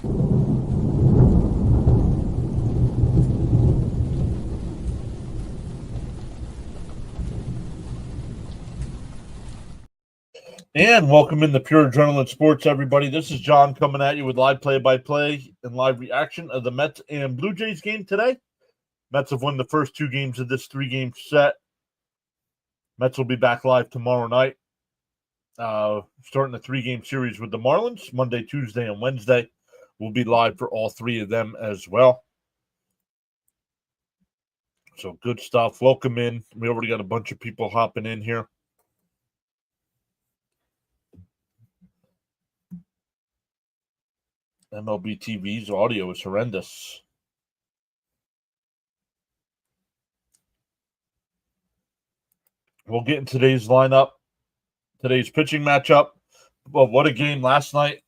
And welcome into Pure Adrenaline Sports, everybody. This is John coming at you with live play-by-play and live reaction of the Mets and Blue Jays game today. Mets have won the first two games of this three-game set. Mets will be back live tomorrow night, starting the three-game series with the Marlins, Monday, Tuesday, and Wednesday. We'll be live for all three of them as well. So good stuff. Welcome in. We already got a bunch of people hopping in here. MLB TV's audio is horrendous. We'll get in today's lineup, today's pitching matchup. Well, what a game last night.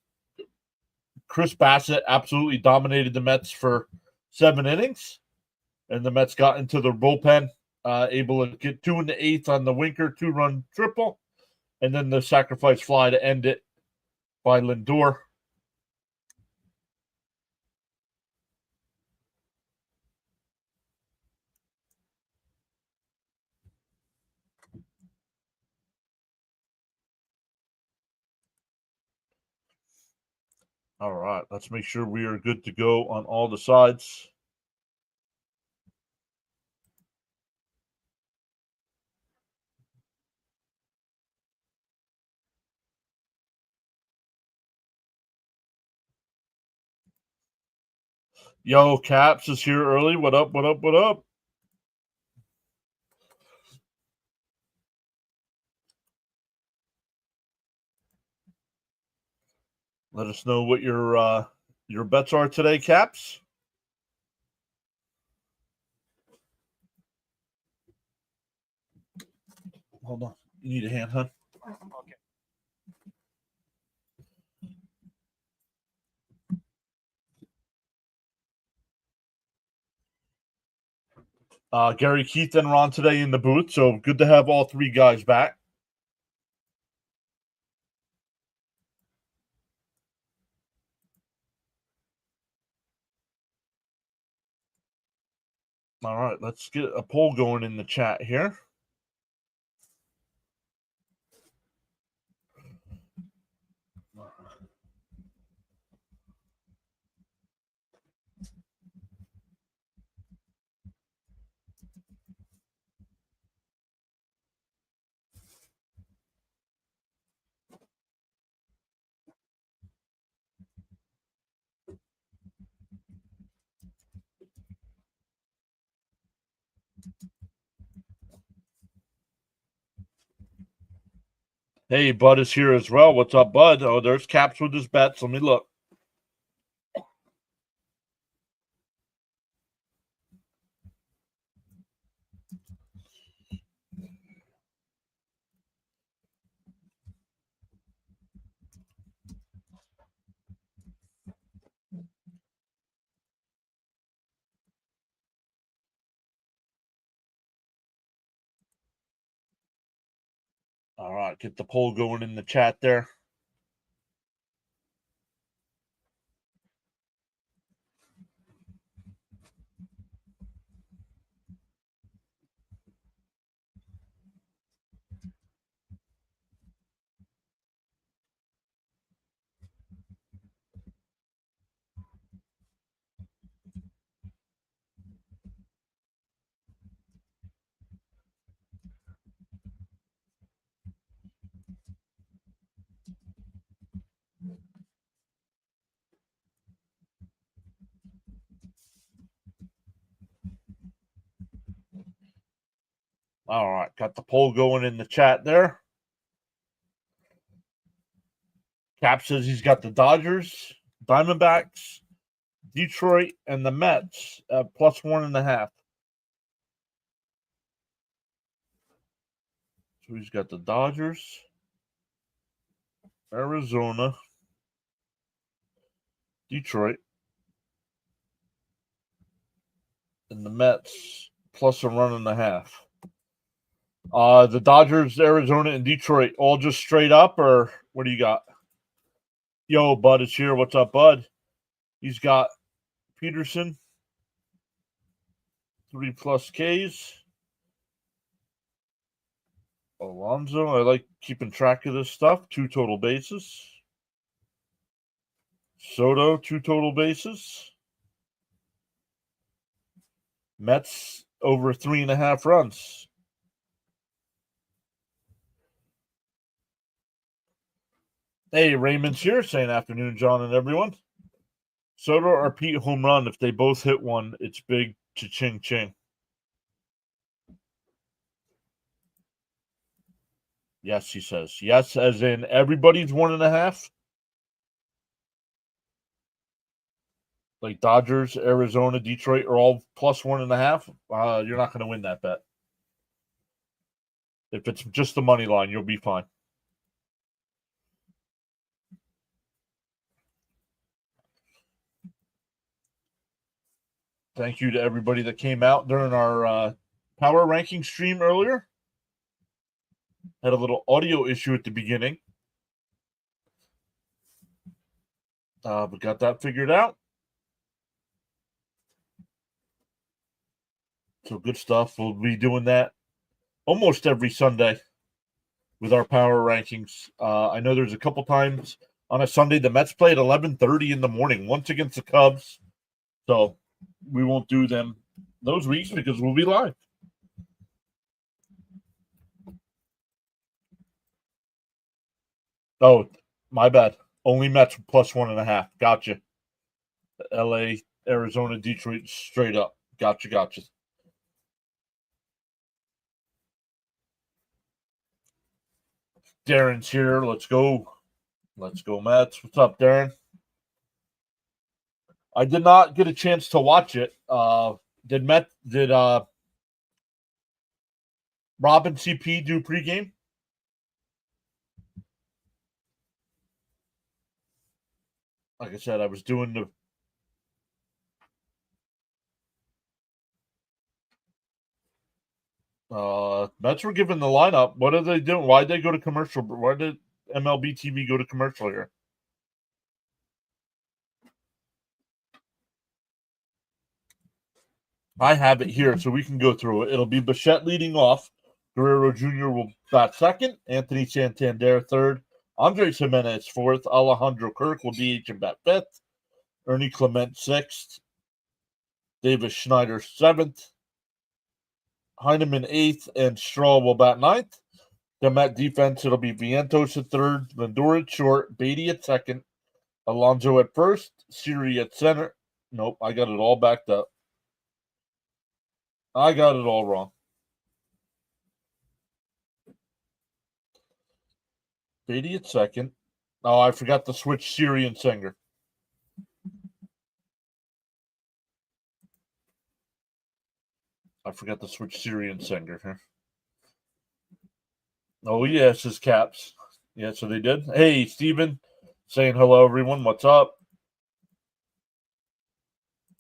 Chris Bassett absolutely dominated the Mets for 7 innings, and the Mets got into their bullpen, able to get 2 in the 8th on the Winker 2-run triple, and then the sacrifice fly to end it by Lindor. All right, let's make sure we are good to go on all the sides. Yo, Caps is here early. What up, what up, what up? Let us know what your bets are today, Caps. Hold on. You need a hand, huh? Okay. Gary, Keith, and Ron today in the booth, so good to have all three guys back. All right, let's get a poll going in the chat here. Hey, Bud is here as well. What's up, Bud? Oh, there's Caps with his bets. Let me look. All right, get the poll going in the chat there. All right, got the poll going in the chat there. Cap says he's got the Dodgers, Diamondbacks, Detroit, and the Mets at plus 1.5. So he's got the Dodgers, Arizona, Detroit, and the Mets plus 1.5. The Dodgers, Arizona, and Detroit all just straight up, or what do you got? Yo, Bud is here. What's up, Bud? He's got Peterson, 3+ Ks. Alonso, I like keeping track of this stuff. 2 total bases. Soto, 2 total bases. Mets over 3.5 runs. Hey, Raymond's here saying afternoon, John and everyone. Soto or Pete home run. If they both hit one, it's big. Cha-ching, ching. Yes, he says. Yes, as in everybody's 1.5. Like Dodgers, Arizona, Detroit are all plus 1.5. You're not going to win that bet. If it's just the money line, you'll be fine. Thank you to everybody that came out during our power ranking stream earlier. Had a little audio issue at the beginning. But got that figured out. So good stuff. We'll be doing that almost every Sunday with our power rankings. I know there's a couple times on a Sunday the Mets play at 11:30 in the morning, once against the Cubs. So we won't do them those weeks because we'll be live. Oh, my bad. Only Mets plus 1.5. Gotcha. LA, Arizona, Detroit straight up. Gotcha. Darren's here. Let's go. Let's go, Mets. What's up, Darren? I did not get a chance to watch it. Did Rob and CP do pregame? Like I said, I was doing the Mets were given the lineup. What are they doing? Why'd they go to commercial? Why did MLB TV go to commercial here? I have it here, so we can go through it. It'll be Bichette leading off. Guerrero Jr. will bat second. Anthony Santander third. Andres Jimenez fourth. Alejandro Kirk will DH and bat fifth. Ernie Clement sixth. Davis Schneider seventh. Heineman eighth, and Straw will bat ninth. Then at defense, it'll be Vientos at third, Lindor at short, Beatty at second, Alonso at first, Siri at center. Nope, I got it all backed up. I got it all wrong. Beatty at second. Oh, I forgot to switch Siri and Singer. I forgot to switch Siri and Singer here. Oh, yes, his Caps. Yeah, so they did. Hey, Steven, saying hello, everyone. What's up?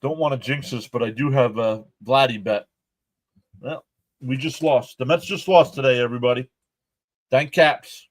Don't want to jinx this, but I do have a Vladdy bet. Well, we just lost. The Mets just lost today, everybody. Thank Caps.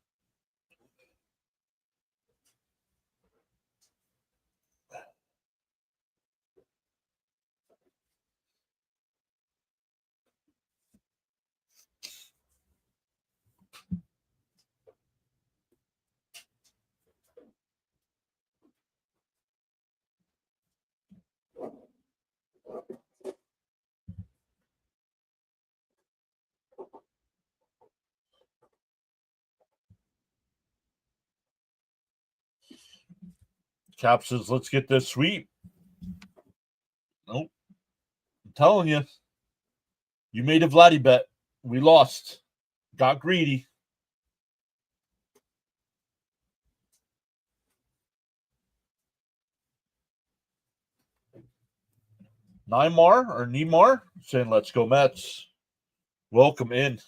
Cap says, let's get this sweep. Nope. I'm telling you. You made a Vladdy bet. We lost. Got greedy. Neymar saying, let's go Mets. Welcome in.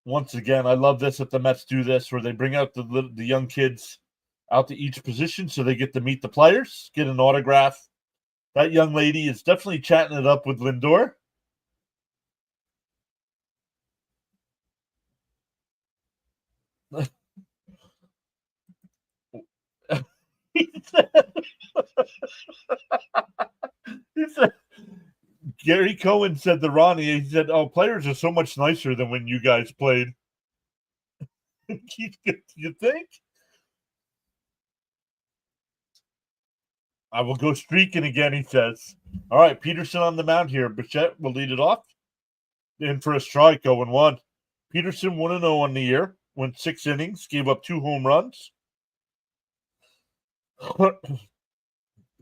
Once again, I love this that the Mets do this, where they bring out the young kids out to each position so they get to meet the players, get an autograph. That young lady is definitely chatting it up with Lindor. He said, Gary Cohen said to Ronnie, he said, "Oh, players are so much nicer than when you guys played." You think? I will go streaking again, he says. All right, Peterson on the mound here. Bichette will lead it off. In for a strike, 0-1. Peterson 1-0 on the year, went 6 innings, gave up 2 home runs.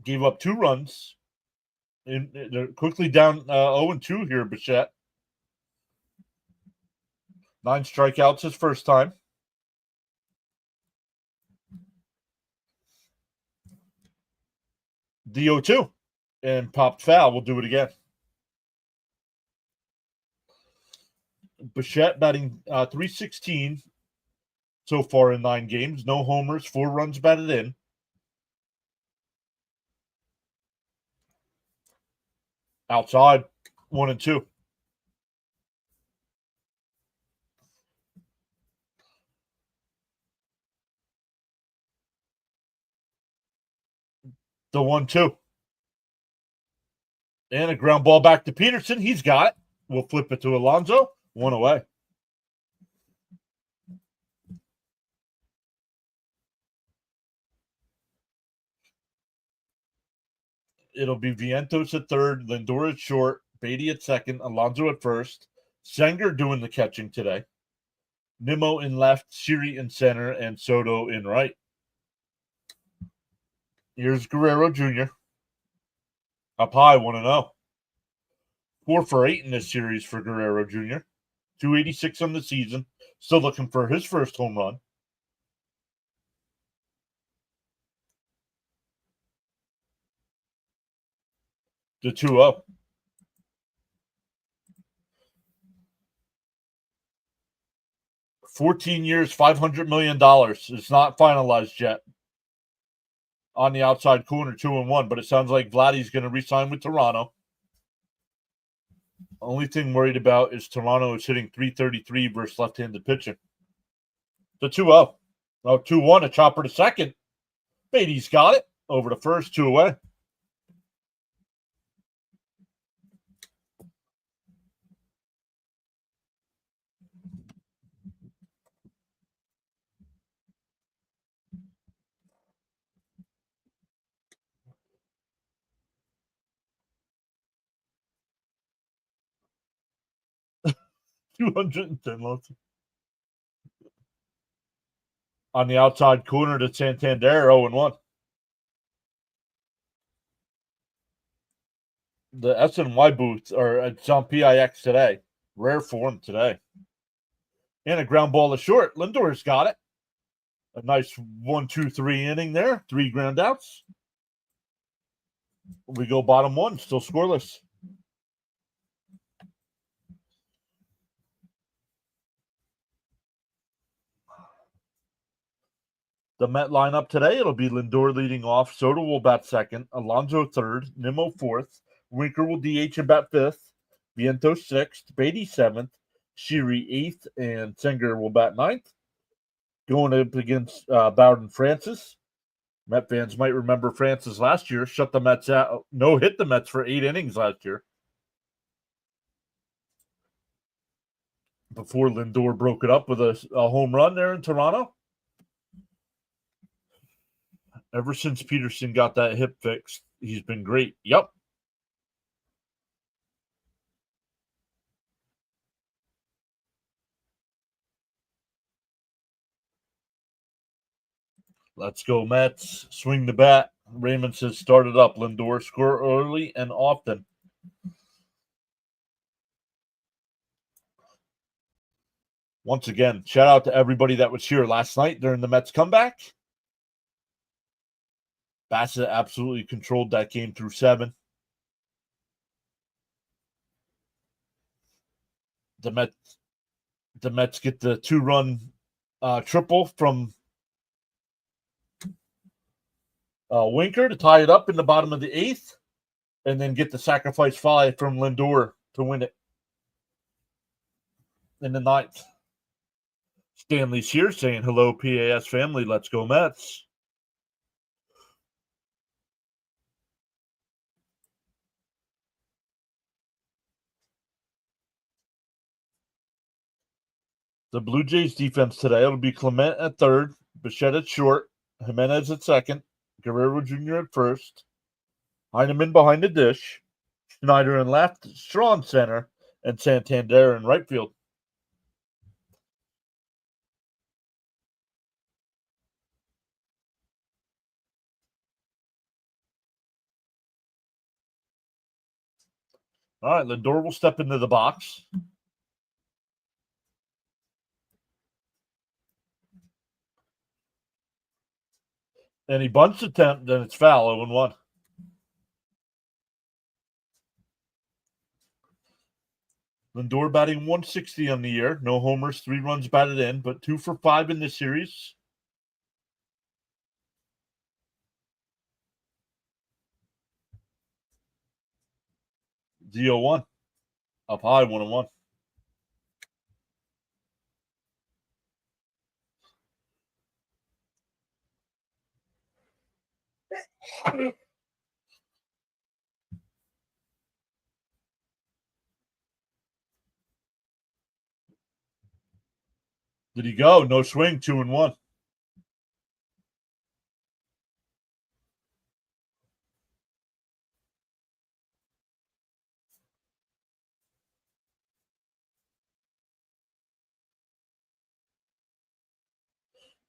Gave up 2 runs. They're quickly down 0-2 here, Bichette. 9 strikeouts his first time. DO2 and popped foul. We'll do it again. Bichette batting .316 so far in 9 games. No homers, 4 runs batted in. Outside, 1-2. The 1-2. And a ground ball back to Peterson. He's got it. We'll flip it to Alonso. 1 away. It'll be Vientos at third, Lindor at short, Beatty at second, Alonso at first. Sanger doing the catching today. Nimmo in left, Siri in center, and Soto in right. Here's Guerrero Jr. Up high, 1-0. 4 for 8 in this series for Guerrero Jr. 286 on the season. Still looking for his first home run. The 2-0. $14 years, $500 million. It's not finalized yet. On the outside corner, 2-1, but it sounds like Vladdy's going to re-sign with Toronto. Only thing worried about is Toronto is hitting .333 versus left-handed pitching. The 2-0. Oh, 2-1, a chopper to second. Beatty's got it. Over to first, 2 away. $210. On the outside corner to Santander, 0-1. The SNY booth it's on PIX today. Rare form today. And a ground ball to short. Lindor's got it. A nice 1-2-3 inning there. 3 ground outs. We go bottom 1, still scoreless. The Met lineup today, it'll be Lindor leading off. Soto will bat second. Alonso third. Nimmo fourth. Winker will DH and bat fifth. Vientos sixth. Beatty seventh. Siri eighth. And Sanger will bat ninth. Going up against Bowden Francis. Met fans might remember Francis last year. Shut the Mets out. No, hit the Mets for 8 innings last year. Before Lindor broke it up with a home run there in Toronto. Ever since Peterson got that hip fixed, he's been great. Yep. Let's go, Mets. Swing the bat. Raymond says start it up. Lindor, score early and often. Once again, shout out to everybody that was here last night during the Mets comeback. Bassett absolutely controlled that game through 7. The Mets get the 2-run triple from Winker to tie it up in the bottom of the 8th, and then get the sacrifice fly from Lindor to win it in the 9th. Stanley's here saying hello, PAS family. Let's go Mets. The Blue Jays defense today, it'll be Clement at third, Bichette at short, Jimenez at second, Guerrero Jr. at first, Heineman behind the dish, Schneider in left, Straw in center, and Santander in right field. All right, Lindor will step into the box. And he bunts attempt, then it's foul, 0-1. Lindor batting 160 on the year. No homers, 3 runs batted in, but 2 for 5 in this series. The 0-1. Up high, 1-1. Did he go? No swing, 2-1.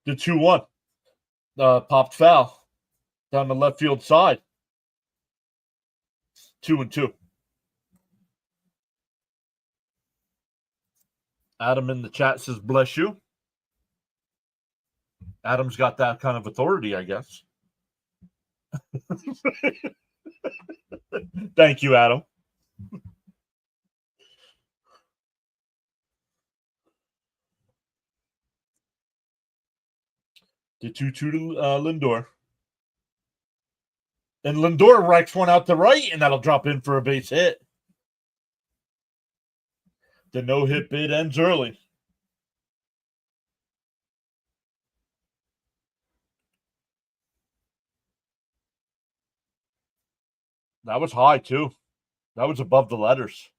The 2-1. Popped foul down the left field side. 2-2. Adam in the chat says, bless you. Adam's got that kind of authority, I guess. Thank you, Adam. The 2-2 to Lindor. And Lindor wrecks one out to right, and that'll drop in for a base hit. The no-hit bid ends early. That was high, too. That was above the letters.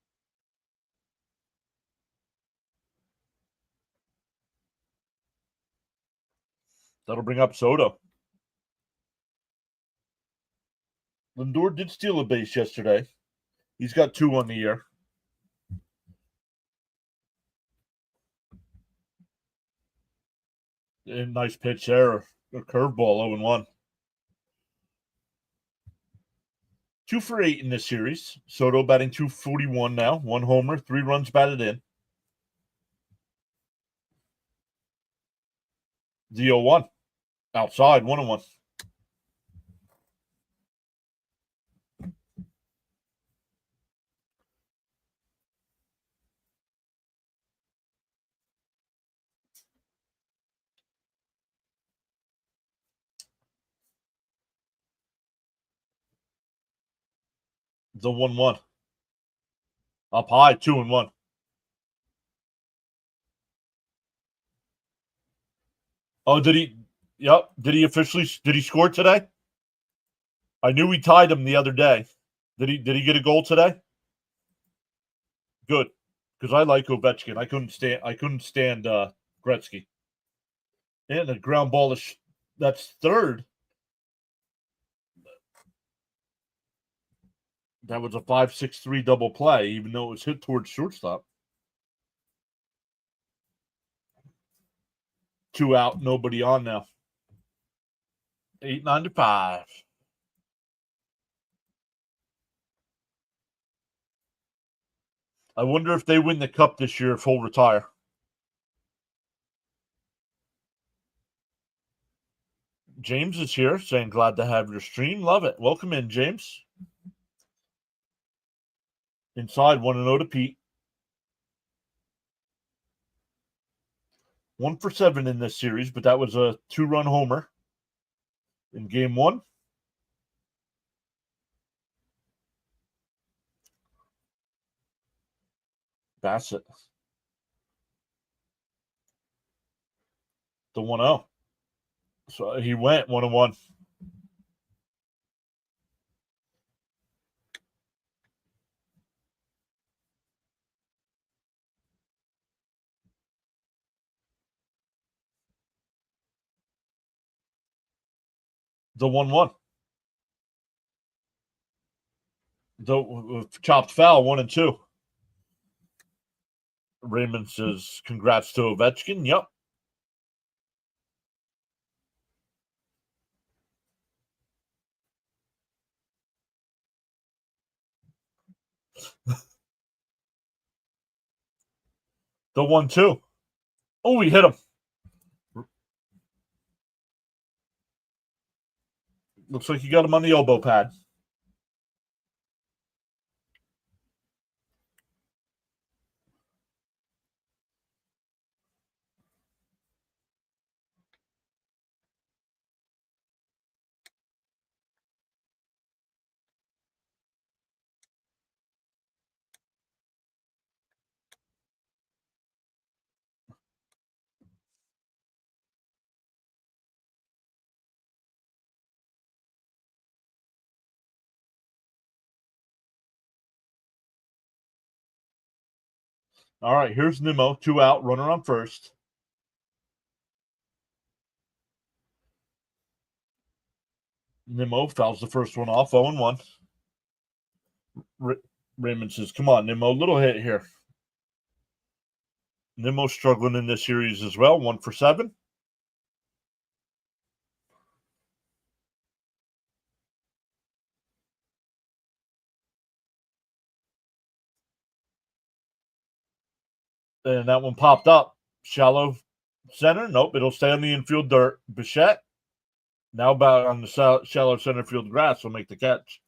That'll bring up Soto. Lindor did steal a base yesterday. He's got 2 on the year. And nice pitch there. A curveball, 0-1. 2 for 8 in this series. Soto batting 241 now. 1 homer, 3 runs batted in. The 0-1. Outside, 1-1. The 1-1. Up high, 2-1. Oh, did he? Yep. Did he score today? I knew he tied him the other day. Did he get a goal today? Good. Because I like Ovechkin. I couldn't stand Gretzky. And the ground ball is that's third. That was a 5-6-3 double play, even though it was hit towards shortstop. 2 out, nobody on now. 895. I wonder if they win the cup this year, if he'll retire. James is here saying, glad to have your stream. Love it. Welcome in, James. Inside, 1-0 to Pete. 1 for 7 in this series, but that was a 2-run homer in game 1. Bassett. The 1-0. So he went 1-1. The 1-1. The chopped foul, 1-2. Raymond says, congrats to Ovechkin. Yep. The 1-2. Oh, he hit him. Looks like you got him on the elbow pad. All right, here's Nimmo, 2 out, runner on first. Nimmo fouls the first one off, 0-1. Raymond says, come on, Nimmo, little hit here. Nimmo struggling in this series as well, 1 for 7. And that one popped up. Shallow center. Nope, it'll stay on the infield dirt. Bichette, now about on the shallow center field grass, will make the catch.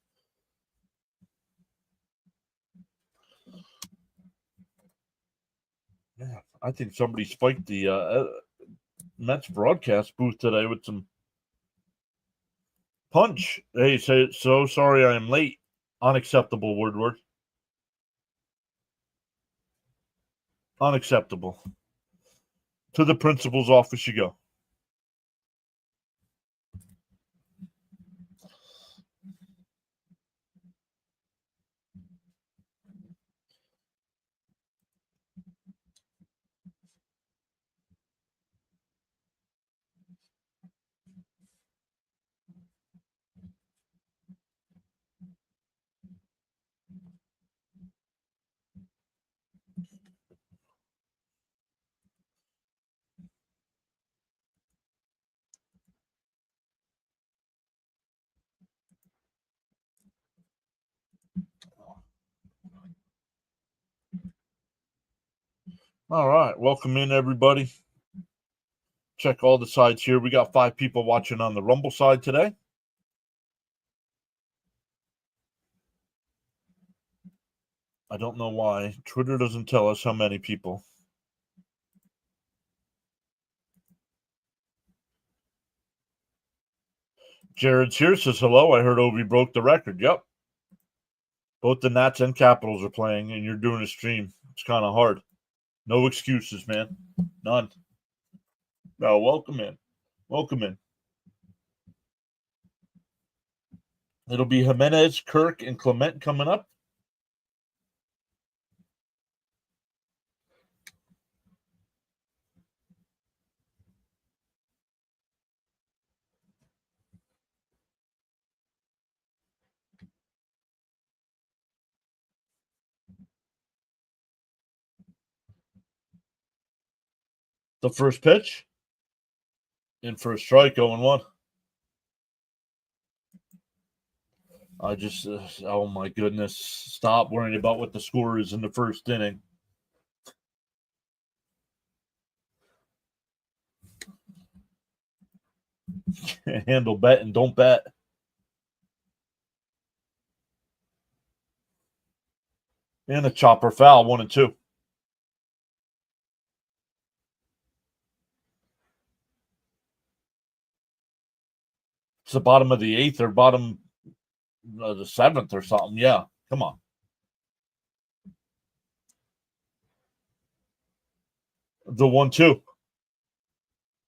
Yeah, I think somebody spiked the Mets broadcast booth today with some punch. Hey, say so sorry I am late. Unacceptable, Woodward. Unacceptable. To the principal's office you go. All right, welcome in everybody. Check all the sides here. We got 5 people watching on the Rumble side today. I don't know why. Twitter doesn't tell us how many people. Jared's here, says hello. I heard Ovi broke the record. Yep. Both the Nats and Capitals are playing, and you're doing a stream. It's kind of hard. No excuses, man. None. No, welcome in. Welcome in. It'll be Jimenez, Kirk, and Clement coming up. The first pitch. In for a strike, 0-1. I just, oh my goodness. Stop worrying about what the score is in the first inning. Handle bet and don't bet. And a chopper foul, 1-2. It's the bottom of the 8th or bottom of the 7th or something. Yeah, come on. The 1-2.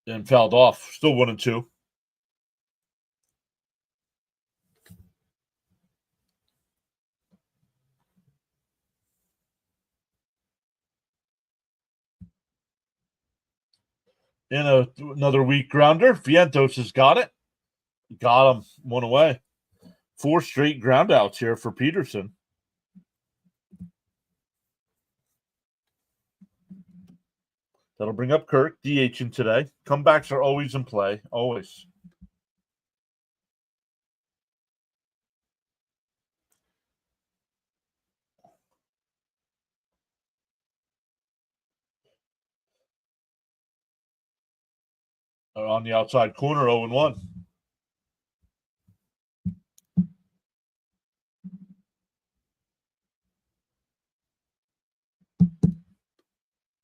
And fouled off. Still 1-2. And another weak grounder. Vientos has got it. Got him. One away. 4 straight ground outs here for Peterson. That'll bring up Kirk, DHing today. Comebacks are always in play. Always. On the outside corner, 0-1.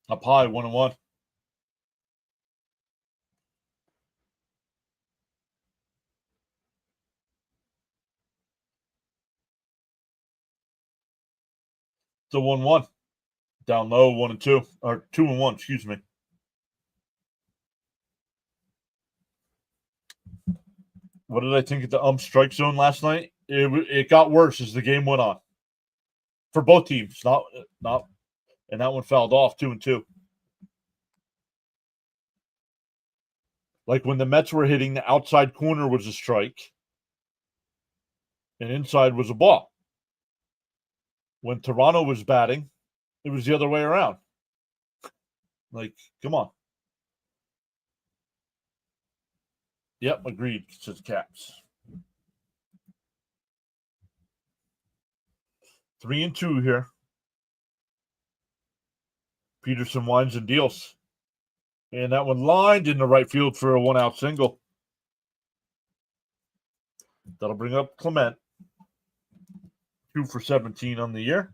Up high, 1-1. It's a 1-1. Down low, 1-2. Or 2-1, excuse me. What did I think at the strike zone last night? It got worse as the game went on. For both teams. Not and that one fouled off 2-2. Like when the Mets were hitting, the outside corner was a strike. And inside was a ball. When Toronto was batting, it was the other way around. Like, come on. Yep, agreed, says Caps. 3-2 here. Peterson winds and deals. And that one lined in the right field for a 1-out single. That'll bring up Clement. 2 for 17 on the year.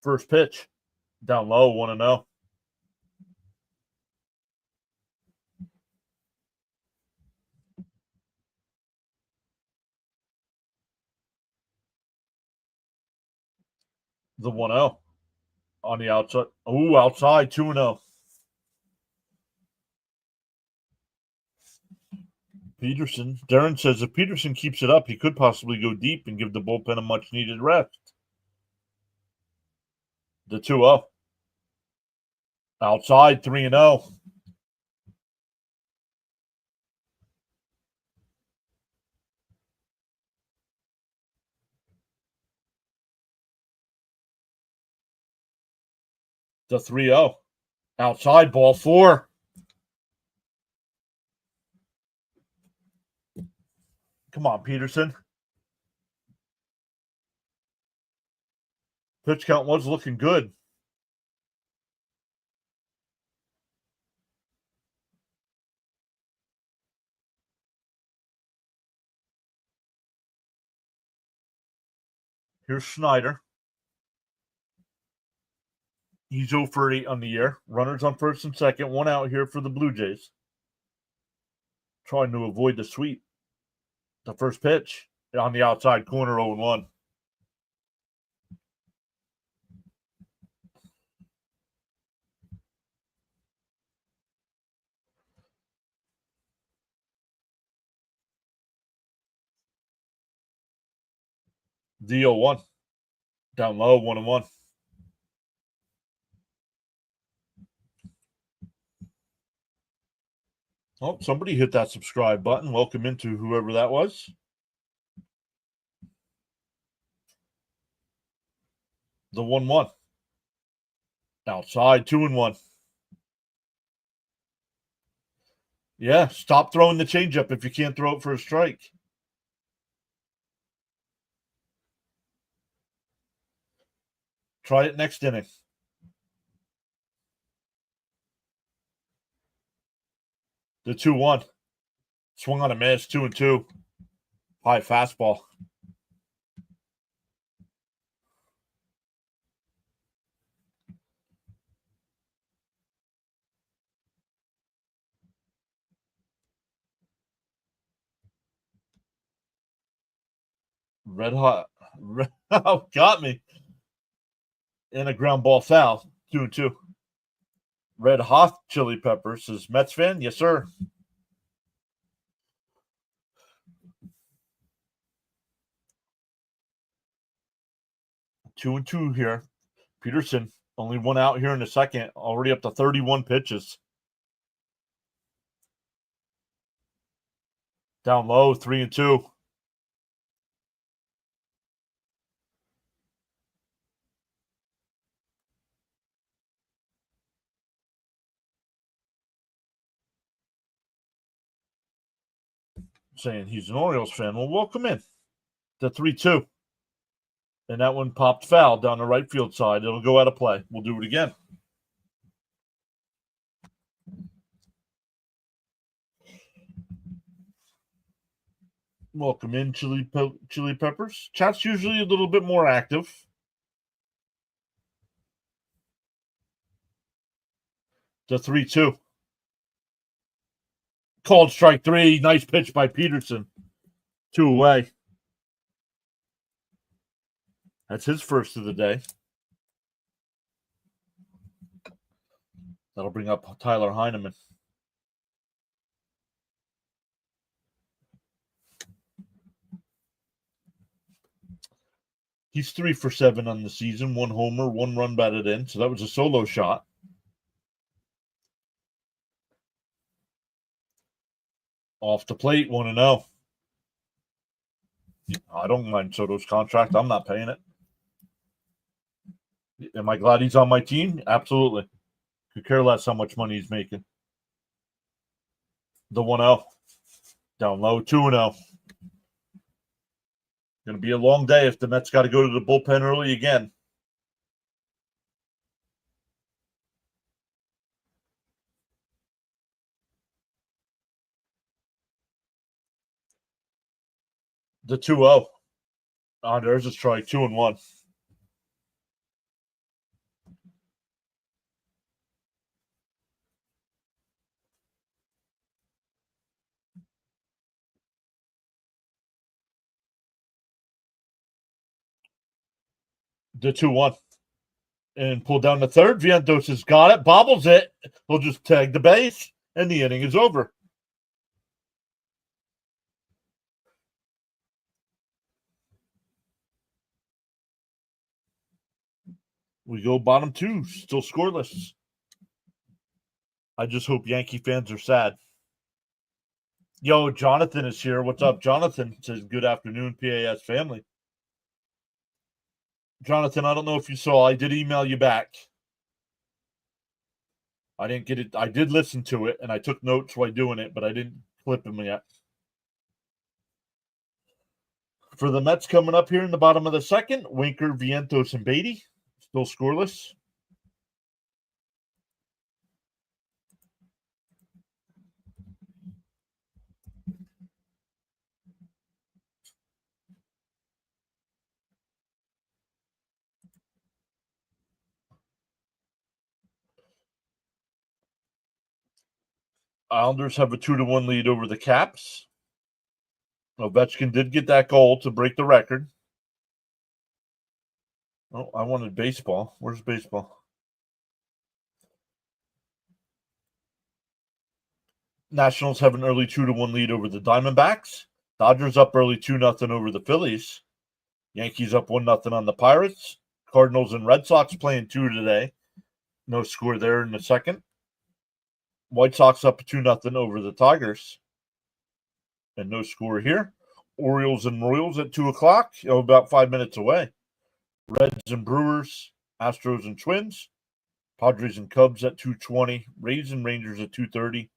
First pitch. Down low, 1-0. The 1-0 on the outside. Ooh, outside, 2-0. Peterson. Darren says if Peterson keeps it up, he could possibly go deep and give the bullpen a much needed rest. The 2-0. Outside, 3-0. The 3-0. Outside, ball 4. Come on, Peterson. Pitch count was looking good. Here's Schneider. He's 0 for 8 on the year. Runners on first and second. 1 out here for the Blue Jays. Trying to avoid the sweep. The first pitch on the outside corner, 0-1. The 0-1. Down low, 1-1. Oh, somebody hit that subscribe button. Welcome into whoever that was. The 1-1. Outside, 2-1. Yeah, stop throwing the changeup if you can't throw it for a strike. Try it next inning. The 2-1. Swung on a miss, 2-2. High fastball. Red hot. Oh, got me. And a ground ball foul. 2-2. Red Hot Chili Peppers says, Mets fan? Yes, sir. Two and two here. Peterson only one out here in the second, already up to 31 pitches. Down low, 3-2. Saying he's an Orioles fan. Well, welcome in. The 3-2. And that one popped foul down the right field side. It'll go out of play. We'll do it again. Welcome in, Chili Peppers. Chat's usually a little bit more active. The 3-2. Called strike three. Nice pitch by Peterson. 2 away. That's his first of the day. That'll bring up Tyler Heineman. He's 3 for 7 on the season. 1 homer, 1 run batted in. So that was a solo shot. Off the plate, 1-0. I don't mind Soto's contract. I'm not paying it. Am I glad he's on my team? Absolutely. Could care less how much money he's making. The 1-0. Down low, 2-0. Going to be a long day if the Mets got to go to the bullpen early again. The 2-0. There's a strike, 2-1. The 2-1. And pull down the third. Vientos has got it, bobbles it. He'll just tag the base, and the inning is over. We go bottom 2, still scoreless. I just hope Yankee fans are sad. Yo, Jonathan is here. What's up, Jonathan? Says good afternoon, PAS family. Jonathan, I don't know if you saw, I did email you back. I didn't get it. I did listen to it, and I took notes while doing it, but I didn't clip them yet. For the Mets coming up here in the bottom of the second, Winker, Vientos, and Beatty, still scoreless. Islanders have a 2-1 lead over the Caps. Ovechkin did get that goal to break the record. Oh, I wanted baseball. Where's baseball? Nationals have an early 2-1 lead over the Diamondbacks. Dodgers up early 2-0 over the Phillies. Yankees up 1-0 on the Pirates. Cardinals and Red Sox playing 2 today. No score there in the second. White Sox up 2-0 over the Tigers. And no score here. Orioles and Royals at 2 o'clock. About 5 minutes away. Reds and Brewers. Astros and Twins. Padres and Cubs at 2:20. Rays and Rangers at 2:30.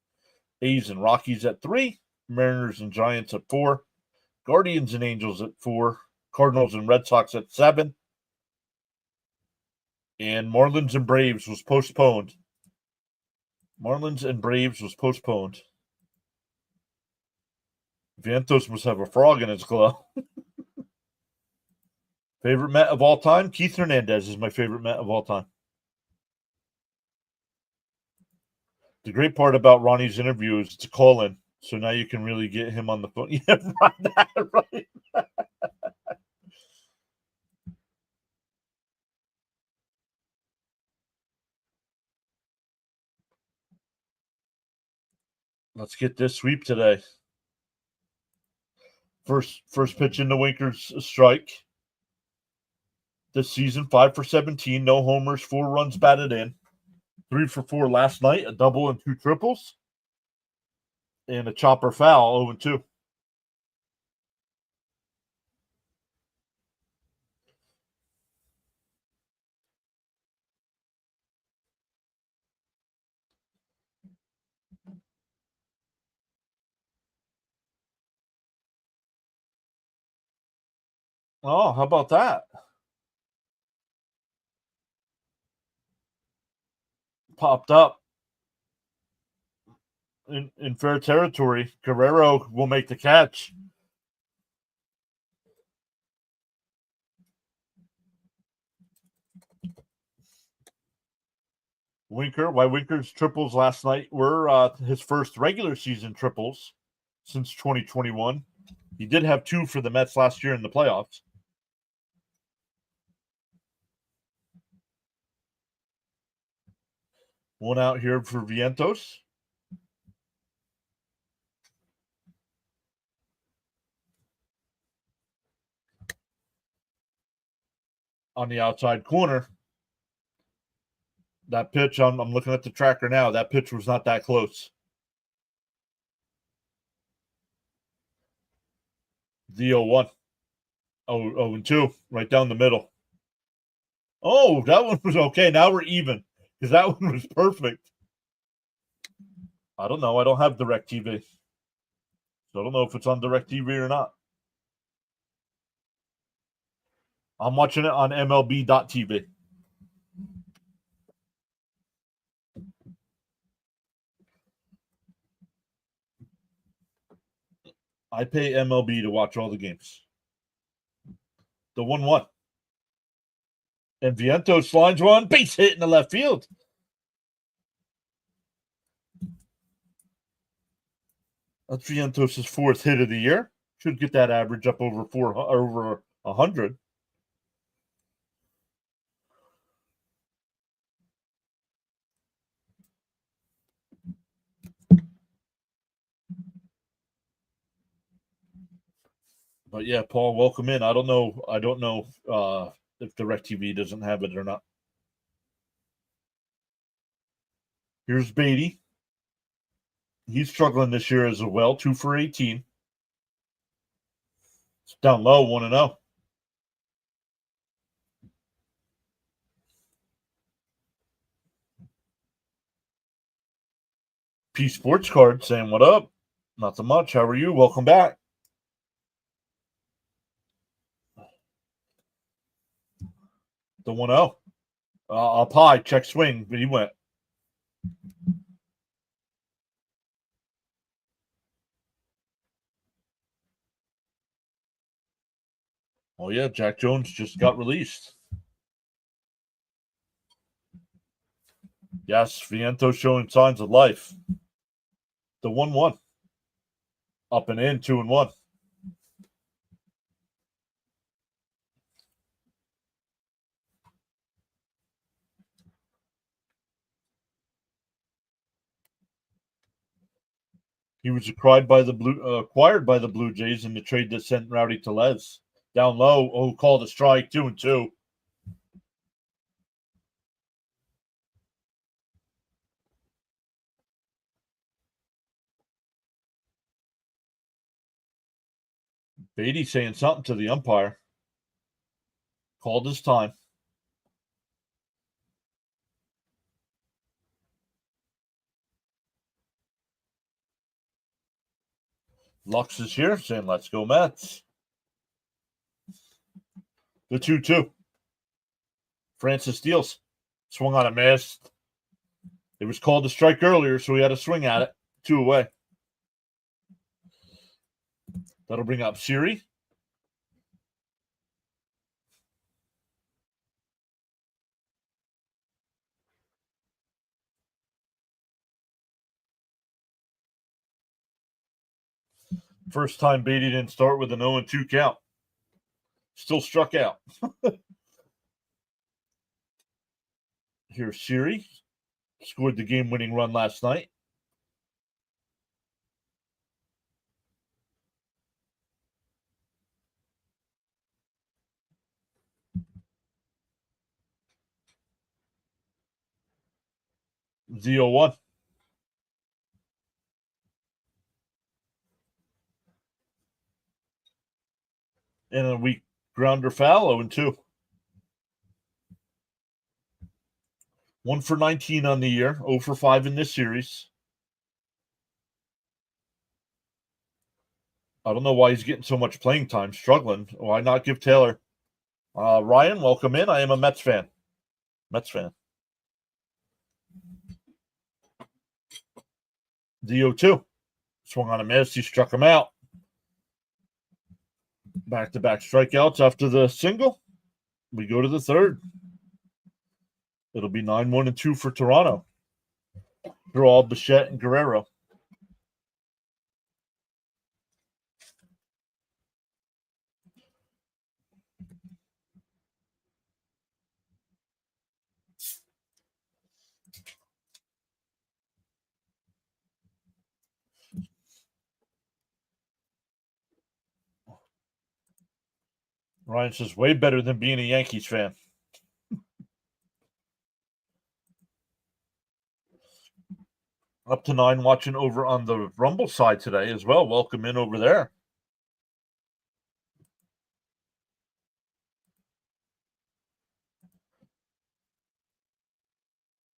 A's and Rockies at 3. Mariners and Giants at 4. Guardians and Angels at 4. Cardinals and Red Sox at 7. And Marlins and Braves was postponed. Marlins and Braves was postponed. Vientos must have a frog in his glove. Favorite Met of all time? Keith Hernandez is my favorite Met of all time. The great part about Ronnie's interview is it's a call-in, so now you can really get him on the phone. Yeah, right. Let's get this sweep today. First pitch in the Winkers strike. This season, 5 for 17, no homers, 4 runs batted in. 3 for 4 last night, a double and 2 triples. And a chopper foul, 0-2. Oh, how about that? Popped up in fair territory. Guerrero will make the catch. Winker's triples last night were his first regular season triples since 2021. He did have 2 for the Mets last year in the playoffs. One out here for Vientos. On the outside corner. That pitch, I'm looking at the tracker now. That pitch was not that close. The 0-1. 0-2, right down the middle. Oh, that one was okay. Now we're even because that one was perfect. I don't know. I don't have DirecTV. So I don't know if it's on DirecTV or not. I'm watching it on MLB.TV. I pay MLB to watch all the games. The 1-1. And Vientos lines one, base hit in the left field. That's Vientos' 4th hit of the year. Should get that average up over 100. But yeah, Paul, welcome in. I don't know if DirecTV doesn't have it or not. Here's Beatty. He's struggling this year as well. 2 for 18. It's down low, 1-0. P Sports Card saying, what up? Not so much. How are you? Welcome back. The 1-0. Up high, check swing, but he went. Oh, yeah, Jack Jones just got released. Yes, Vientos showing signs of life. The 1-1. Up and in, 2-1. He was acquired by the Blue Jays in the trade that sent Rowdy Tellez. Down low, called a strike, 2-2. Beatty saying something to the umpire. Called his time. Lux is here saying, let's go Mets. The 2-2. Francis Steele swung on a miss. It was called a strike earlier, so he had a swing at it. 2 away. That'll bring up Siri. First time Beatty didn't start with an 0-2 count. Still struck out. Here's Siri. Scored the game-winning run last night. Z01. And a weak grounder foul, 0-2. 1 for 19 on the year, 0 for 5 in this series. I don't know why he's getting so much playing time, struggling. Why not give Taylor? Ryan, welcome in. I am a Mets fan. Z02. Swung on a miss. He struck him out. Back-to-back strikeouts after the single. We go to the third. It'll be 9-1-2 for Toronto. Draw Bichette and Guerrero. Ryan says, way better than being a Yankees fan. Up to 9 watching over on the Rumble side today as well. Welcome in over there.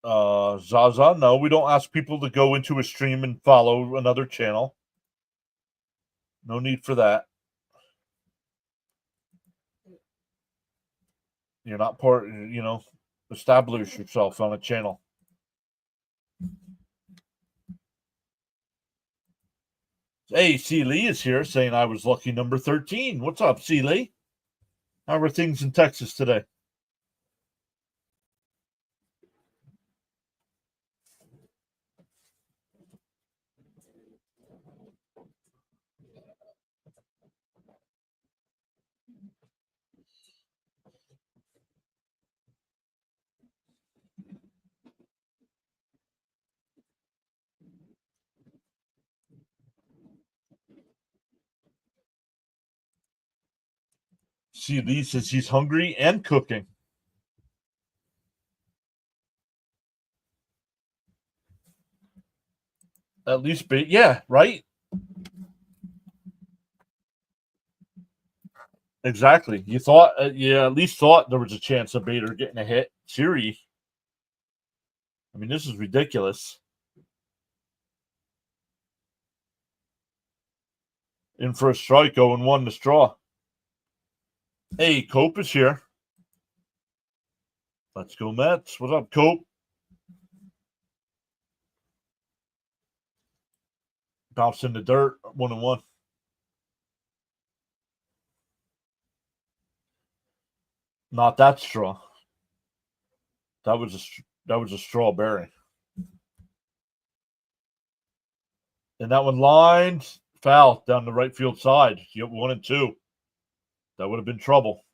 Zaza, no, we don't ask people to go into a stream and follow another channel. No need for that. You're not part, establish yourself on a channel. Hey, C. Lee is here saying I was lucky number 13. What's up, C. Lee? How are things in Texas today? C. Lee says he's hungry and cooking. At least, yeah, right? Exactly. You thought, at least thought there was a chance of Bader getting a hit. Siri. I mean, this is ridiculous. In for a strike, 0-1 to straw. Hey, Cope is here. Let's go, Mets. What's up, Cope? Bounce in the dirt, 1-1. Not that straw. That was a strawberry. And that one lined foul down the right field side. You have 1-2. That would have been trouble.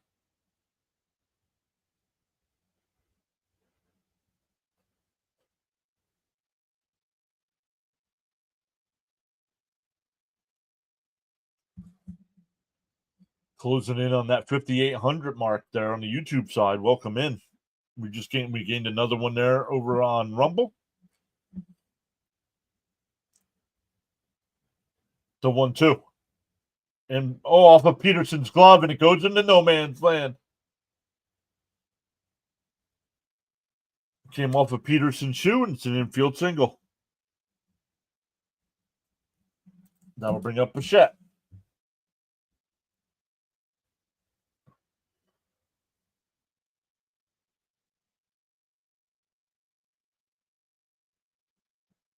Closing in on that 5,800 mark there on the YouTube side. Welcome in. We gained another one there over on Rumble. The 1-2. And off of Peterson's glove, and it goes into no man's land. Came off of Peterson's shoe, and it's an infield single. That'll bring up Bichette.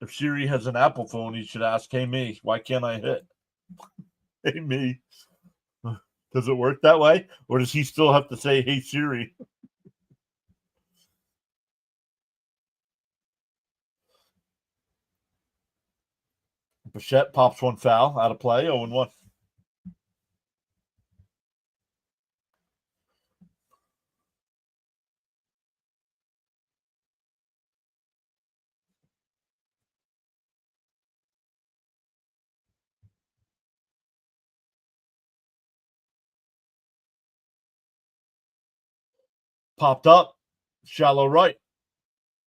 If Siri has an Apple phone, he should ask, hey, me, why can't I hit? Hey, me. Does it work that way? Or does he still have to say, hey, Siri? Bichette pops one foul out of play, 0-1. Popped up, shallow right.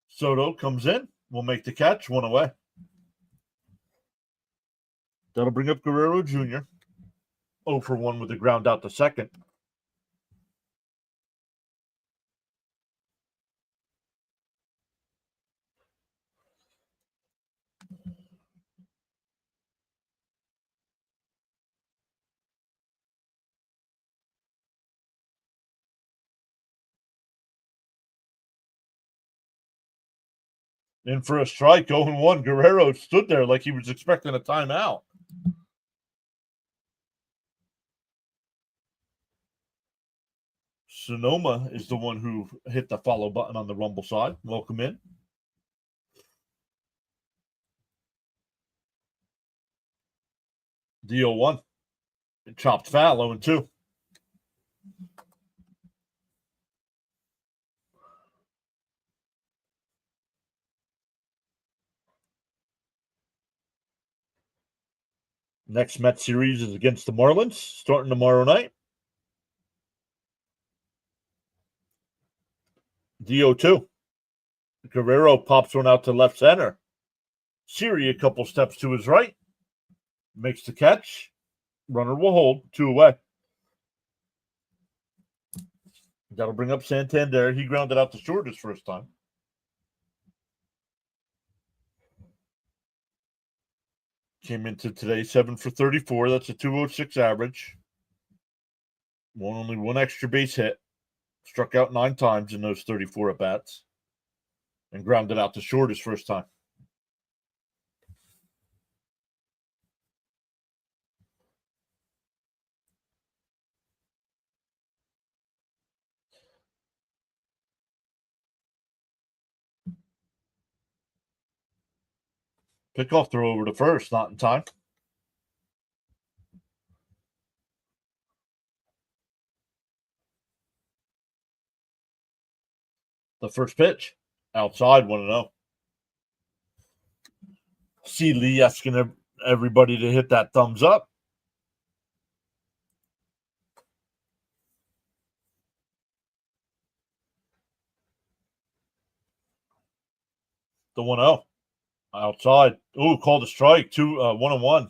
Soto comes in. will make the catch, 1 away. That'll bring up Guerrero Jr. 0 for 1 with a ground out to second. In for a strike, 0-1. Guerrero stood there like he was expecting a timeout. Sonoma is the one who hit the follow button on the Rumble side. Welcome in. DO1. Chopped foul, 0-2. Next Mets series is against the Marlins, starting tomorrow night. DO2. Guerrero pops one out to left center. Siri a couple steps to his right. Makes the catch. Runner will hold. 2 away. That'll bring up Santander. He grounded out to short his first time. Came into today 7 for 34. That's a 206 average. Only one extra base hit. Struck out 9 times in those 34 at-bats. And grounded out to short his first time. Pickoff throw over to first, not in time. The first pitch, outside, 1-0. See Lee asking everybody to hit that thumbs up. The 1-0. Outside. Ooh, called a strike. 1-1.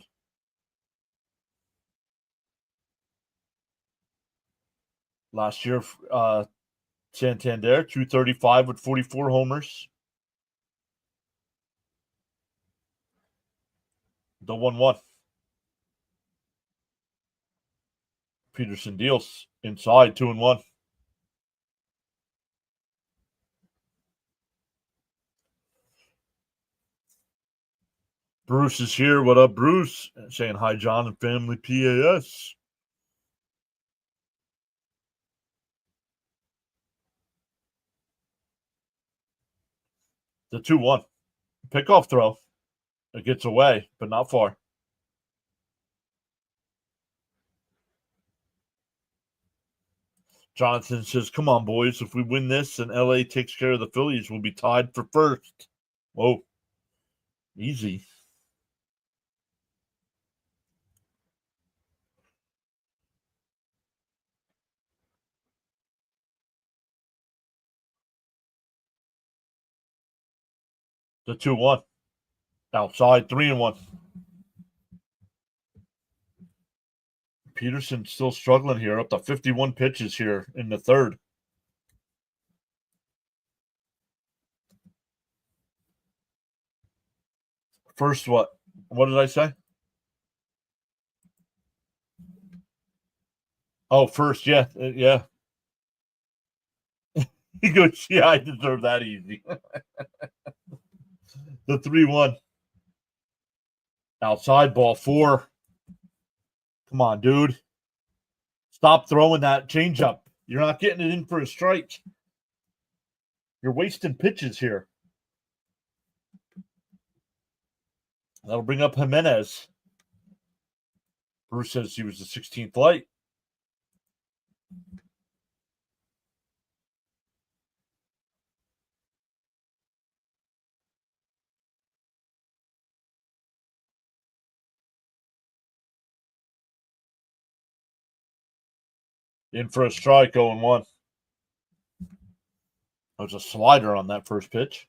Last year, Santander, 235 with 44 homers. The 1-1. Peterson deals inside, 2-1. Bruce is here. What up, Bruce? Saying hi, John and family PAS. The 2-1. Pickoff throw. It gets away, but not far. Jonathan says, come on, boys. If we win this and LA takes care of the Phillies, we'll be tied for first. Whoa. Easy. The 2-1. Outside, 3-1. Peterson still struggling here, up to 51 pitches here in the third. First, what? What did I say? Oh, first, yeah. Yeah. He goes, yeah, I deserve that easy. The 3-1. Outside, ball 4. Come on, dude. Stop throwing that changeup. You're not getting it in for a strike. You're wasting pitches here. That'll bring up Jimenez. Bruce says he was the 16th light. In for a strike, 0-1. There was a slider on that first pitch.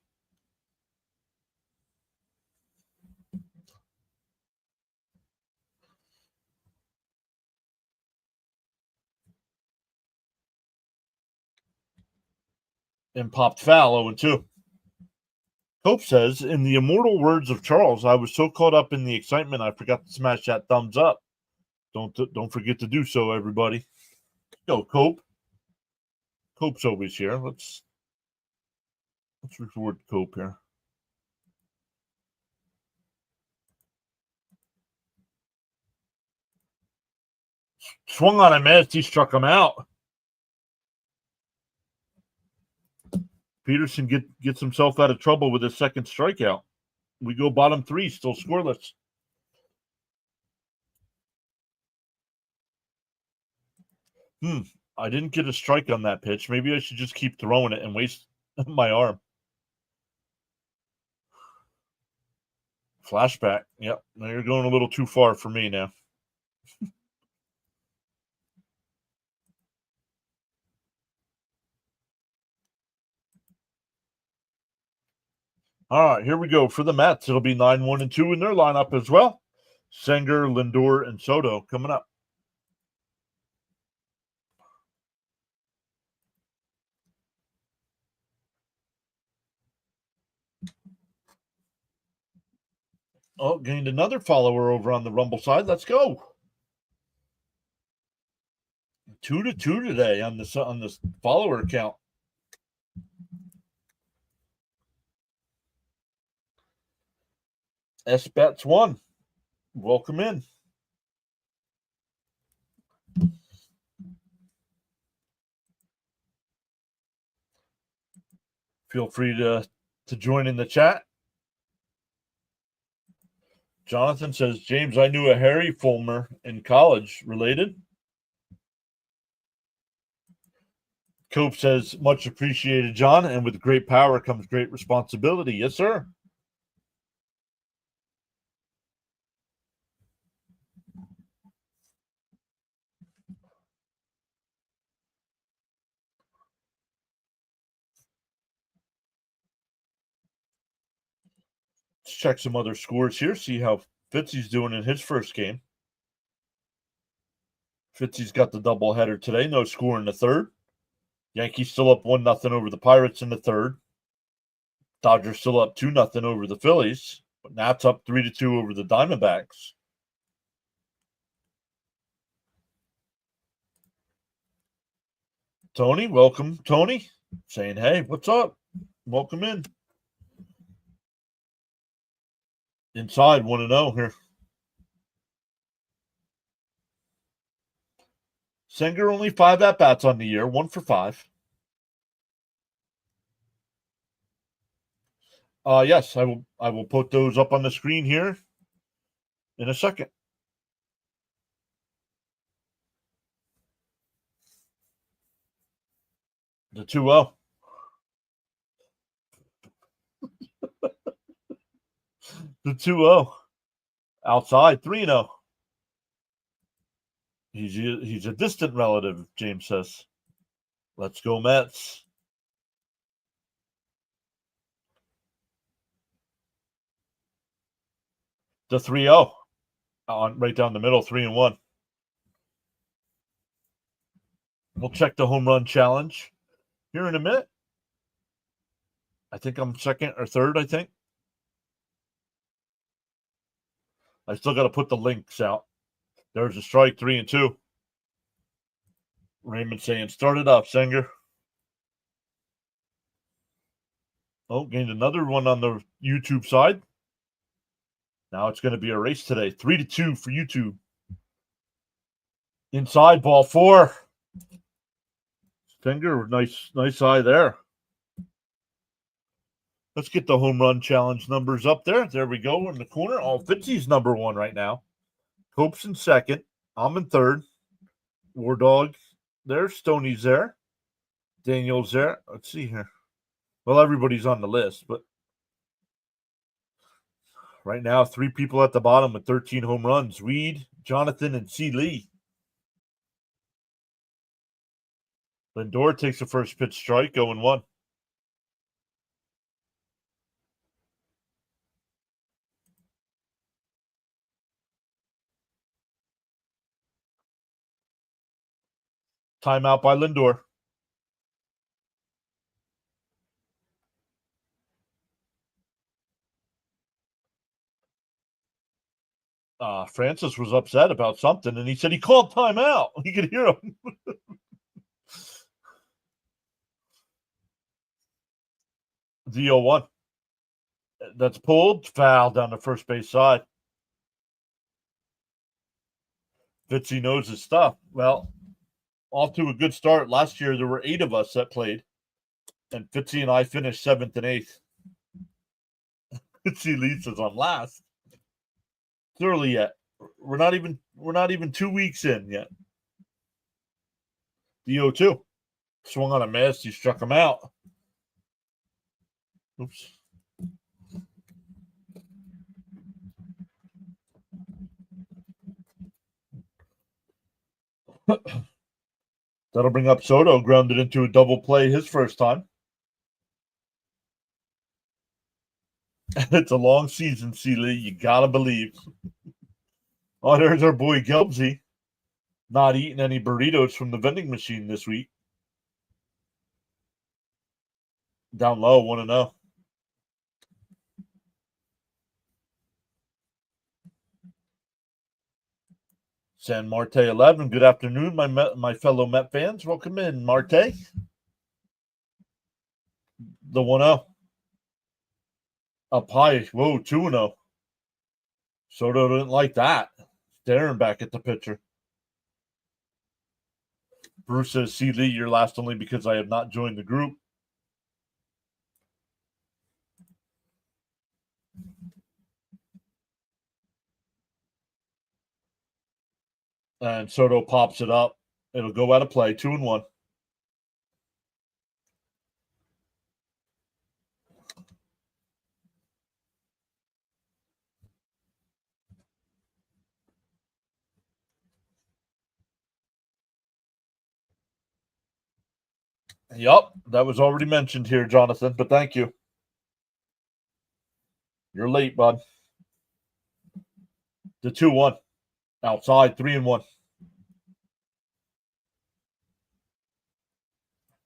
and popped foul 0-2. Hope says, in the immortal words of Charles, I was so caught up in the excitement I forgot to smash that thumbs up. Don't forget to do so, everybody. Go, Cope. Cope's always here. Let's record Cope here. Swung on a miss. He struck him out. Peterson gets himself out of trouble with his second strikeout. We go bottom 3, still scoreless. I didn't get a strike on that pitch. Maybe I should just keep throwing it and waste my arm. Flashback. Yep. Now you're going a little too far for me now. All right, here we go for the Mets. It'll be 9-1-2 in their lineup as well. Senger, Lindor, and Soto coming up. Oh, gained another follower over on the Rumble side. Let's go. 2-2 today on this follower count. S-Bets 1. Welcome in. Feel free to join in the chat. Jonathan says, James, I knew a Harry Fulmer in college. Related? Cope says, much appreciated, John. And with great power comes great responsibility. Yes, sir. Let's check some other scores here. See how Fitzy's doing in his first game. Fitzy's got the doubleheader today. No score in the third. Yankees still up 1-0 over the Pirates in the third. Dodgers still up 2-0 over the Phillies. But Nats up 3-2 over the Diamondbacks. Tony, welcome. Tony saying, hey, what's up? Welcome in. Inside 1-0 here. Senger only 5 at-bats on the year, 1 for 5. Yes, I will put those up on the screen here in a second. The 2-0. The 2-0. Outside 3-0. He's a distant relative, James says. Let's go Mets. The 3-0. Right down the middle, 3-1. We'll check the home run challenge here in a minute. I think I'm second or third, I think. I still got to put the links out. There's a strike, 3-2. Raymond saying, start it up, Senger. Oh, gained another one on the YouTube side. Now it's going to be a race today. 3-2 for YouTube. Inside, ball 4. Senger, nice eye there. Let's get the home run challenge numbers up there. There we go in the corner. Oh, Fitzy's number 1 right now. Cope's in second. I'm in third. War Dog there. Stoney's there. Daniel's there. Let's see here. Well, everybody's on the list, but right now, 3 people at the bottom with 13 home runs. Weed, Jonathan, and C. Lee. Lindor takes the first pitch strike, 0-1. Timeout by Lindor. Francis was upset about something, and he said he called timeout. You could hear him. The 0-1. That's pulled. Foul down the first base side. Fitzy knows his stuff. Well, off to a good start. Last year, there were 8 of us that played, and Fitzy and I finished 7th and 8th. Fitzy leads us on last. It's early yet. We're not even 2 weeks in yet. The 0-2 swung on a miss. He struck him out. Oops. That'll bring up Soto, grounded into a double play his first time. It's a long season, Seeley. You gotta believe. Oh, there's our boy Gelbsy. Not eating any burritos from the vending machine this week. Down low, 1-0. San Marte 11. Good afternoon, my fellow Met fans. Welcome in, Marte. The 1-0. Up high. Whoa, 2-0. Soto didn't like that. Staring back at the pitcher. Bruce says, "See Lee, you're last only because I have not joined the group." And Soto pops it up. It'll go out of play. 2-1. Yup, that was already mentioned here, Jonathan, but thank you. You're late, bud. The 2-1. Outside, 3-1.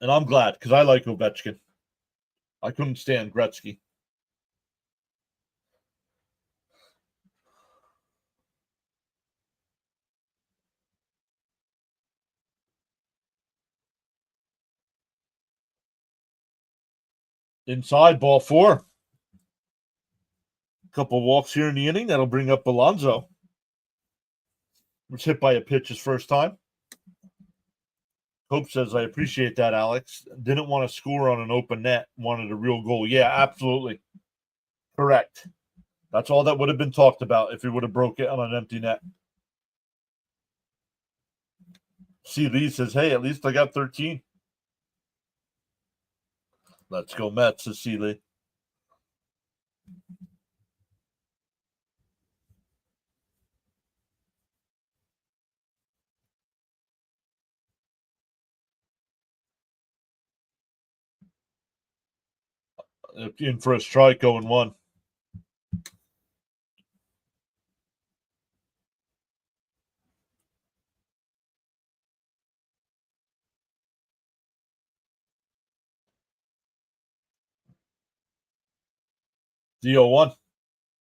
And I'm glad, because I like Ovechkin. I couldn't stand Gretzky. Inside, ball 4. Couple walks here in the inning. That'll bring up Alonso. Was hit by a pitch his first time. Hope says, "I appreciate that, Alex. Didn't want to score on an open net. Wanted a real goal." Yeah, absolutely. Correct. That's all that would have been talked about if he would have broke it on an empty net. C. Lee says, "Hey, at least I got 13. Let's go Mets, says C. Lee. In for a strike, 0-1. The 0-1.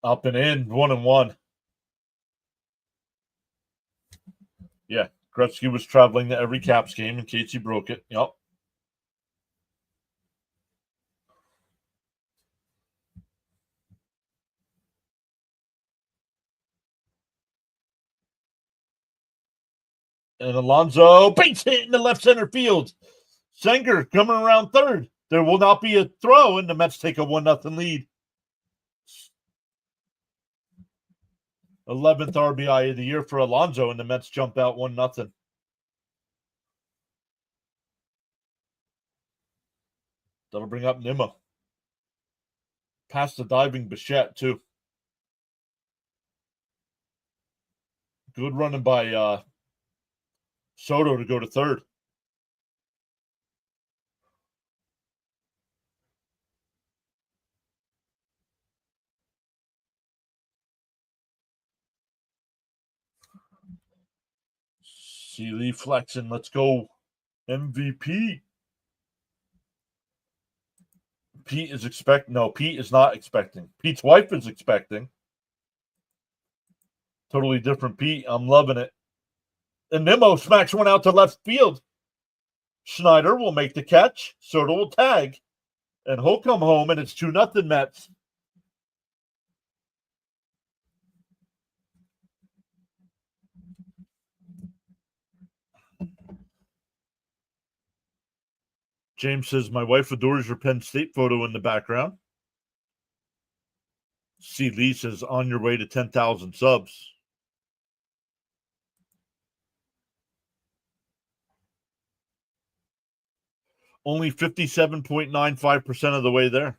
Up and in, 1-1. Yeah, Gretzky was traveling to every Caps game in case he broke it. Yep. And Alonso, base hit in the left center field. Senger coming around third. There will not be a throw, and the Mets take a 1-0 lead. 11th RBI of the year for Alonso, and the Mets jump out 1-0. That'll bring up Nimmo. Past the diving Bichette, too. Good running by Soto to go to third. C. Lee flexing. Let's go. MVP. Pete is expecting. No, Pete is not expecting. Pete's wife is expecting. Totally different Pete. I'm loving it. And Nimmo smacks one out to left field. Schneider will make the catch. Soto will tag. And he'll come home, and it's 2-0 Mets. James says, my wife adores your Penn State photo in the background. C. Lee says, on your way to 10,000 subs. Only 57.95% of the way there.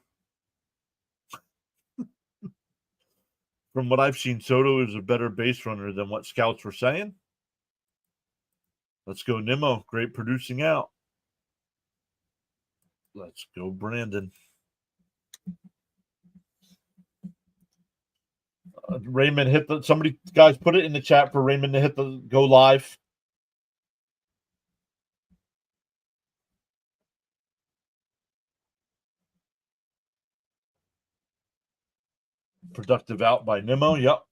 From what I've seen, Soto is a better base runner than what scouts were saying. Let's go, Nimmo. Great producing out. Let's go, Brandon. Raymond hit the. Somebody, guys, put it in the chat for Raymond to hit the go live. Productive out by Nimmo. Yep.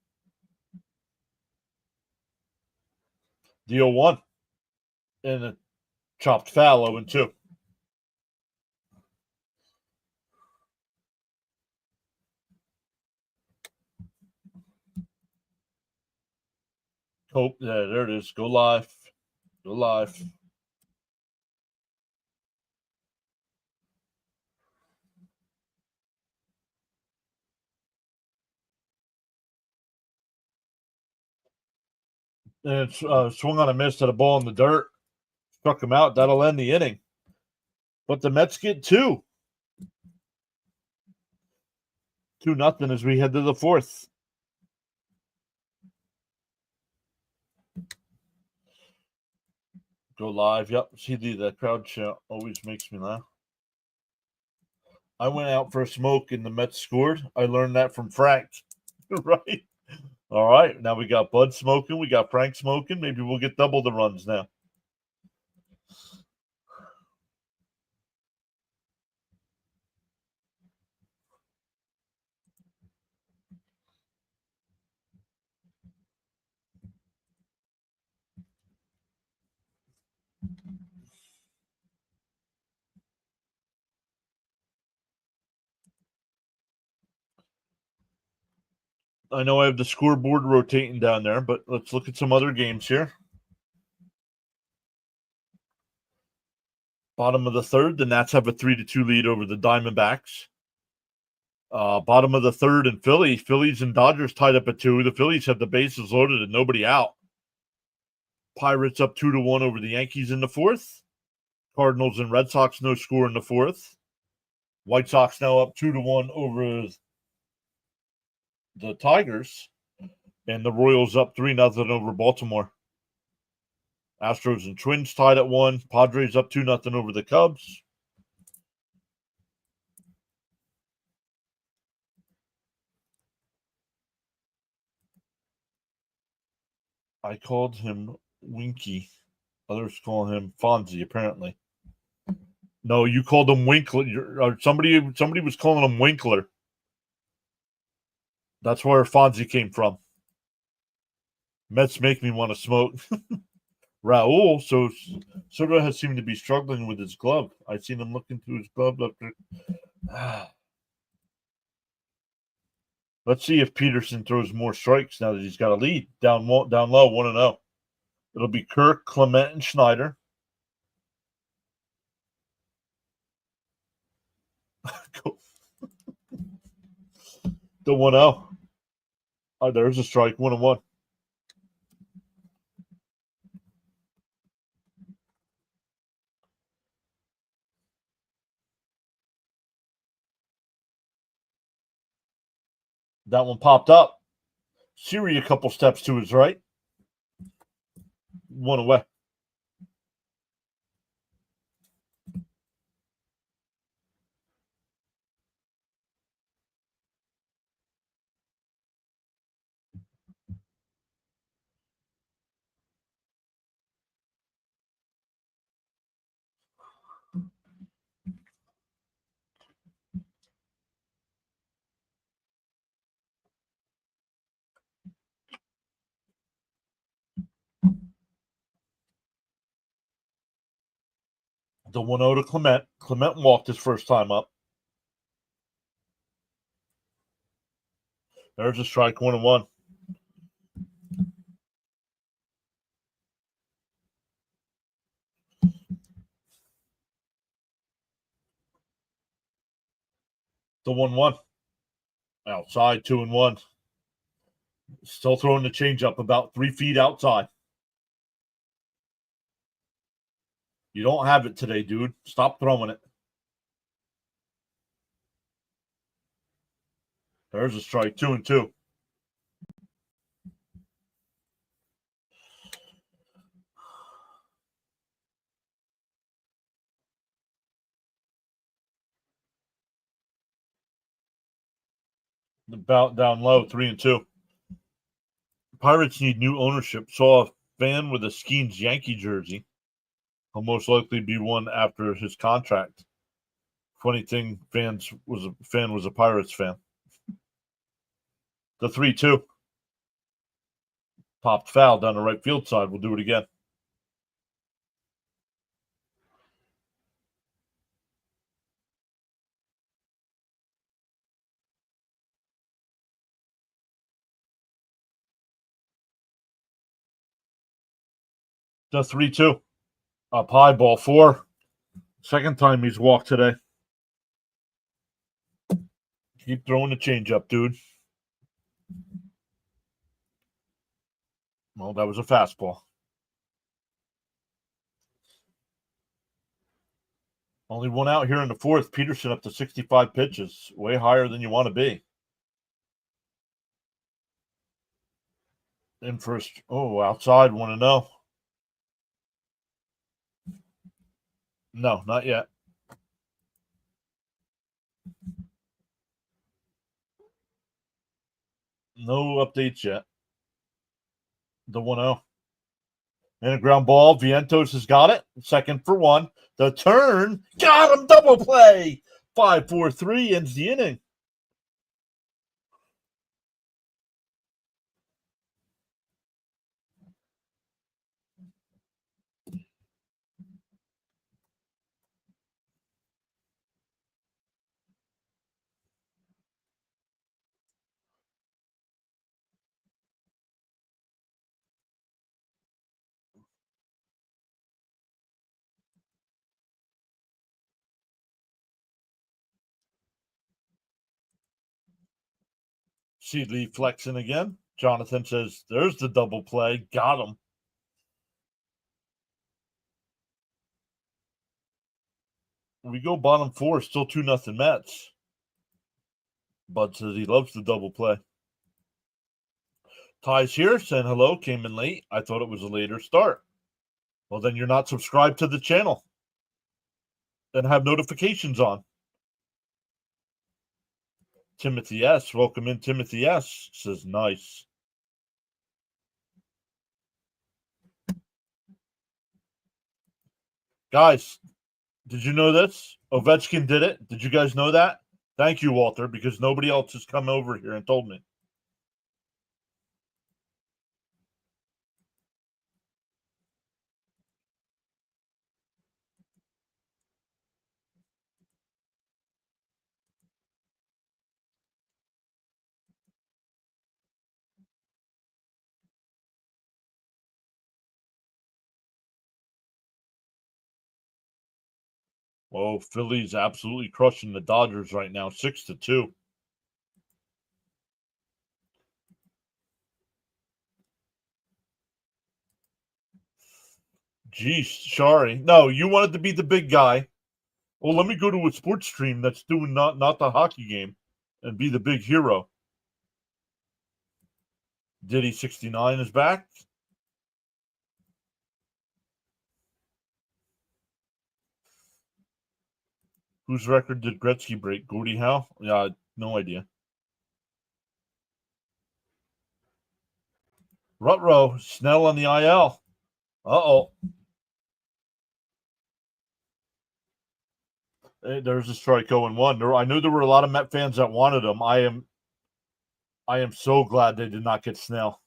The 0-1. And a chopped foul 0-2. Oh, yeah, there it is. Go live. Go live. And it's swung on a miss at a ball in the dirt. Struck him out. That'll end the inning. But the Mets get 2. 2-0 as we head to the 4th. Go live. Yep. See the crowd shout always makes me laugh. I went out for a smoke and the Mets scored. I learned that from Frank. Right. All right. Now we got Bud smoking. We got Frank smoking. Maybe we'll get double the runs now. I know I have the scoreboard rotating down there, but let's look at some other games here. Bottom of the 3rd, the Nats have a 3-2 lead over the Diamondbacks. Bottom of the 3rd in Philly. Phillies and Dodgers tied up at 2. The Phillies have the bases loaded and nobody out. Pirates up 2-1 over the Yankees in the 4th. Cardinals and Red Sox no score in the 4th. White Sox now up 2-1 over the Tigers. And the Royals up 3-0 over Baltimore. Astros and Twins tied at 1. Padres up 2-0 over the Cubs. I called him Winky. Others call him Fonzie, apparently. No, you called him Winkler. Somebody was calling him Winkler. That's where Fonzie came from. Mets make me want to smoke. Raul, so Soto has seemed to be struggling with his glove. I've seen him looking through his glove after. Let's see if Peterson throws more strikes now that he's got a lead. Down low, 1-0. It'll be Kirk, Clement, and Schneider. The 1-0. Oh, there's a strike. 1-1. That one popped up. Siri a couple steps to his right. 1 away. The 1-0 to Clement. Clement walked his first time up. There's a strike, 1-1. The 1-1. Outside, 2-1. Still throwing the changeup about 3 feet outside. You don't have it today, dude. Stop throwing it. There's a strike, 2-2. The bout down low, 3-2. Pirates need new ownership. Saw a fan with a Skeens Yankee jersey. He'll most likely be one after his contract. Funny thing, fan was a Pirates fan. The 3-2. Popped foul down the right field side. We'll do it again. The 3-2. Up high, ball 4. Second time he's walked today. Keep throwing the changeup, dude. Well, that was a fastball. Only one out here in the fourth. Peterson up to 65 pitches. Way higher than you want to be. In first. Oh, outside, 1-0. No, not yet. No updates yet. The 1-0. And a ground ball. Vientos has got it. Second for 1. The turn. Got him. Double play. 5-4-3 ends the inning. Seedley flexing again. Jonathan says, there's the double play. Got him. We go bottom 4, still 2-0 Mets. Bud says he loves the double play. Ty's here saying hello, came in late. I thought it was a later start. Well, then you're not subscribed to the channel and have notifications on. Timothy S. Welcome in, Timothy S. Says nice. Guys, did you know this? Ovechkin did it. Did you guys know that? Thank you, Walter, because nobody else has come over here and told me. Oh, Philly's absolutely crushing the Dodgers right now, 6-2. Geez, sorry. No, you wanted to be the big guy. Well, let me go to a sports stream that's doing not the hockey game and be the big hero. Diddy 69 is back. Whose record did Gretzky break? Gordie Howe? Yeah, no idea. Rutrow, Snell on the IL. Uh-oh. Hey, there's a strike 0-1. I knew there were a lot of Met fans that wanted him. I am so glad they did not get Snell.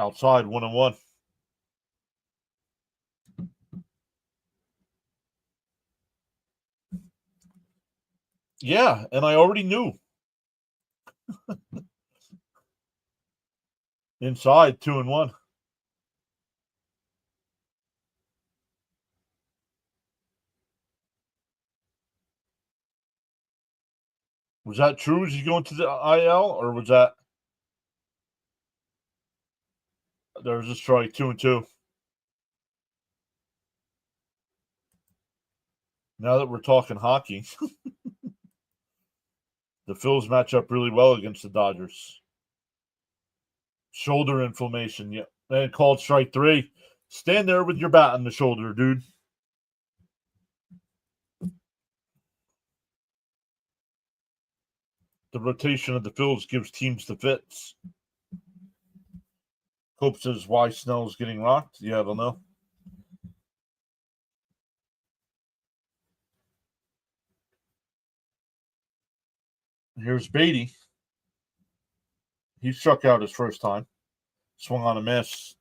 Outside, 1-1. Yeah, and I already knew. Inside, 2-1. Was that true? Is he going to the IL, or was that there was a strike? 2-2. Now that we're talking hockey, the Phils match up really well against the Dodgers. Shoulder inflammation, yeah. And called strike 3. Stand there with your bat on the shoulder, dude. The rotation of the Phils gives teams the fits. Hope says why Snell's getting rocked. Yeah, I don't know. Here's Beatty. He struck out his first time. Swung on a miss.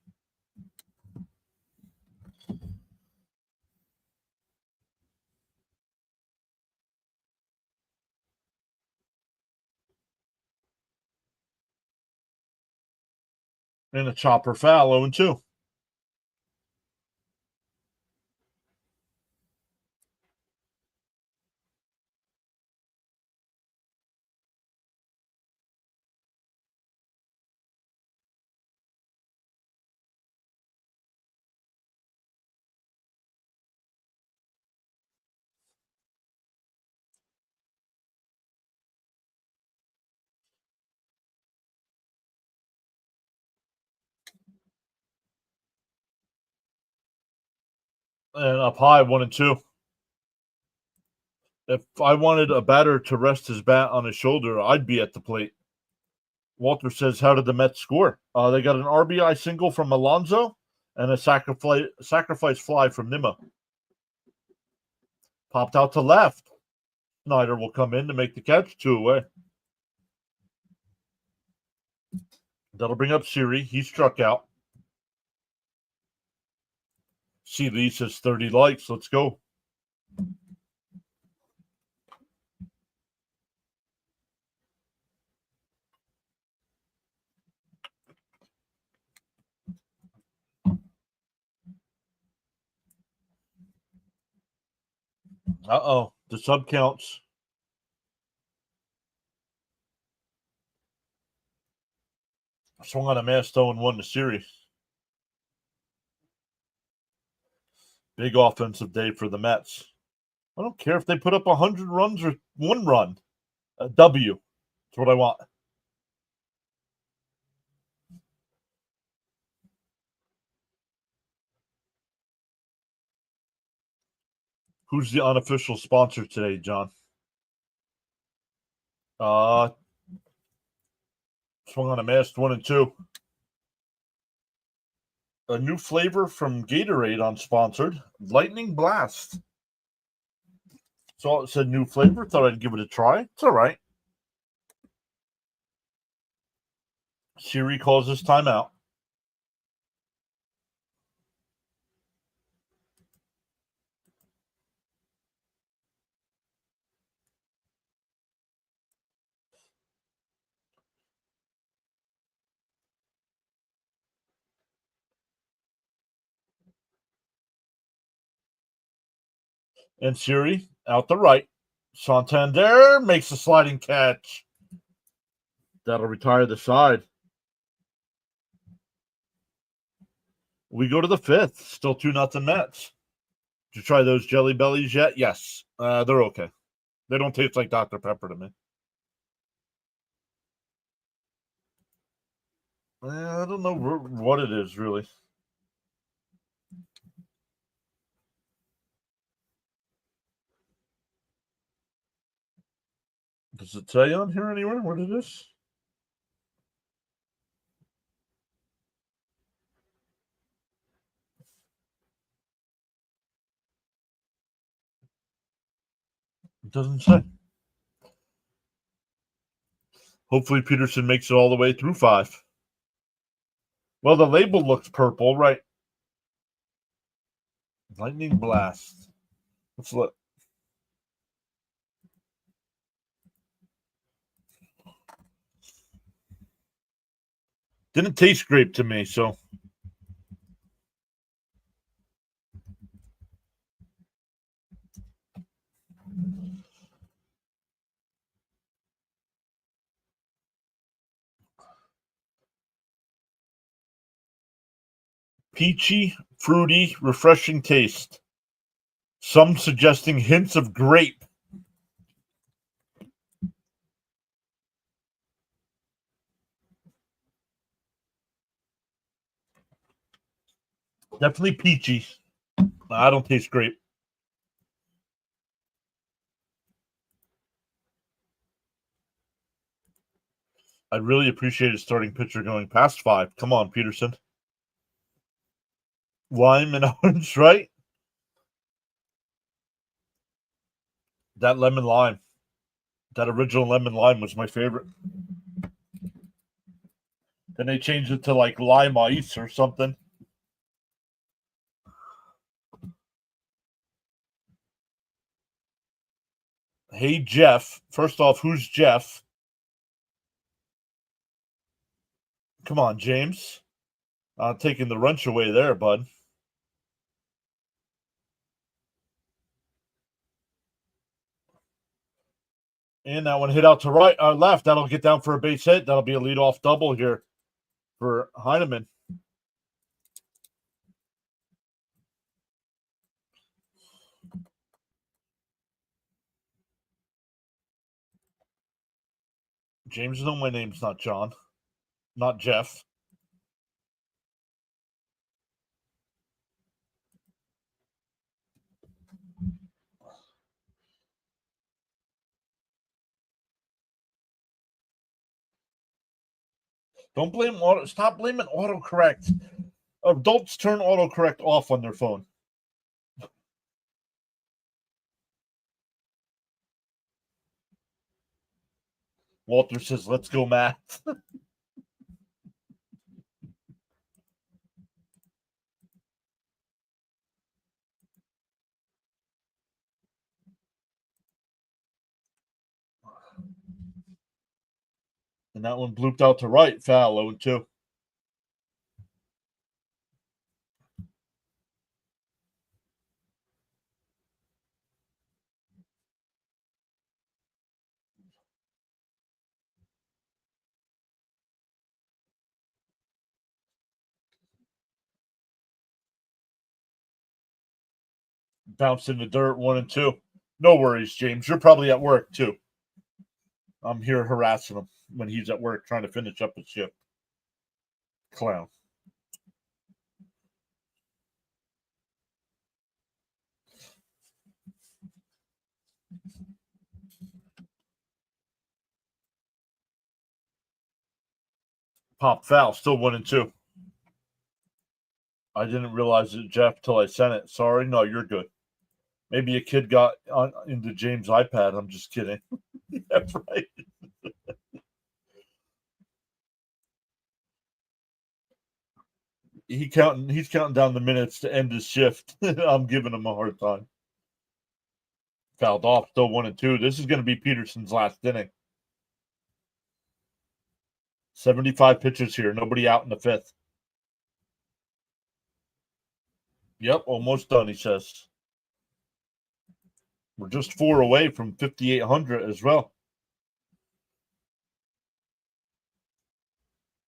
And a chopper foul, 0-2. And up high, 1-2. If I wanted a batter to rest his bat on his shoulder, I'd be at the plate. Walter says, how did the Mets score? They got an RBI single from Alonso and a sacrifice fly from Nimmo. Popped out to left. Snyder will come in to make the catch, 2 away. That'll bring up Siri. He struck out. C. Lee says 30 likes. Let's go. Uh-oh. The sub counts. Swung on a miss, and won the series. Big offensive day for the Mets. I don't care if they put up 100 runs or 1 run. A W. That's what I want. Who's the unofficial sponsor today, John? Swung on a miss, 1-2. A new flavor from Gatorade unsponsored. Lightning Blast. So it said new flavor. Thought I'd give it a try. It's all right. Siri calls this timeout. And Siri out the right. Santander makes a sliding catch. That'll retire the side. We go to the 5th. Still 2-0 Mets. Did you try those Jelly Bellies yet? Yes. They're okay. They don't taste like Dr. Pepper to me. I don't know what it is, really. Does it say on here anywhere what it is? It doesn't say. Hopefully Peterson makes it all the way through 5. Well, the label looks purple, right? Lightning Blast. Let's look. Didn't taste grape to me, so. Peachy, fruity, refreshing taste. Some suggesting hints of grape. Definitely peachy. I don't taste grape. I'd really appreciate a starting pitcher going past 5. Come on, Peterson. Lime and orange, right? That lemon lime. That original lemon lime was my favorite. Then they changed it to like lime ice or something. Hey, Jeff. First off, who's Jeff? Come on, James. Taking the wrench away there, bud. And that one hit out to right, left. That'll get down for a base hit. That'll be a leadoff double here for Heineman. James, no, my name's not John. Not Jeff. Don't blame auto. Stop blaming autocorrect. Adults turn autocorrect off on their phone. Walter says, "Let's go, Matt." And that one blooped out to right. Foul, 0-2. Bounced in the dirt, 1-2. No worries, James. You're probably at work, too. I'm here harassing him when he's at work trying to finish up his shift. Clown. Pop foul, still 1-2. I didn't realize it, Jeff, till I sent it. Sorry. No, you're good. Maybe a kid got into James' iPad. I'm just kidding. That's right. He's counting down the minutes to end his shift. I'm giving him a hard time. Fouled off, still 1-2. This is going to be Peterson's last inning. 75 pitches here. Nobody out in the 5th. Yep, almost done, he says. We're just 4 away from 5,800 as well.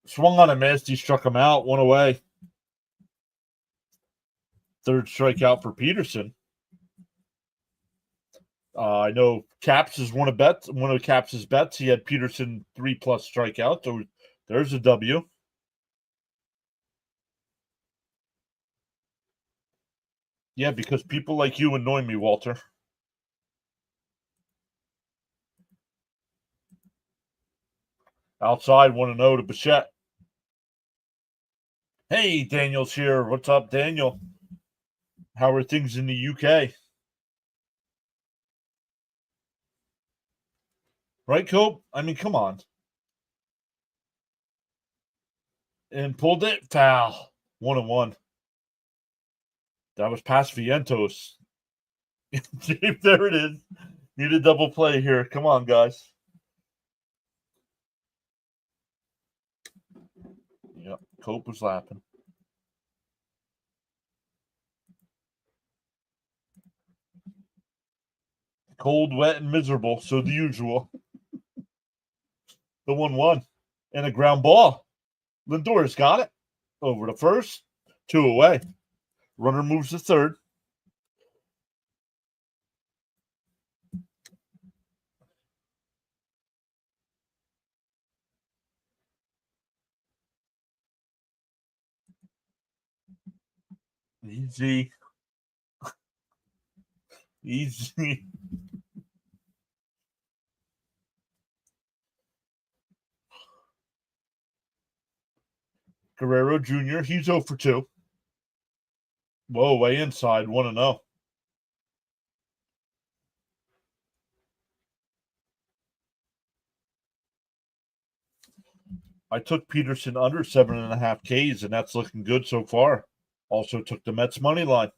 Swung on a miss. He struck him out. 1 away. 3rd strikeout for Peterson. I know Caps is one of Caps's bets. He had Peterson 3+ strikeouts. So there's a W. Yeah, because people like you annoy me, Walter. Outside, 1-0 to Bichette. Hey, Daniel's here. What's up, Daniel? How are things in the UK? Right, Cope? I mean, come on. and pulled it. Foul. 1-1. That was past Vientos. There it is. Need a double play here. Come on, guys. Yep, Cope was laughing. Cold, wet, and miserable. So the usual. The 1-1. And a ground ball. Lindor's got it. Over to first. 2 away. Runner moves to third. Easy. Easy. Guerrero Jr., he's 0 for 2. Whoa, way inside, 1-0. I took Peterson under 7.5 Ks, and that's looking good so far. Also took the Mets money line.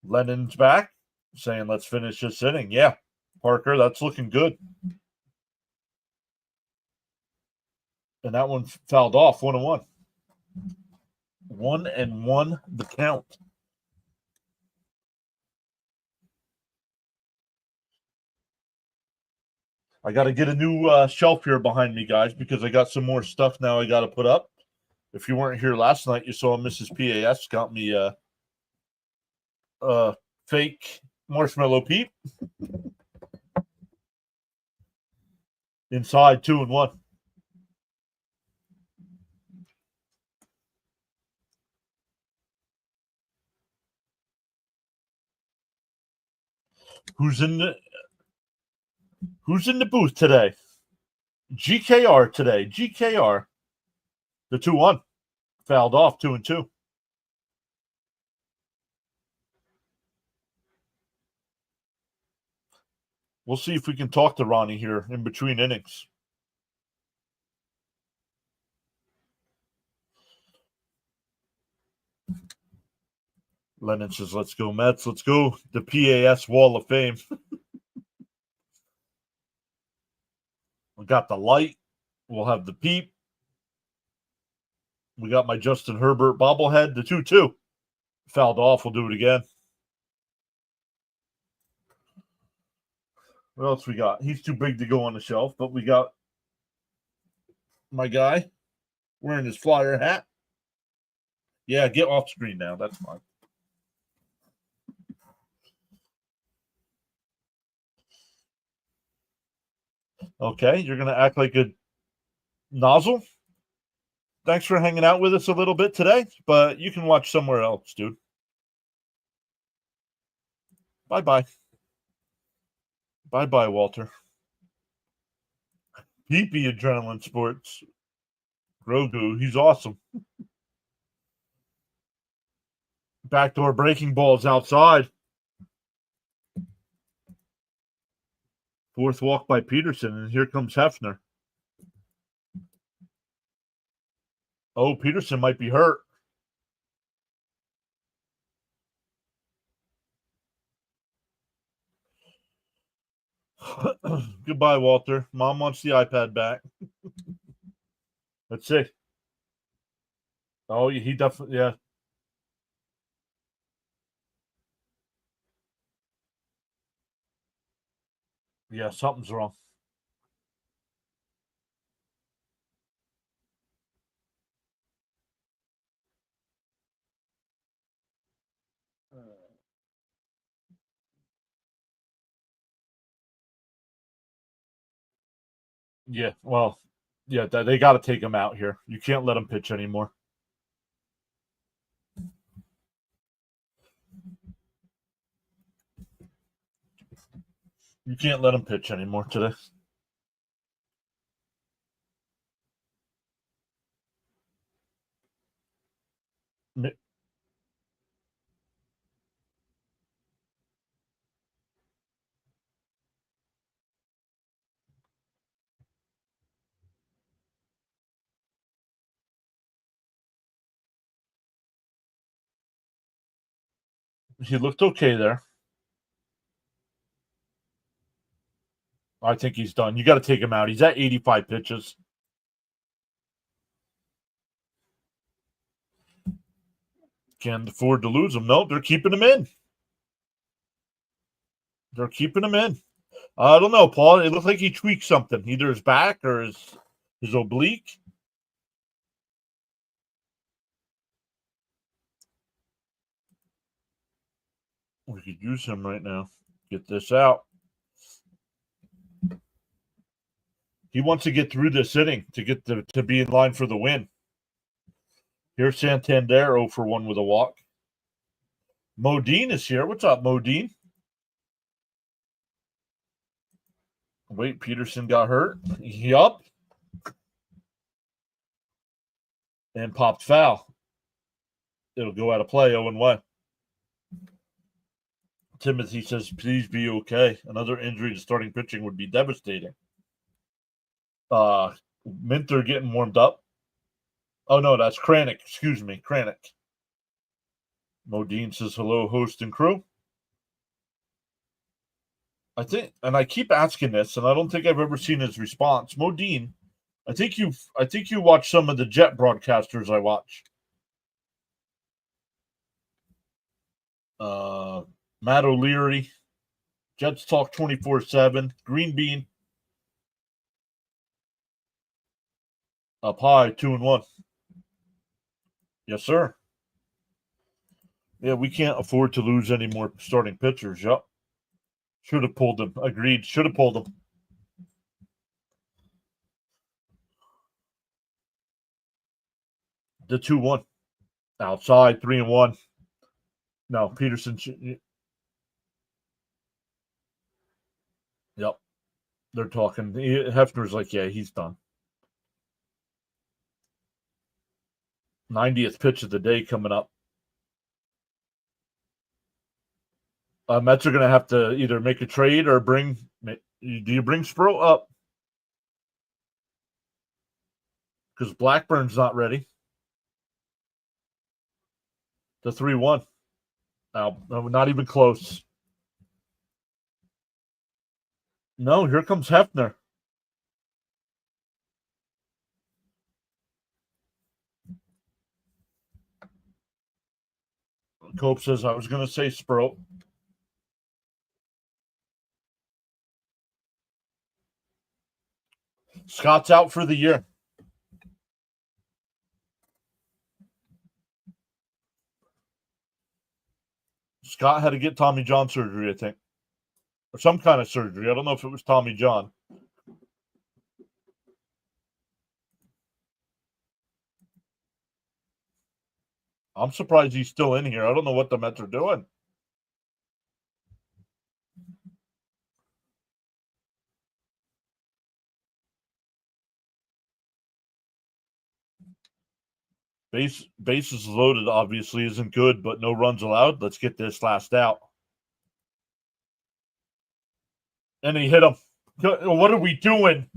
Lennon's back, saying let's finish this inning. Yeah, Parker, that's looking good. And that one fouled off, 1-1. 1-1 the count. I got to get a new shelf here behind me, guys, because I got some more stuff now I got to put up. If you weren't here last night, you saw Mrs. PAS got me a fake marshmallow peep. Inside, 2-1. Who's in the booth today? GKR today. GKR. The 2-1. Fouled off, 2-2. We'll see if we can talk to Ronnie here in between innings. Lennon says, let's go, Mets. Let's go. The PAS Wall of Fame. We got the light. We'll have the peep. We got my Justin Herbert bobblehead, the 2-2. Fouled off. We'll do it again. What else we got? He's too big to go on the shelf, but we got my guy wearing his Flyer hat. Yeah, get off screen now. That's fine. Okay, you're going to act like a nozzle? Thanks for hanging out with us a little bit today, but you can watch somewhere else, dude. Bye-bye. Bye-bye, Walter. PP Adrenaline Sports. Grogu, he's awesome. Backdoor breaking balls outside. Fourth walk by Peterson, and here comes Hefner. Oh, Peterson might be hurt. Goodbye, Walter. Mom wants the iPad back. Let's see. Oh, he definitely, yeah. Yeah, something's wrong. Yeah, well, yeah, they got to take him out here. You can't let him pitch anymore. You can't let him pitch anymore today. He looked okay there. I think he's done. You got to take him out. He's at 85 pitches. Can't afford to lose him. No, they're keeping him in. They're keeping him in. I don't know, Paul. It looked like he tweaked something, either his back or his oblique. We could use him right now. Get this out. He wants to get through this inning to get to be in line for the win. Here's Santander, 0 for 1 with a walk. Modine is here. What's up, Modine? Wait, Peterson got hurt. Yup. And popped foul. It'll go out of play, 0-1. Timothy says, please be okay. Another injury to starting pitching would be devastating. Minter getting warmed up. Oh, no, that's Kranick. Excuse me, Kranick. Modine says, hello, host and crew. I think, and I keep asking this, and I don't think I've ever seen his response. Modine, I think you watch some of the Jet broadcasters I watch. Matt O'Leary, Jets Talk 24/7, Green Bean, up high, 2-1. Yes, sir. Yeah, we can't afford to lose any more starting pitchers. Yep. Should have pulled them. Agreed. Should have pulled them. The 2-1. Outside, 3-1. No, Peterson. Yep. They're talking. Hefner's like, yeah, he's done. 90th pitch of the day coming up. Mets are going to have to either make a trade or bring. Do you bring Sproat up? Because Blackburn's not ready. The 3-1. No, not even close. No, here comes Hefner. Cope says, I was going to say Sproat. Scott's out for the year. Scott had to get Tommy John surgery, I think. Or some kind of surgery. I don't know if it was Tommy John. I'm surprised he's still in here. I don't know what the Mets are doing. Bases loaded obviously isn't good, but no runs allowed. Let's get this last out. And he hit him. What are we doing?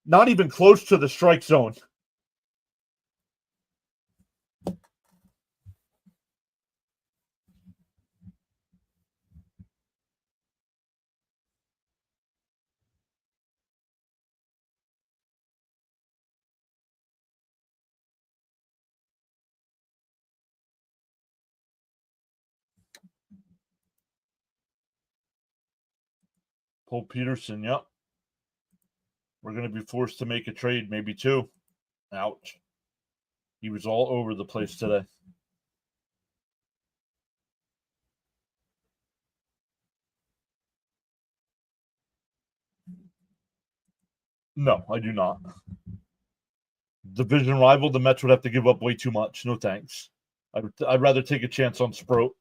Not even close to the strike zone. Pull Peterson, yep. We're going to be forced to make a trade, maybe two. Ouch. He was all over the place today. No, I do not. Division rival, the Mets would have to give up way too much. No thanks. I'd rather take a chance on Sproat.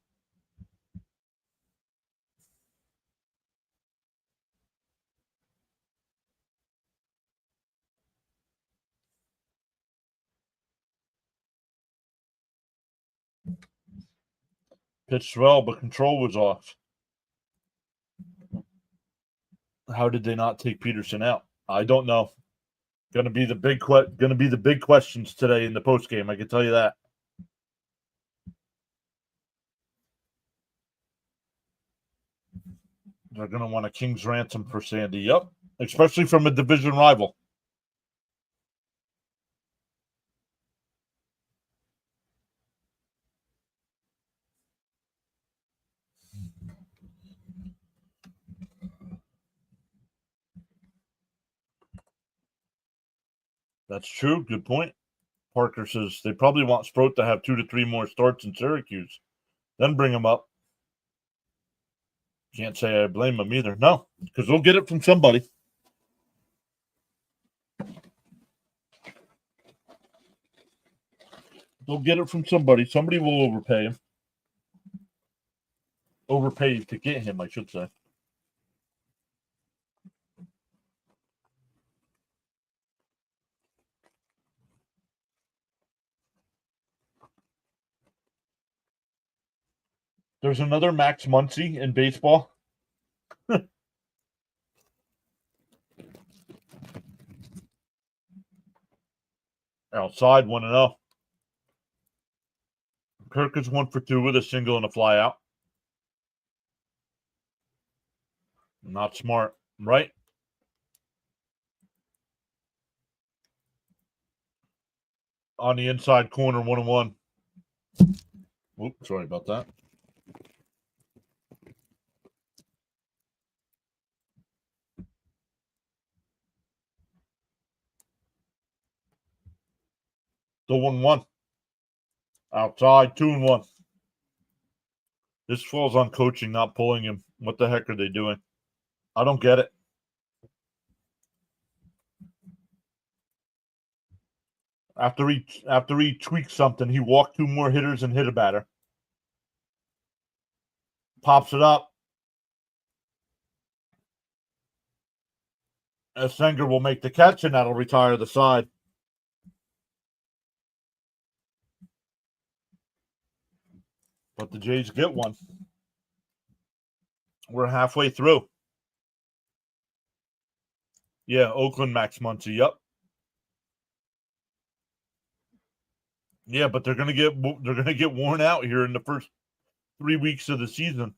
Pitched well, but control was off. How did they not take Peterson out? I don't know. Going to be the big questions today in the post game. I can tell you that. They're going to want a king's ransom for Sandy. Yep, especially from a division rival. That's true. Good point. Parker says they probably want Sproat to have 2 to 3 more starts in Syracuse, then bring him up. Can't say I blame him either. No, because they'll get it from somebody. They'll get it from somebody. Somebody will overpay him. Overpay to get him, I should say. There's another Max Muncy in baseball. Outside 1-0. Kirk is 1 for 2 with a single and a flyout. Not smart, right? On the inside corner, 1-1. Oops, sorry about that. The 1-1. Outside, 2-1. This falls on coaching, not pulling him. What the heck are they doing? I don't get it. After he tweaked something, he walked 2 more hitters and hit a batter. Pops it up. Senger will make the catch, and that'll retire the side. But the Jays get one. We're halfway through. Yeah, Oakland Max Muncy. Yep. Yeah, but they're gonna get worn out here in the first 3 weeks of the season.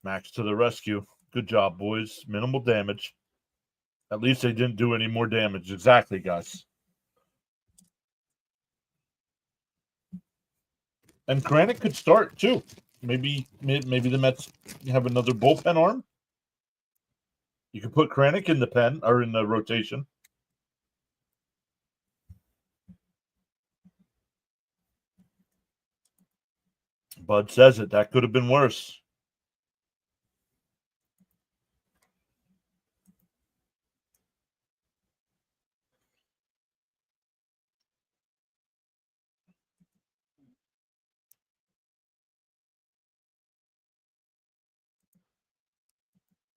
Max to the rescue. Good job, boys. Minimal damage. At least they didn't do any more damage. Exactly, guys. And Kranick could start too. Maybe the Mets have another bullpen arm. You could put Kranick in the pen or in the rotation. Bud says it. That could have been worse.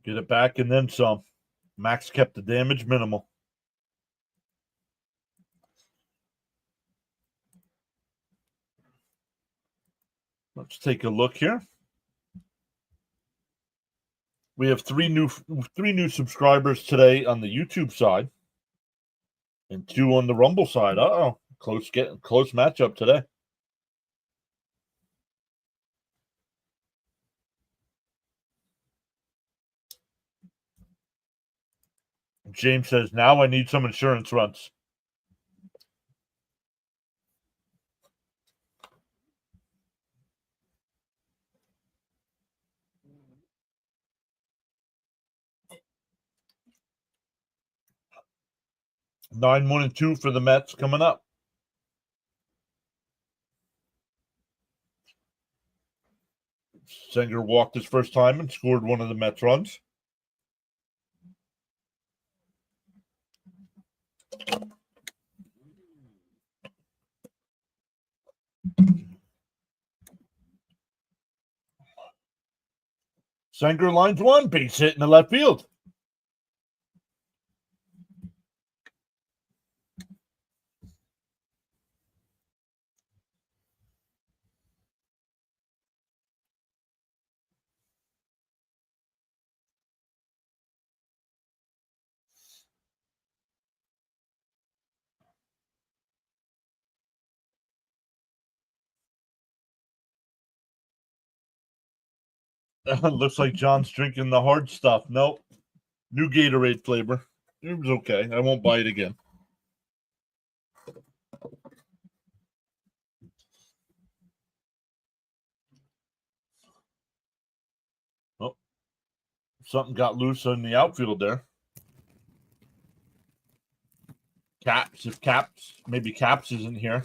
Get it back and then some. Max kept the damage minimal. Let's take a look here. We have three new subscribers today on the YouTube side, and 2 on the Rumble side. Close matchup today. James says, now I need some insurance runs. Nine, 1-2 for the Mets coming up. Senger walked his first time and scored one of the Mets runs. Senger lines 1, base hit in the left field. Looks like John's drinking the hard stuff. Nope. New Gatorade flavor. It was okay. I won't buy it again. Oh, something got loose in the outfield there. Caps, if Caps, maybe Caps isn't here.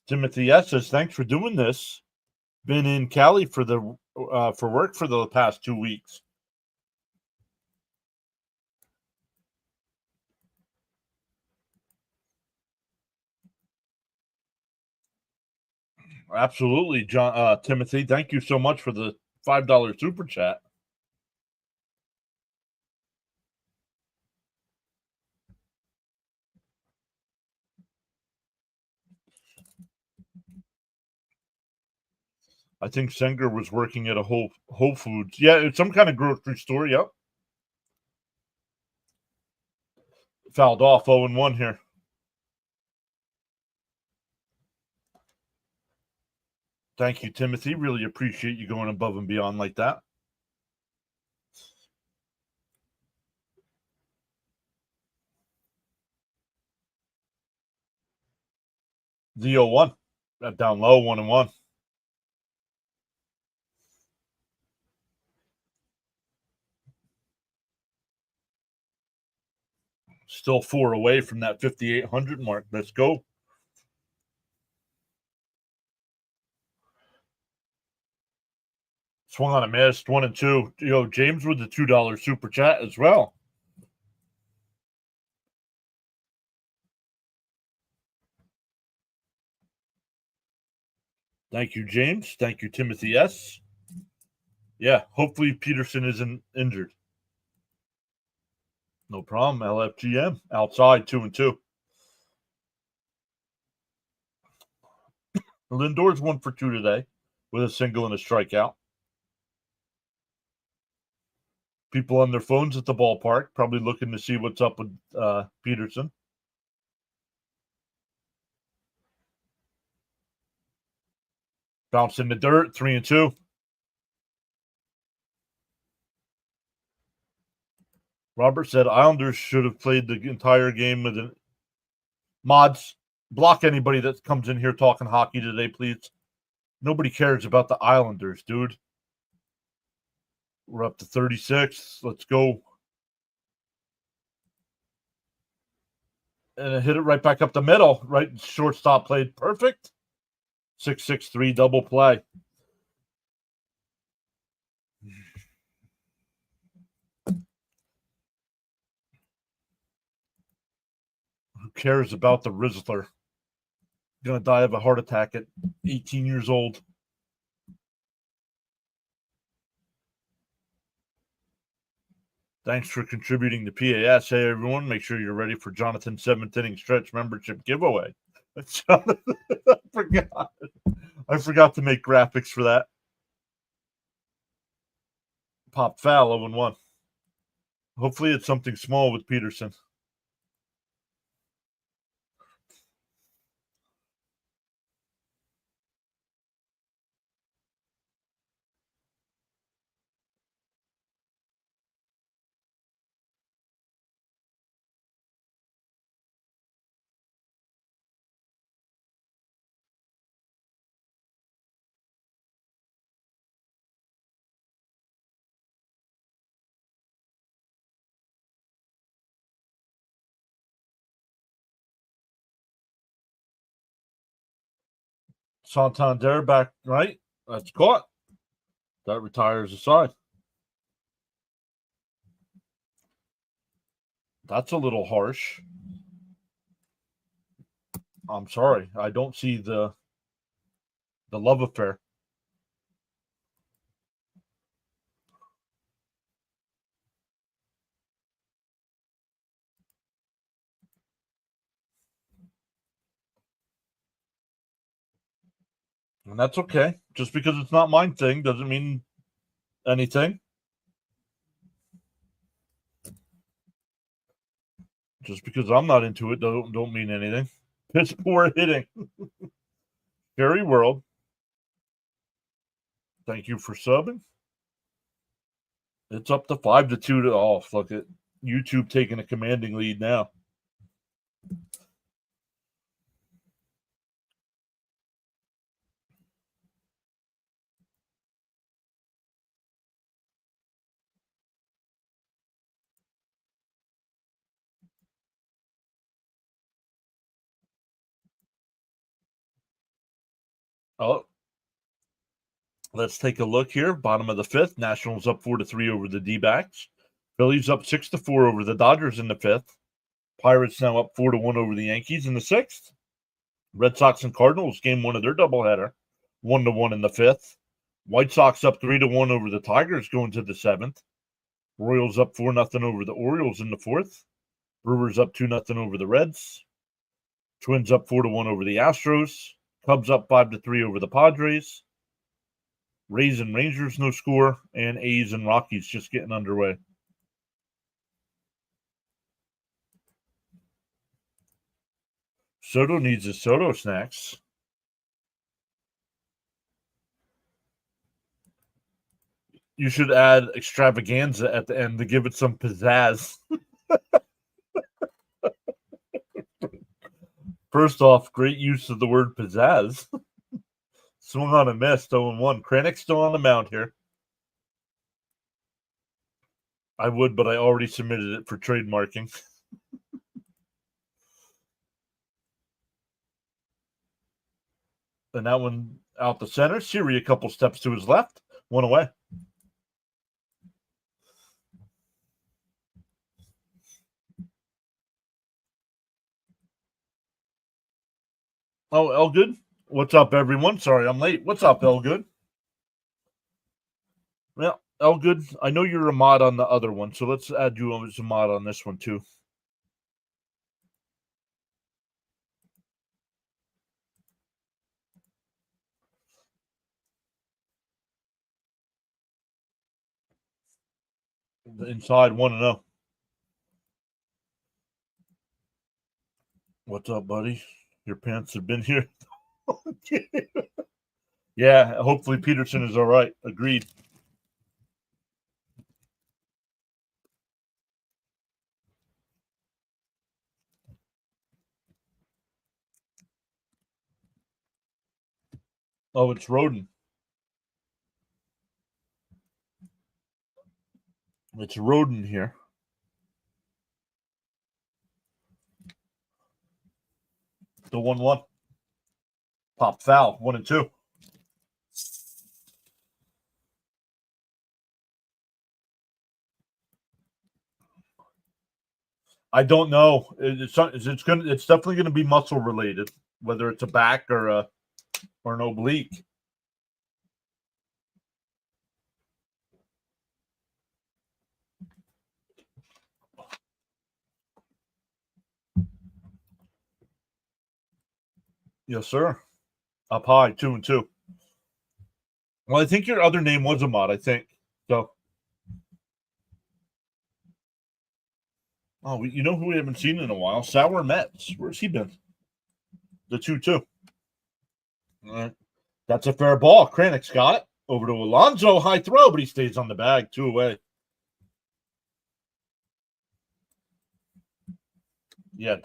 Timothy S says, thanks for doing this. Been in Cali for work for the past 2 weeks. Absolutely, John Timothy. Thank you so much for the $5 super chat. I think Senger was working at a Whole Foods. Yeah, it's some kind of grocery store. Yep. Fouled off 0-1 here. Thank you, Timothy. Really appreciate you going above and beyond like that. The 0-1. Down low, 1-1. Still 4 away from that 5,800 mark. Let's go. Swung on a miss, 1-2. James with the $2 super chat as well. Thank you, James. Thank you, Timothy S. Yeah, hopefully Peterson isn't injured. No problem. LFGM outside 2-2. Lindor's 1 for 2 today with a single and a strikeout. People on their phones at the ballpark, probably looking to see what's up with Peterson. Bounce in the dirt, 3-2. Robert said Islanders should have played the entire game with an mods. Block anybody that comes in here talking hockey today, please. Nobody cares about the Islanders, dude. We're up to 36. Let's go. And I hit it right back up the middle. Right shortstop played perfect. 6-6-3 double play. Who cares about the Rizzler? Gonna die of a heart attack at 18 years old. Thanks for contributing to PAS. Hey, everyone, make sure you're ready for Jonathan's 7th inning stretch membership giveaway. I forgot to make graphics for that. Pop foul 0-1. Hopefully it's something small with Peterson. Santander back right. That's caught. That retires aside. That's a little harsh. I'm sorry. I don't see the love affair. And that's okay. Just because it's not my thing doesn't mean anything. Just because I'm not into it don't mean anything. Piss poor hitting. Scary world. Thank you for subbing. It's up to 5-2 to off. Look at YouTube taking a commanding lead now. Oh, let's take a look here. Bottom of the fifth. Nationals up 4-3 over the D-backs. Phillies up 6-4 over the Dodgers in the fifth. Pirates now up 4-1 over the Yankees in the sixth. Red Sox and Cardinals game one of their doubleheader, 1-1 in the fifth. White Sox up 3-1 over the Tigers going to the seventh. Royals up 4-0 over the Orioles in the fourth. Brewers up 2-0 over the Reds. Twins up 4-1 over the Astros. Cubs up 5-3 over the Padres. Rays and Rangers no score, and A's and Rockies just getting underway. Soto needs his Soto snacks. You should add extravaganza at the end to give it some pizzazz. First off, great use of the word pizzazz. Swung on a miss, 0-1. Kranick still on the mound here. I would, but I already submitted it for trademarking. And that one out the center. Siri a couple steps to his left. One away. Oh, Elgood. What's up, everyone? Sorry, I'm late. What's up, Elgood? Well, Elgood, I know you're a mod on the other one, so let's add you as a mod on this one, too. The inside 1-0. What's up, buddy? Your pants have been here. Yeah, hopefully Peterson is all right. Agreed. Oh, it's Roden. It's Roden here. The 1-1. Pop foul. 1-2. I don't know. It's definitely going to be muscle related, whether it's a back or an oblique. Yes, sir. Up high, 2-2. Well, I think your other name was Ahmad, I think. So. Oh, you know who we haven't seen in a while? Sour Mets. Where's he been? The 2-2. All right. That's a fair ball. Kranick's got it. Over to Alonso. High throw, but he stays on the bag. 2 away. Yeah,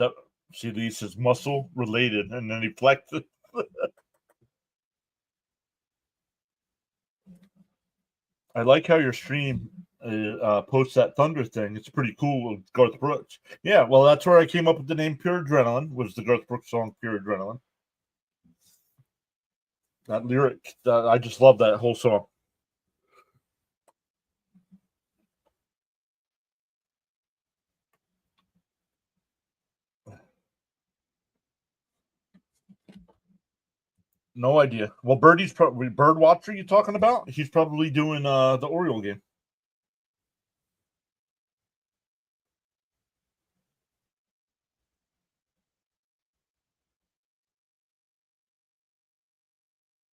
see, Lee says muscle related, and then he flexes. I like how your stream posts that Thunder thing. It's pretty cool with Garth Brooks. Yeah, well, that's where I came up with the name Pure Adrenaline, was the Garth Brooks song Pure Adrenaline. That lyric, I just love that whole song. No idea. Well, Birdie's probably Bird Watcher. You talking about? He's probably doing the Oriole game.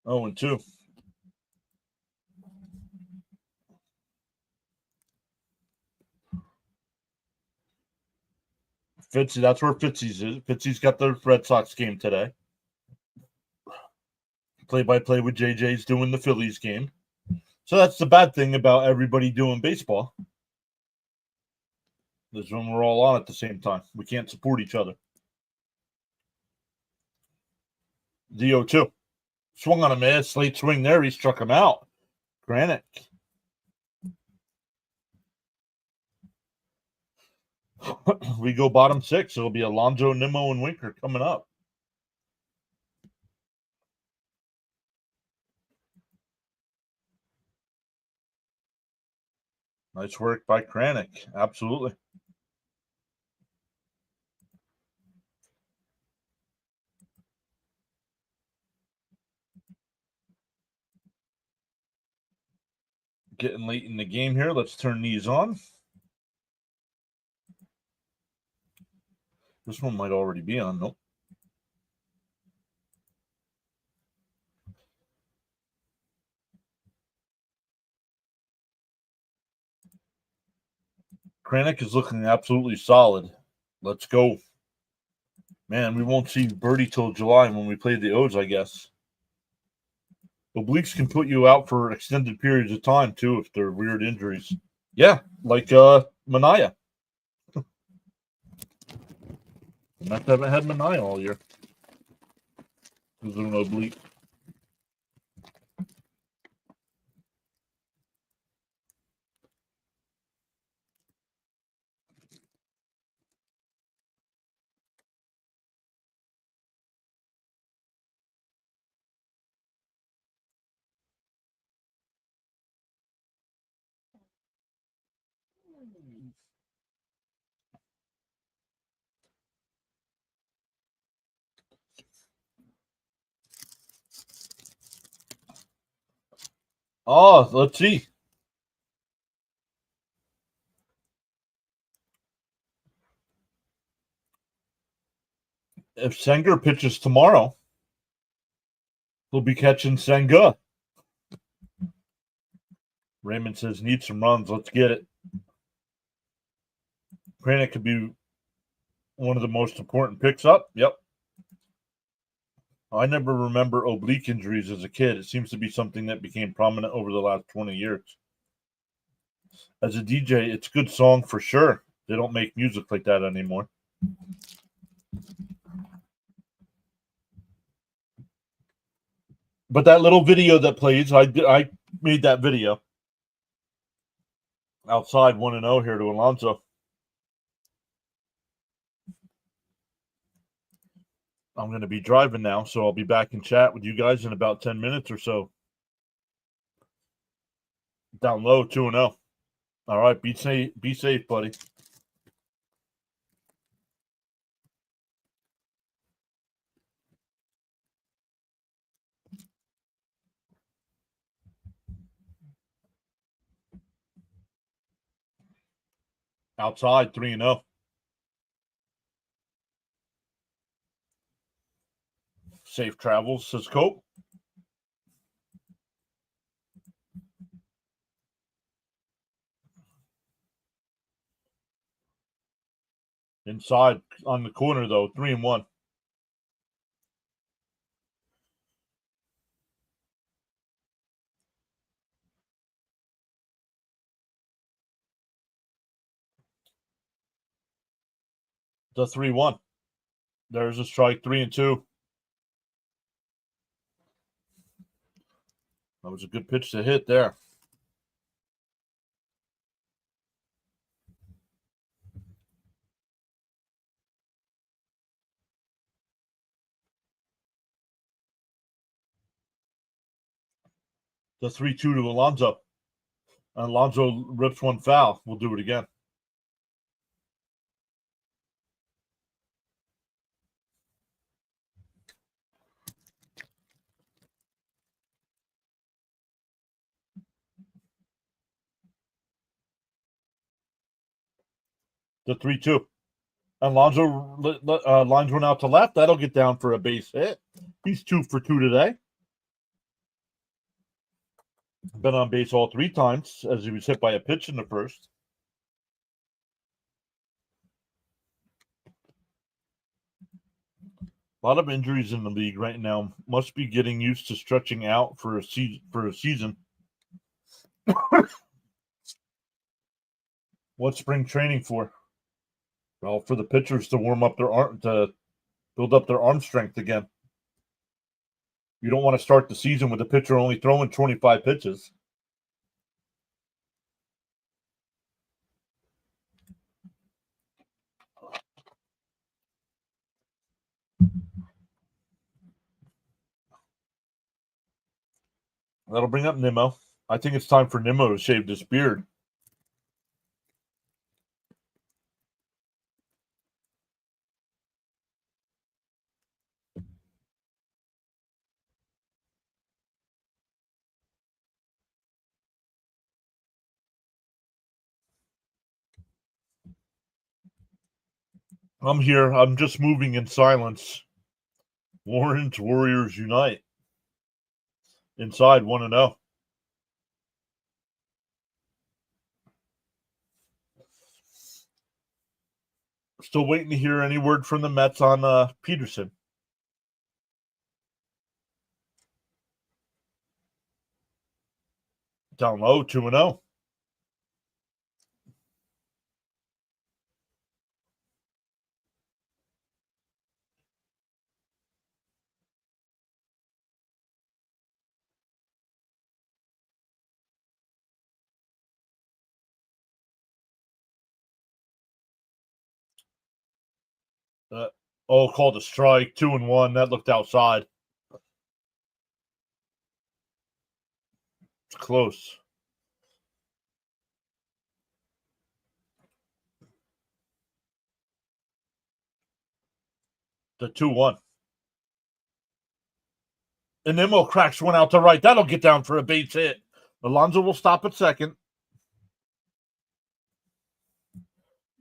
Oh, and 2. Fitzy, that's where Fitzy's is. Fitzy's got the Red Sox game today. Play-by-play with JJ's doing the Phillies game. So that's the bad thing about everybody doing baseball. Is when we're all on at the same time. We can't support each other. The 0-2. Swung on a miss. Late swing there. He struck him out. Granick. We go bottom 6. It'll be Alonso, Nimmo, and Winker coming up. Nice work by Granick. Absolutely. Getting late in the game here. Let's turn these on. This one might already be on. Nope. Granick is looking absolutely solid. Let's go. Man, we won't see Birdie till July when we play the O's, I guess. Obliques can put you out for extended periods of time, too, if they're weird injuries. Yeah, like Manaea. The Mets haven't had Manaea all year. Because of an oblique. Oh, let's see. If Senger pitches tomorrow, he'll be catching Senga. Raymond says, need some runs. Let's get it. Granick could be one of the most important picks up. Yep. I never remember oblique injuries as a kid. It seems to be something that became prominent over the last 20 years. As a DJ, it's a good song for sure. They don't make music like that anymore. But that little video that plays, I made that video. Outside 1-0 here to Alonso. I'm going to be driving now, so I'll be back in chat with you guys in about 10 minutes or so. Down low, 2-0. All right, be safe, buddy. Outside, 3-0. Safe travels, says Cope. Inside on the corner, though, 3-1. The 3-1. There's a strike, 3-2. That was a good pitch to hit there. The 3-2 to Alonso. Alonso rips one foul. We'll do it again. The 3-2. Alonso lines one out to left. That'll get down for a base hit. He's 2 for 2 today. Been on base all 3 times as he was hit by a pitch in the first. A lot of injuries in the league right now. Must be getting used to stretching out for a season. What's spring training for? Well, for the pitchers to warm up their arm, to build up their arm strength again. You don't want to start the season with a pitcher only throwing 25 pitches. That'll bring up Nimmo. I think it's time for Nimmo to shave this beard. I'm here. I'm just moving in silence. Warrens Warriors unite. Inside 1-0. Still waiting to hear any word from the Mets on Peterson. Down low, 2-0. Called a strike, 2-1. That looked outside. It's close. The 2-1. And Nimmo cracks one out to right. That'll get down for a base hit. Alonso will stop at second.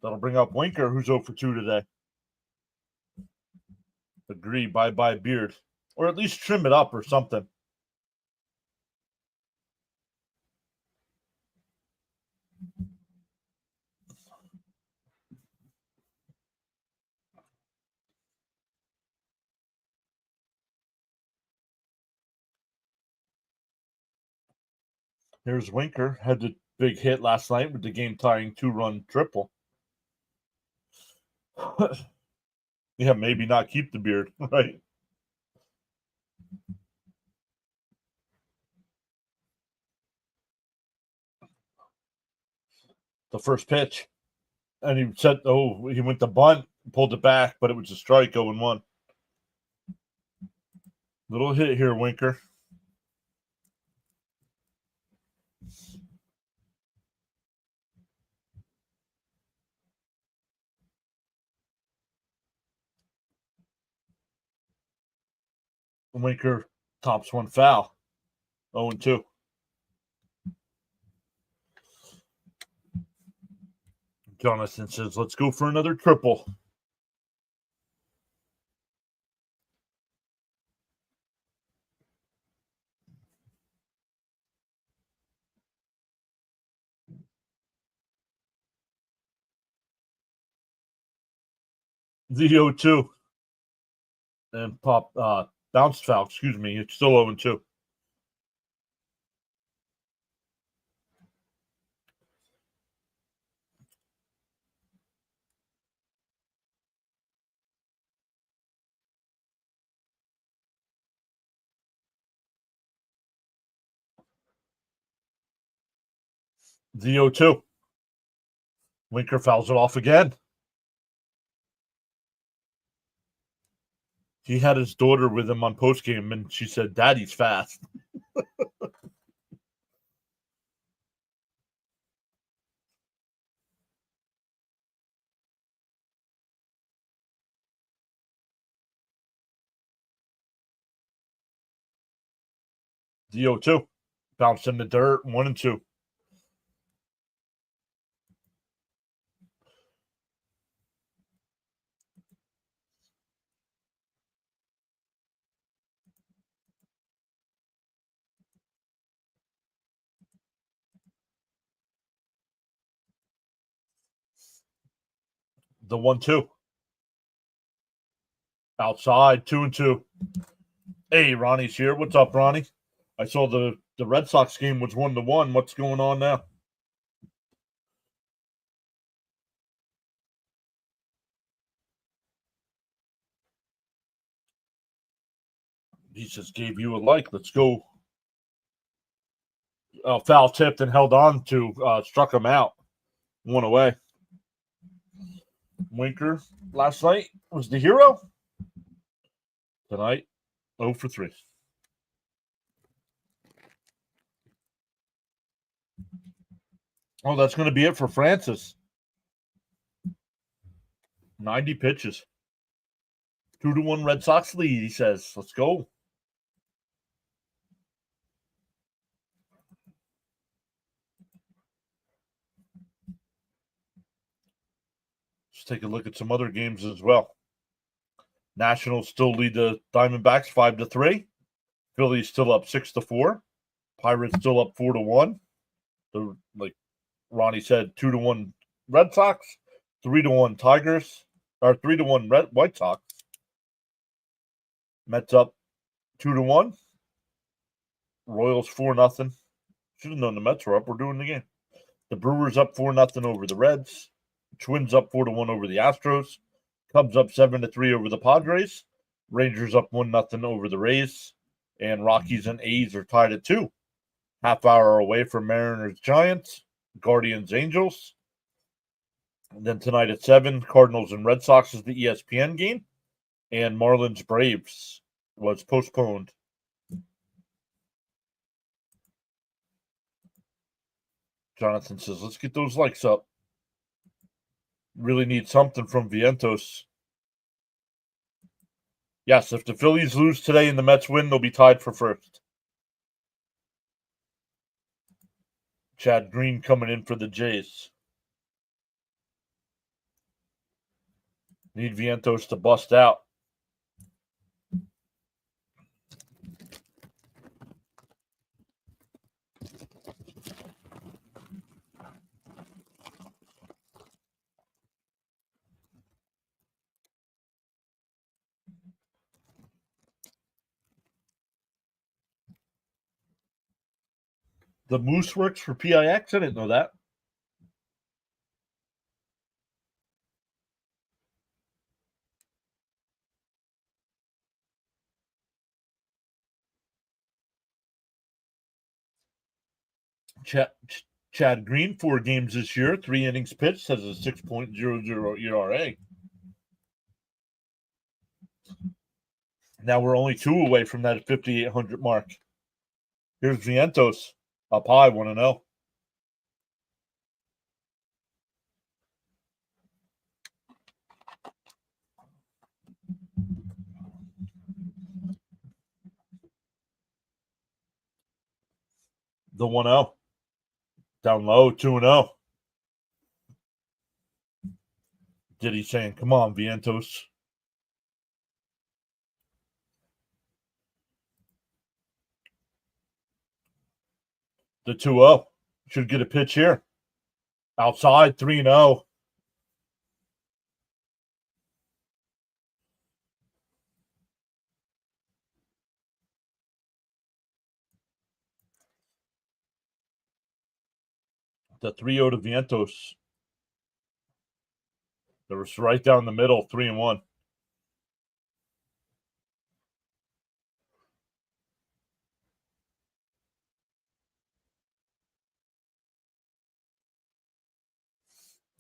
That'll bring up Winker, who's 0 for 2 today. Agree. Bye-bye beard. Or at least trim it up or something. Here's Winker. Had the big hit last night with the game-tying 2-run triple. Yeah, maybe not keep the beard, right? The first pitch. And he said, he went to bunt, pulled it back, but it was a strike, 0-1. Little hit here, Winker. Winker tops one foul. 0-2. Jonathan says, let's go for another triple. The 0-2. And bounced foul, excuse me. It's still 0-2. The 0-2. Winker fouls it off again. He had his daughter with him on postgame, and she said, Daddy's fast. The 0-2. Bounced in the dirt, 1-2. The 1-2. Outside, 2-2. Hey, Ronnie's here. What's up, Ronnie? I saw the The Red Sox game was 1-1. What's going on now? He just gave you a like. Let's go. Foul tipped and held on to, struck him out. One away. Winker last night was the hero. Tonight, 0 for 3. Oh, that's going to be it for Francis. 90 pitches. 2-1 Red Sox lead, he says. Let's go. Let's take a look at some other games as well. Nationals still lead the Diamondbacks 5-3. Phillies still up 6-4. Pirates still up 4-1. Like Ronnie said, 2-1 Red Sox, 3-1 Tigers, or 3-1 White Sox. Mets up 2-1. Royals 4-0. Should have known the Mets were up. We're doing the game. The Brewers up 4-0 over the Reds. Twins up 4-1 over the Astros. Cubs up 7-3 over the Padres. Rangers up 1-0 over the Rays. And Rockies and A's are tied at 2. Half hour away from Mariners Giants. Guardians Angels. And then tonight at 7, Cardinals and Red Sox is the ESPN game. And Marlins Braves was postponed. Jonathan says, let's get those likes up. Really need something from Vientos. Yes, if the Phillies lose today and the Mets win, they'll be tied for first. Chad Green coming in for the Jays. Need Vientos to bust out. The Moose works for PIX? I didn't know that. Chad Green, 4 games this year, 3 innings pitched, has a 6.00 ERA. Now we're only 2 away from that 5,800 mark. Here's Vientos, up high, 1-0. The 1-0. Down low, 2-0. Diddy saying, come on, Vientos. The 2-0. Should get a pitch here. Outside, 3-0. The 3-0 to Vientos. That was right down the middle, 3-1.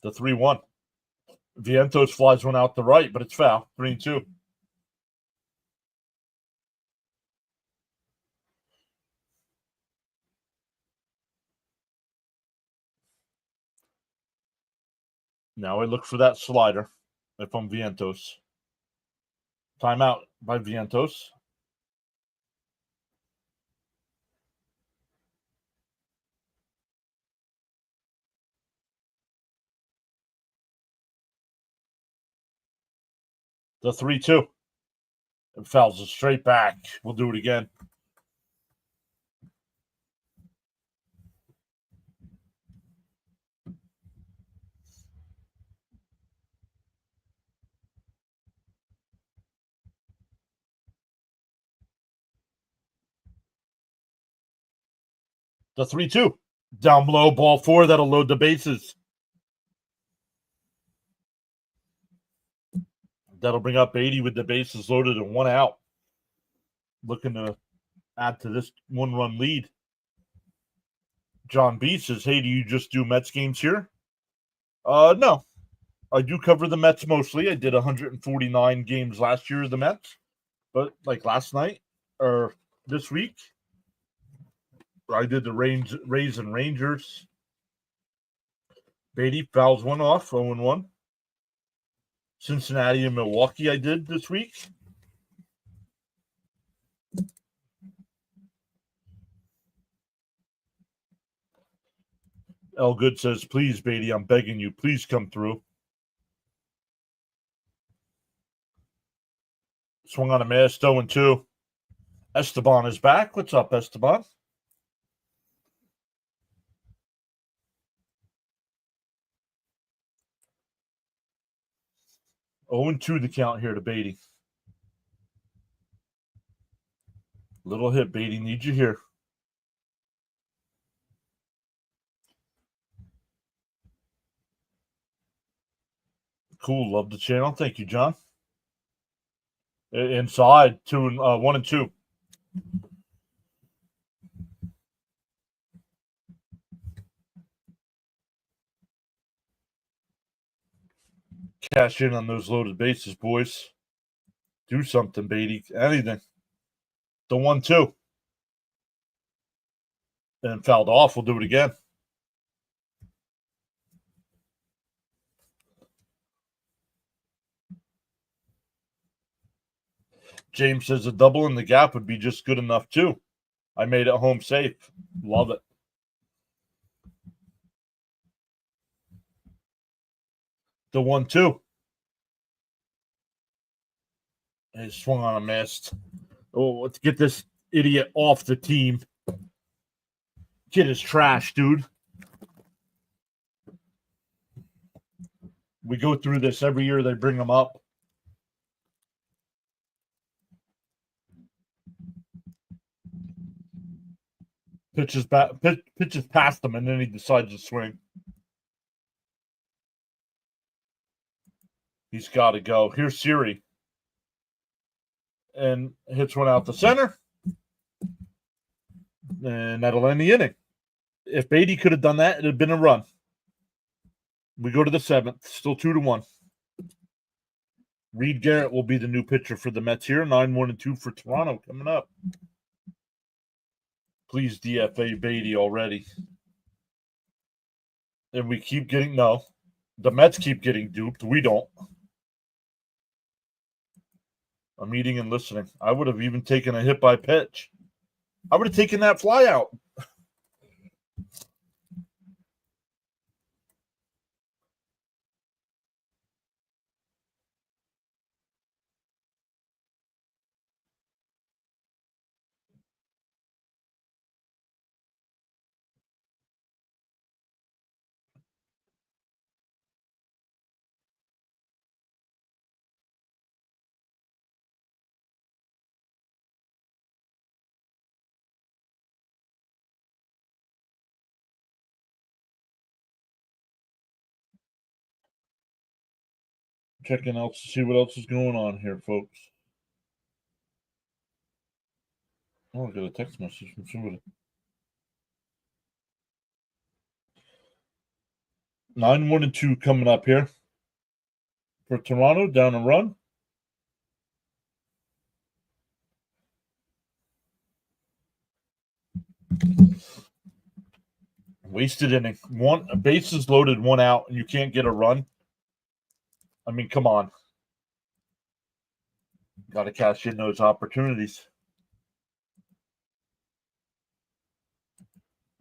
The 3-1. Vientos flies one out the right, but it's foul. 3-2. Now I look for that slider if I'm Vientos. Timeout by Vientos. The 3-2. It fouls it straight back. We'll do it again. The 3-2. Down below, ball 4. That'll load the bases. That'll bring up Beatty with the bases loaded and 1 out. Looking to add to this 1-run lead. John B says, hey, do you just do Mets games here? No. I do cover the Mets mostly. I did 149 games last year of the Mets. But like last night or this week, I did the Rays and Rangers. Beatty fouls 1 off, 0-1. Cincinnati and Milwaukee I did this week. El Good says, please, Beatty, I'm begging you, please come through. Swung on a miss, 0-2. Esteban is back. What's up, Esteban? Oh, 2 the count here to Beatty. Little hit, Beatty. Need you here. Cool. Love the channel. Thank you, John. Inside, 1-2. Cash in on those loaded bases, boys. Do something, Beatty. Anything. The 1-2. And fouled off. We'll do it again. James says a double in the gap would be just good enough, too. I made it home safe. Love it. The 1-2. He swung on a miss. Oh, let's get this idiot off the team. Kid is trash, dude. We go through this every year. They bring him up. Pitches past him, and then he decides to swing. He's got to go. Here's Siri. And hits one out the center. And that'll end the inning. If Beatty could have done that, it'd have been a run. We go to the 7th. Still 2-1. Reed Garrett will be the new pitcher for the Mets here. 9-1-2 for Toronto coming up. Please DFA Beatty already. And we keep getting, no. The Mets keep getting duped. We don't. I'm eating and listening. I would have even taken a hit by pitch. I would have taken that fly out. Checking out to see what else is going on here, folks. Oh, I got a text message from somebody. 9-1-2 coming up here for Toronto. Down a run. Wasted inning. Bases loaded, 1 out, and you can't get a run. I mean, come on. Got to cash in those opportunities.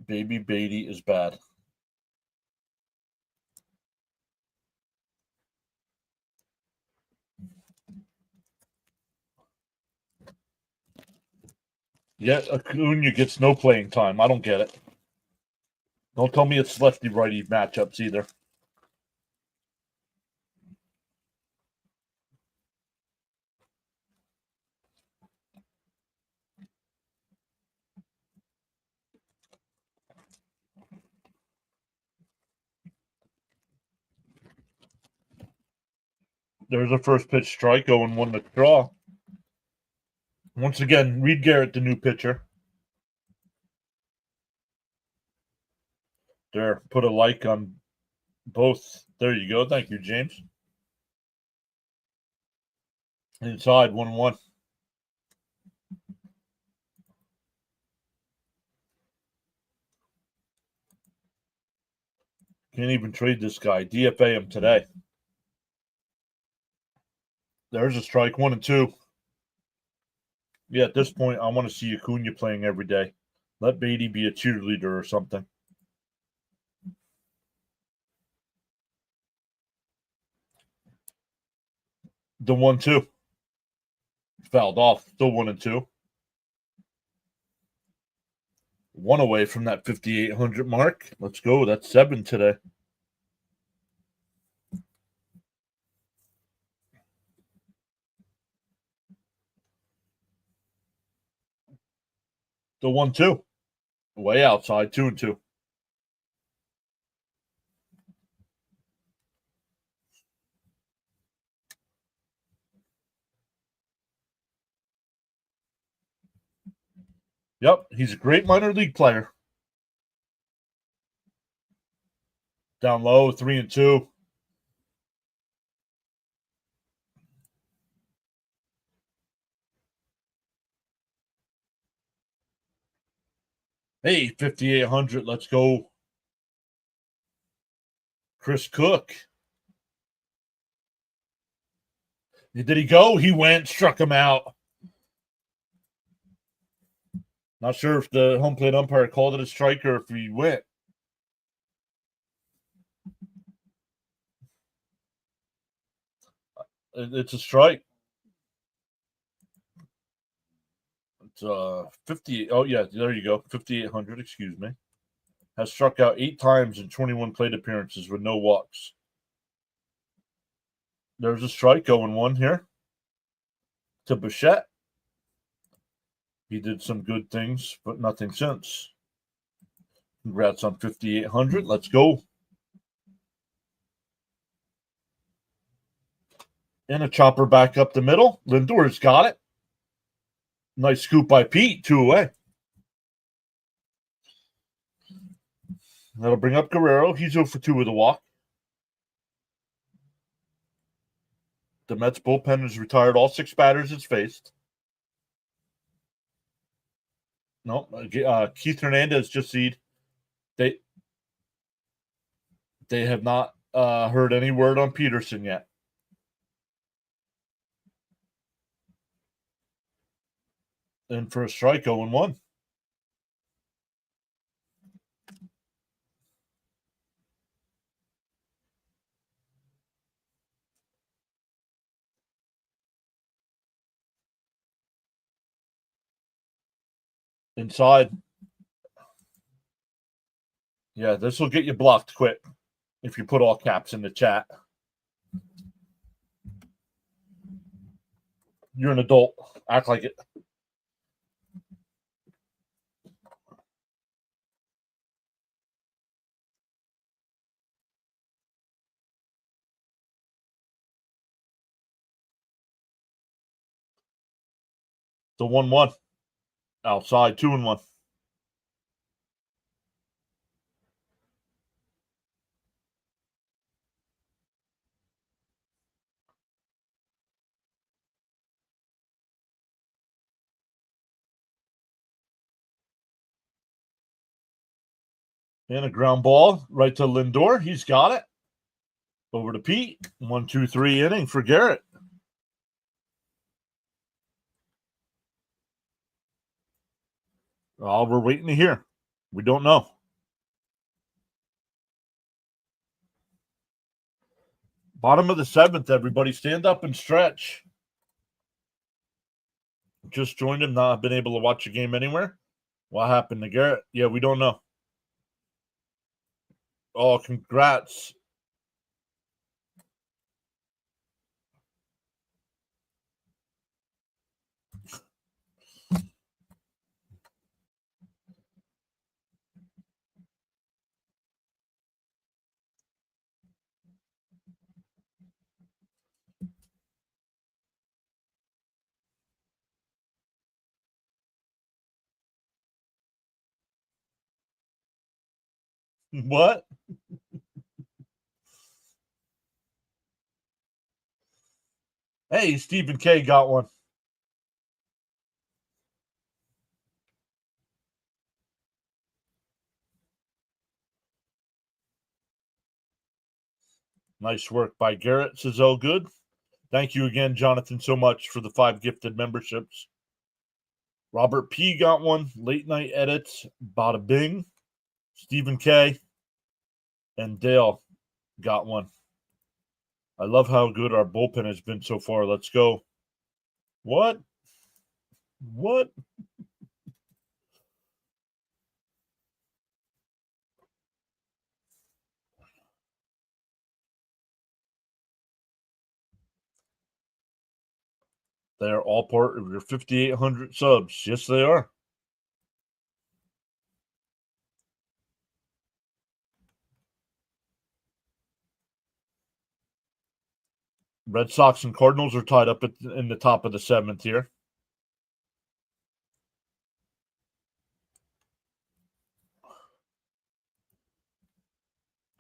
Baby Beatty is bad. Yet Acuna gets no playing time. I don't get it. Don't tell me it's lefty-righty matchups either. There's a first pitch strike, 0-1 to draw. Once again, Reed Garrett, the new pitcher. There, put a like on both. There you go. Thank you, James. Inside, 1-1. Can't even trade this guy. DFA him today. There's a strike, 1-2. Yeah, at this point, I want to see Acuna playing every day. Let Beatty be a cheerleader or something. The 1-2. Fouled off. Still 1-2. One away from that 5,800 mark. Let's go. That's 7 today. The 1-2. Way outside. 2-2. Yep, he's a great minor league player. Down low, 3-2. Hey, 5,800. Let's go. Chris Cook. Did he go? He went, struck him out. Not sure if the home plate umpire called it a strike or if he went. It's a strike. It's 50. Oh, yeah, there you go. 5,800, excuse me. Has struck out 8 times in 21 plate appearances with no walks. There's a strike, 0-1 here to Bichette. He did some good things, but nothing since. Congrats on 5,800. Let's go. And a chopper back up the middle. Lindor's got it. Nice scoop by Pete. 2 away. That'll bring up Guerrero. He's 0 for 2 with a walk. The Mets bullpen has retired all 6 batters it's faced. No, Keith Hernandez just seed. They have not heard any word on Peterson yet. And for a strike, 0-1. Inside. Yeah, this will get you blocked quick if you put all caps in the chat. You're an adult. Act like it. The 1-1. Outside, 2-1. And a ground ball right to Lindor. He's got it. Over to Pete. 1-2-3 inning for Garrett. Oh, we're waiting to hear. We don't know. Bottom of the 7th, everybody. Stand up and stretch. Just joined him. Not been able to watch the game anywhere. What happened to Garrett? Yeah, we don't know. Oh, congrats. What? Hey, Stephen K got one. Nice work by Garrett, says all good. Thank you again, Jonathan, so much for the 5 gifted memberships. Robert P got one. Late Night Edits, Bada Bing. Stephen K and Dale got one. I love how good our bullpen has been so far. Let's go. What? They are all part of your 5,800 subs. Yes, they are. Red Sox and Cardinals are tied up in the top of the 7th here.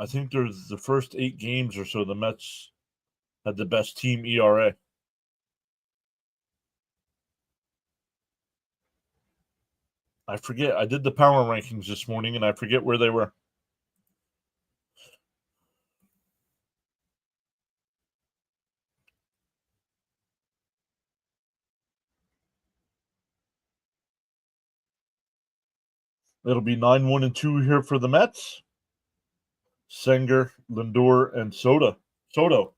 I think there's the first 8 games or so, the Mets had the best team ERA. I forget. I did the power rankings this morning, and I forget where they were. It'll be 9-1-2 here for the Mets. Senger, Lindor, and Soda. So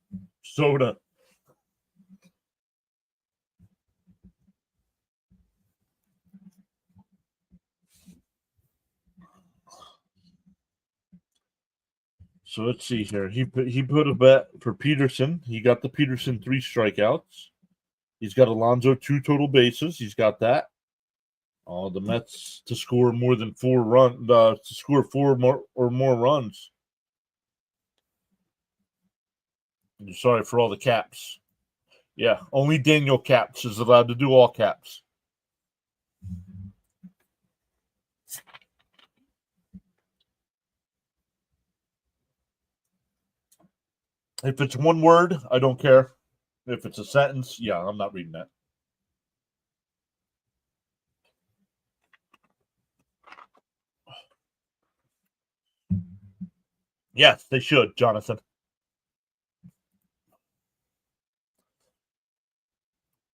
let's see here. He put a bet for Peterson. He got the Peterson 3 strikeouts. He's got Alonso 2 total bases. He's got that. The Mets to score more than 4 runs. To score 4 more runs. Sorry for all the caps. Yeah, only Daniel Caps is allowed to do all caps. If it's one word, I don't care. If it's a sentence, yeah, I'm not reading that. Yes, they should, Jonathan.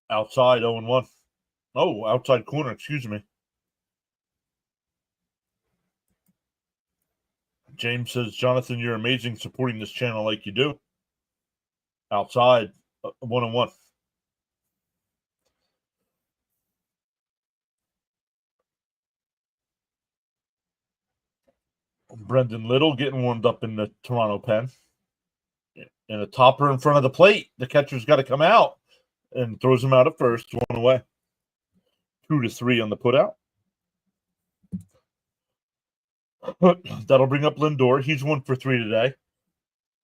Outside 0-1. Oh, outside corner, excuse me. James says, Jonathan, you're amazing supporting this channel like you do. Outside 1-1. Brendan Little getting warmed up in the Toronto pen. And a topper in front of the plate. The catcher's got to come out and throws him out at first, 1 away. 2-3 on the putout. That'll bring up Lindor. He's 1 for 3 today.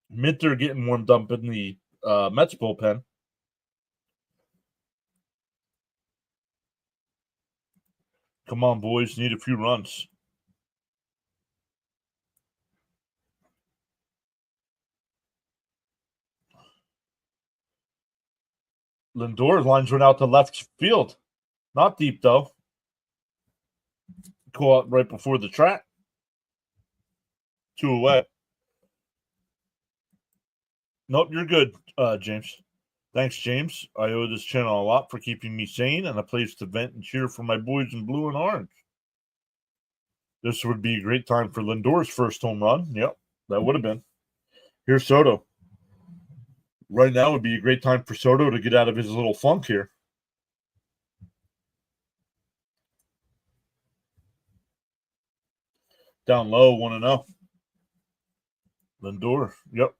Minter getting warmed up in the Mets bullpen. Come on, boys. Need a few runs. Lindor lines run out to left field. Not deep, though. Go out right before the track. 2 away. Nope, you're good, James. Thanks, James. I owe this channel a lot for keeping me sane and a place to vent and cheer for my boys in blue and orange. This would be a great time for Lindor's first home run. Yep, that would have been. Here's Soto. Right now would be a great time for Soto to get out of his little funk here. Down low, 1-0. Lindor, yep.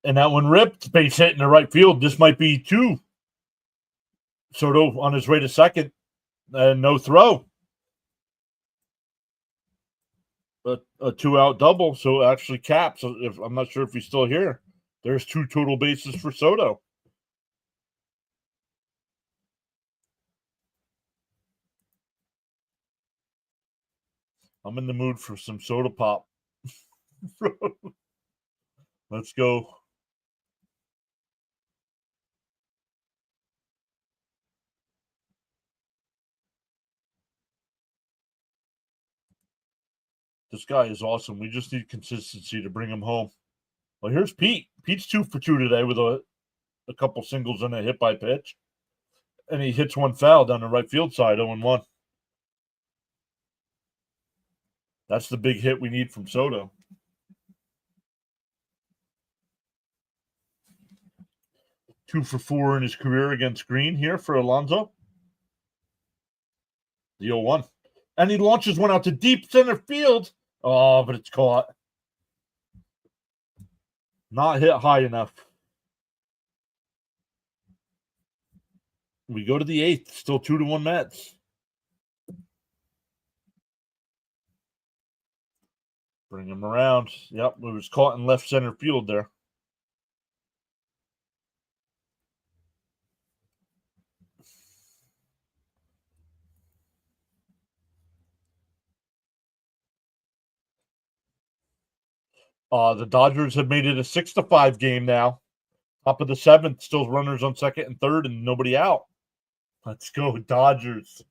And that one ripped. Base hit in the right field. This might be 2. Soto on his way to second. And no throw. a 2-out double, so it actually caps. If I'm not sure if he's still here. There's 2 total bases for Soto. I'm in the mood for some soda pop. Let's go. This guy is awesome. We just need consistency to bring him home. Well, here's Pete. Pete's 2 for 2 today with a couple singles and a hit by pitch. And he hits one foul down the right field side, 0-1. That's the big hit we need from Soto. Two for 4 in his career against Green here for Alonso. The 0-1. And he launches one out to deep center field. Oh, but it's caught. Not hit high enough. We go to the 8th. Still 2-1 Mets. Bring him around. Yep, it was caught in left center field there. The Dodgers have made it a 6-5 game now. Top of the 7th, still runners on second and third, and nobody out. Let's go, Dodgers.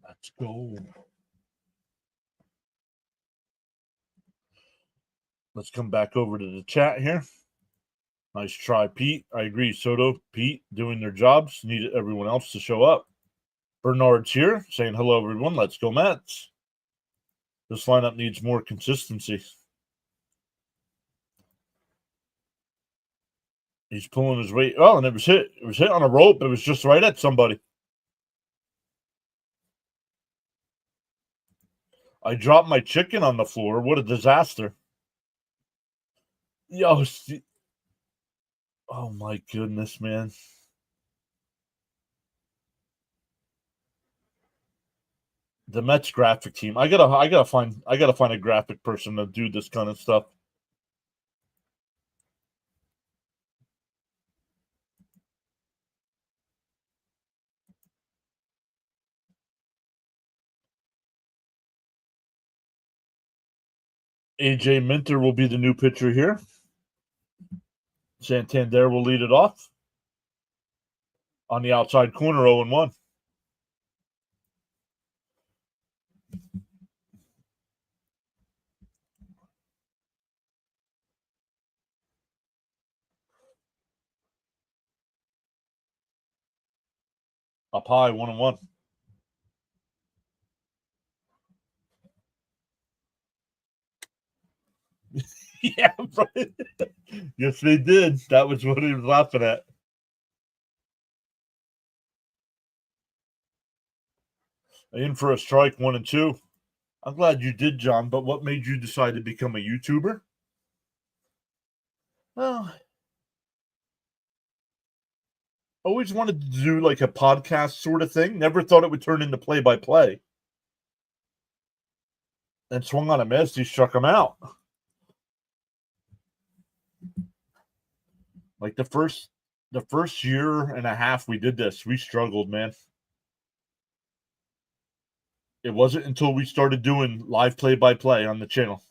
Let's go. Let's come back over to the chat here. Nice try, Pete. I agree. Soto, Pete, doing their jobs. Need everyone else to show up. Bernard's here saying hello, everyone. Let's go, Mets. This lineup needs more consistency. He's pulling his weight. Oh, and it was hit. It was hit on a rope. It was just right at somebody. I dropped my chicken on the floor. What a disaster. Yo, oh my goodness, man. The Mets graphic team. I gotta find a graphic person to do this kind of stuff. AJ Minter will be the new pitcher here. Santander will lead it off. On the outside corner, 0-1. Up high, 1-1. Yeah, right. Yes, they did. That was what he was laughing at. In for a strike, 1-2. I'm glad you did, John, but what made you decide to become a YouTuber? Well, always wanted to do like a podcast sort of thing. Never thought it would turn into play-by-play. And swung on a miss. He struck him out. Like the first year and a half we did this, we struggled, man. It wasn't until we started doing live play-by-play on the channel.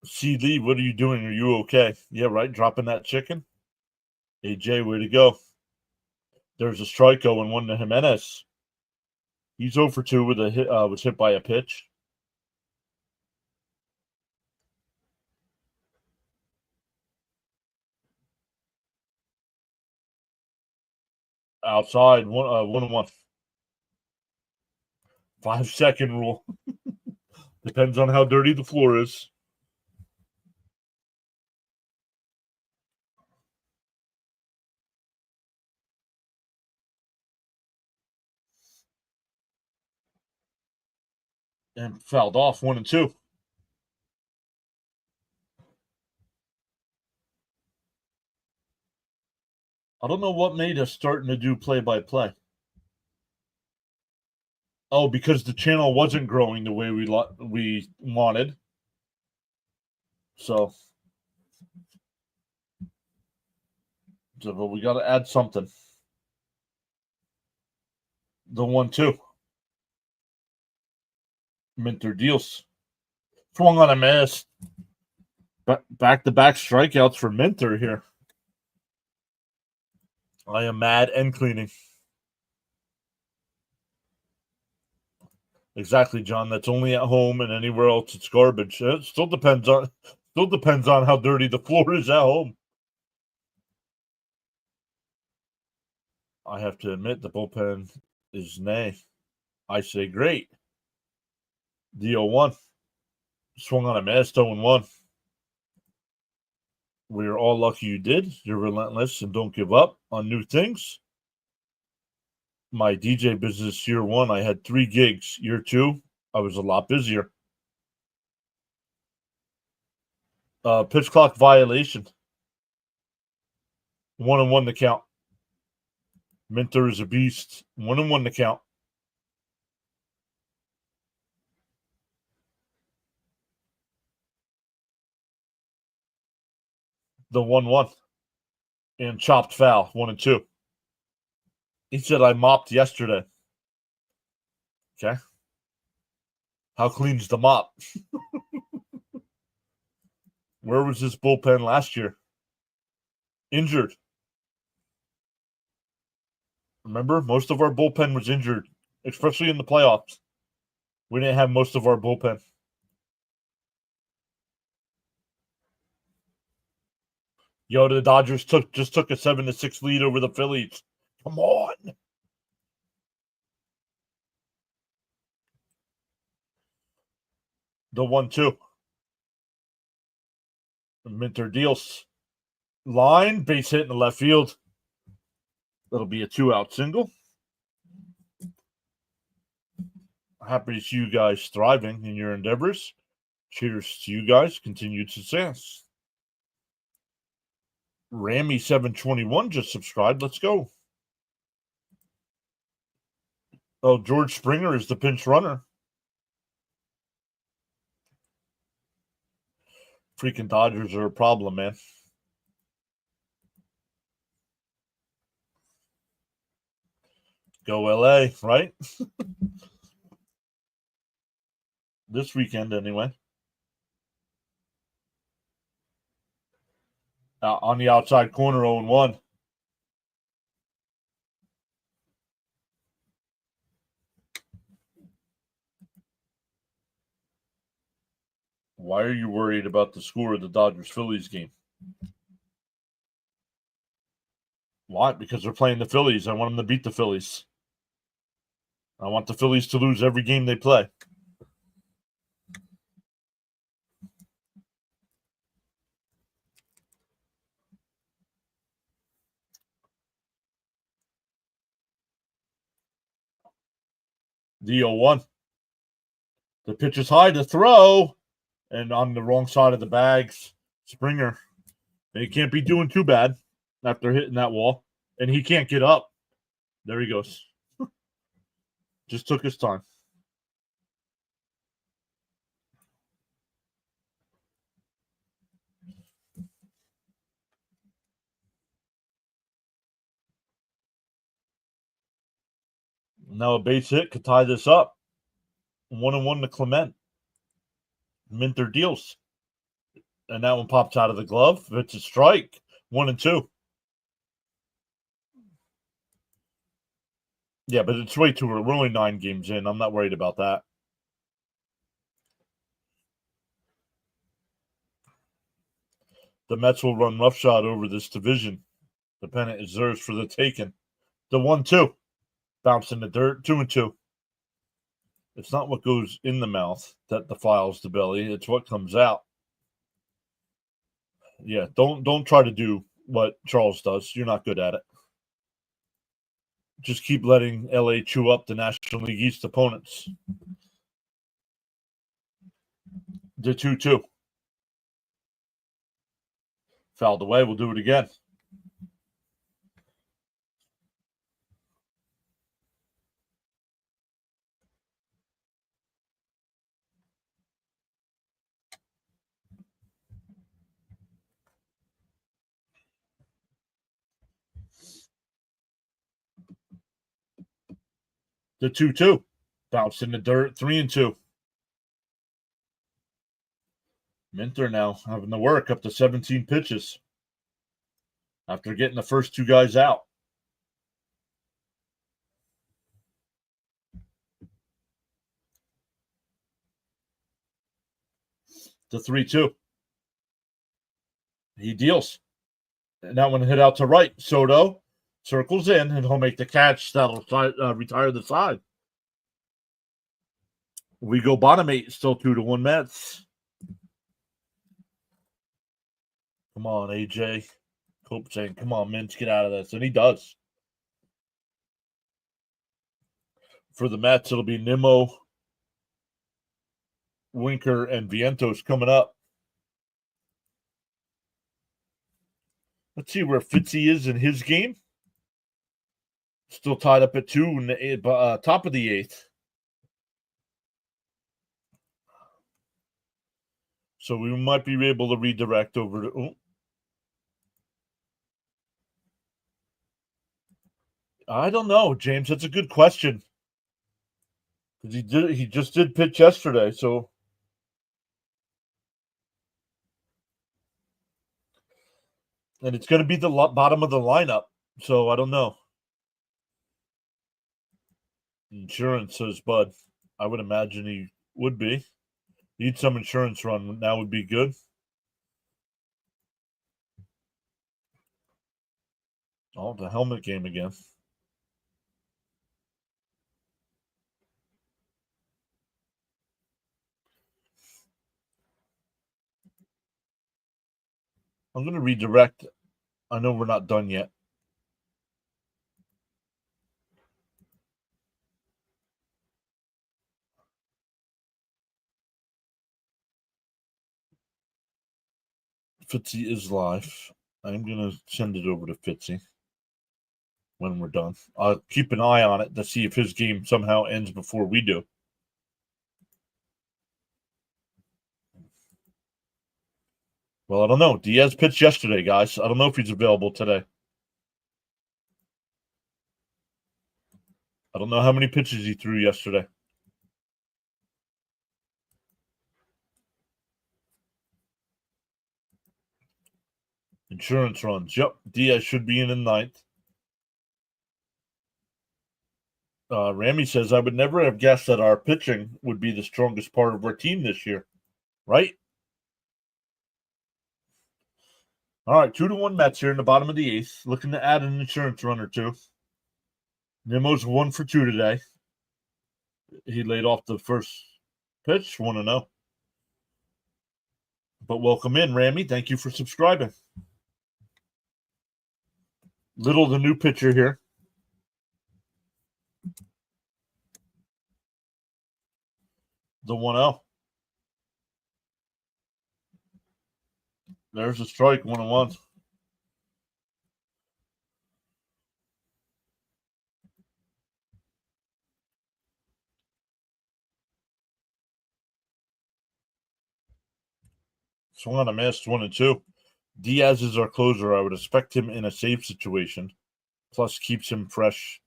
C. Lee, what are you doing? Are you okay? Yeah, right. Dropping that chicken. AJ, way to go. There's a strikeout and one to Jimenez. He's 0 for 2 with a hit. Was hit by a pitch. Outside, 1-1. 5-second rule. Depends on how dirty the floor is. And fouled off 1-2. I don't know what made us starting to do play-by-play. Oh, because the channel wasn't growing the way we wanted. So but we got to add something. The 1-2. Minter deals. Swung on a miss. Back-to-back strikeouts for Minter here. I am mad and cleaning. Exactly, John. That's only at home, and anywhere else it's garbage. It still depends on how dirty the floor is at home. I have to admit the bullpen is nay. I say great. The 0-1. Swung on a miss, 0-1. We're all lucky you did. You're relentless and don't give up on new things. My DJ business, year 1, I had 3 gigs. Year 2, I was a lot busier. Pitch clock violation. 1-1 to count. Minter is a beast. 1-1 to count. The 1-1. And chopped foul. 1-2. He said I mopped yesterday. Okay. How clean's the mop? Where was this bullpen last year? Injured. Remember, most of our bullpen was injured, especially in the playoffs. We didn't have most of our bullpen. Yo, the Dodgers just took a 7-6 lead over the Phillies. Come on. The 1-2. Minter deals. Line, base hit in the left field. That'll be a 2-out single. Happy to see you guys thriving in your endeavors. Cheers to you guys. Continued success. Rammy721 just subscribed. Let's go. Oh, George Springer is the pinch runner. Freaking Dodgers are a problem, man. Go LA, right? This weekend, anyway. On the outside corner, 0-1. Why are you worried about the score of the Dodgers-Phillies game? Why? Because they're playing the Phillies. I want them to beat the Phillies. I want the Phillies to lose every game they play. The 0-1. The pitch is high to throw. And on the wrong side of the bags, Springer. He can't be doing too bad after hitting that wall. And he can't get up. There he goes. Just took his time. Now a base hit could tie this up. 1-1 to Clement. Minter deals. And that one pops out of the glove. It's a strike. 1-2. Yeah, but it's way too early. We're only 9 games in. I'm not worried about that. The Mets will run roughshod over this division. The pennant is theirs for the taking. The 1-2. Bounce in the dirt. 2-2. It's not what goes in the mouth that defiles the belly. It's what comes out. Yeah, don't try to do what Charles does. You're not good at it. Just keep letting LA chew up the National League East opponents. The 2-2. Fouled away. We'll do it again. The 2-2. Bounce in the dirt. 3-2. Minter now having to work up to 17 pitches after getting the first 2 guys out. The 3-2. He deals. And that one hit out to right. Soto circles in, and he'll make the catch. That'll retire the side. We go bottom 8, still 2-1 Mets. Come on, AJ. Cope saying, come on, Minch, get out of this. And he does. For the Mets, it'll be Nimmo, Winker, and Vientos coming up. Let's see where Fitzy is in his game. Still tied up at 2 in the top of the 8th. So we might be able to redirect over to... Oh. I don't know, James. That's a good question. Because he just did pitch yesterday, so... And it's going to be the bottom of the lineup, so I don't know. Insurance, says Bud. I would imagine he would be. Need some insurance run. Now would be good. Oh, the helmet game again. I'm going to redirect. I know we're not done yet. Fitzy is live. I'm going to send it over to Fitzy when we're done. I'll keep an eye on it to see if his game somehow ends before we do. Well, I don't know. Diaz pitched yesterday, guys. I don't know if he's available today. I don't know how many pitches he threw yesterday. Insurance runs. Yep. Diaz should be in 9th. Ramy says, I would never have guessed that our pitching would be the strongest part of our team this year. Right? All right, 2-1 Mets here in the bottom of the 8th. Looking to add an insurance run or 2. Nimmo's 1 for 2 today. He laid off the first pitch, 1-0. But welcome in, Ramy. Thank you for subscribing. Little, the new pitcher here. The 1-0. There's a strike, 1-1. Swung on a miss, 1-2. Diaz is our closer. I would expect him in a safe situation. Plus, keeps him fresh.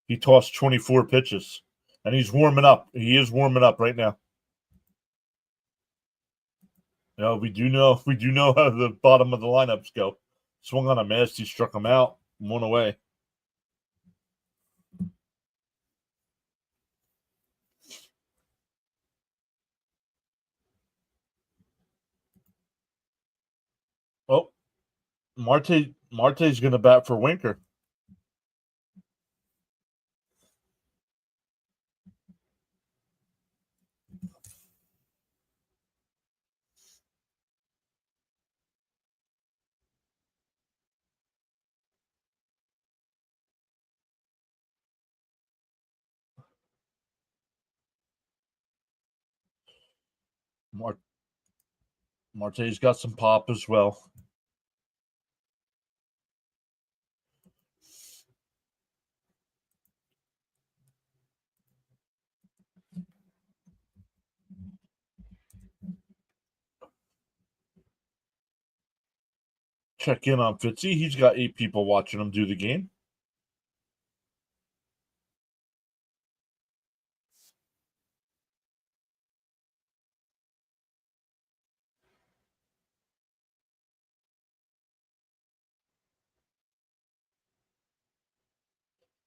He tossed 24 pitches, and he's warming up. He is warming up right now. We do know how the bottom of the lineups go. Swung on a miss. He struck him out. 1 away. Marte's going to bat for Winker. Marte's got some pop as well. Check in on Fitzy. He's got 8 people watching him do the game.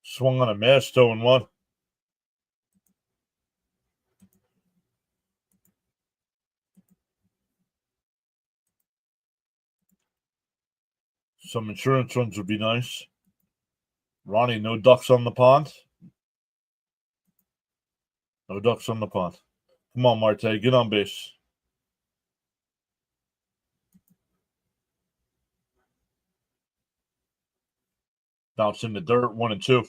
Swung on a miss, 0-1. Some insurance runs would be nice. Ronnie, no ducks on the pond. No ducks on the pond. Come on, Marte, get on base. Bounce in the dirt, 1-2.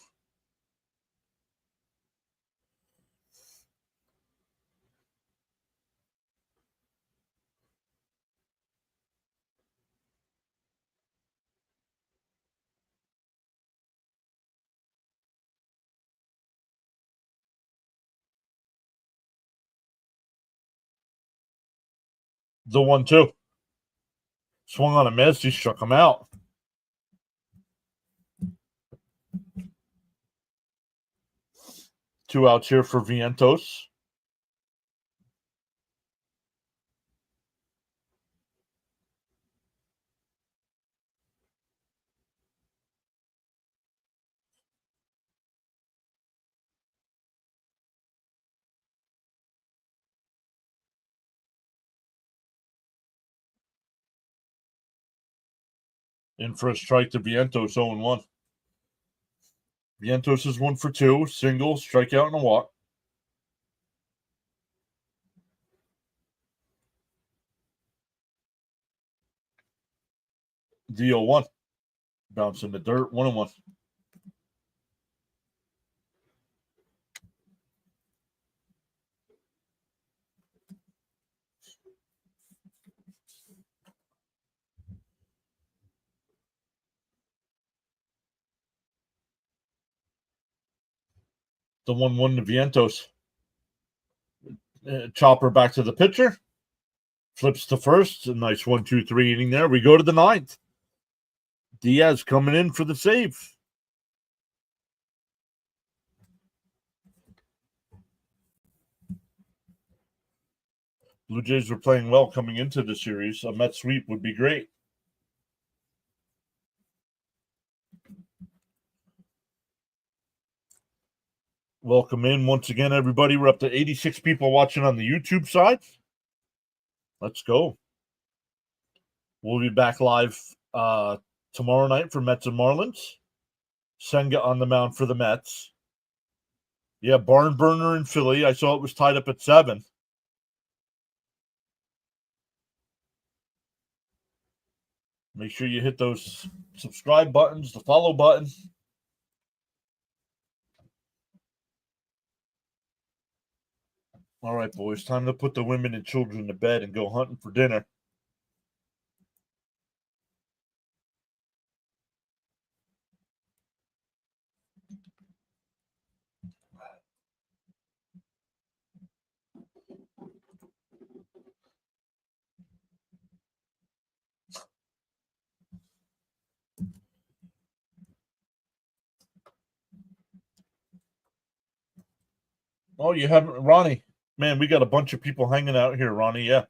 The 1-2. Swung on a miss. He struck him out. Two outs here for Vientos. In for a strike to Vientos, 0-1. Vientos is 1 for 2. Single, strikeout, and a walk. The 0-1. Bounce in the dirt, 1-1. The 1-1 to Vientos. Chopper back to the pitcher. Flips to first. A nice 1-2-3 inning there. We go to the 9th. Diaz coming in for the save. Blue Jays were playing well coming into the series. A Met sweep would be great. Welcome in once again, everybody. We're up to 86 people watching on the YouTube side. Let's go. We'll be back live tomorrow night for Mets and Marlins. Senga on the mound for the Mets. Yeah, barn burner in Philly. I saw it was tied up at 7. Make sure you hit those subscribe buttons, the follow button. All right, boys, time to put the women and children to bed and go hunting for dinner. Oh, you haven't, Ronnie. Man, we got a bunch of people hanging out here, Ronnie. Yeah.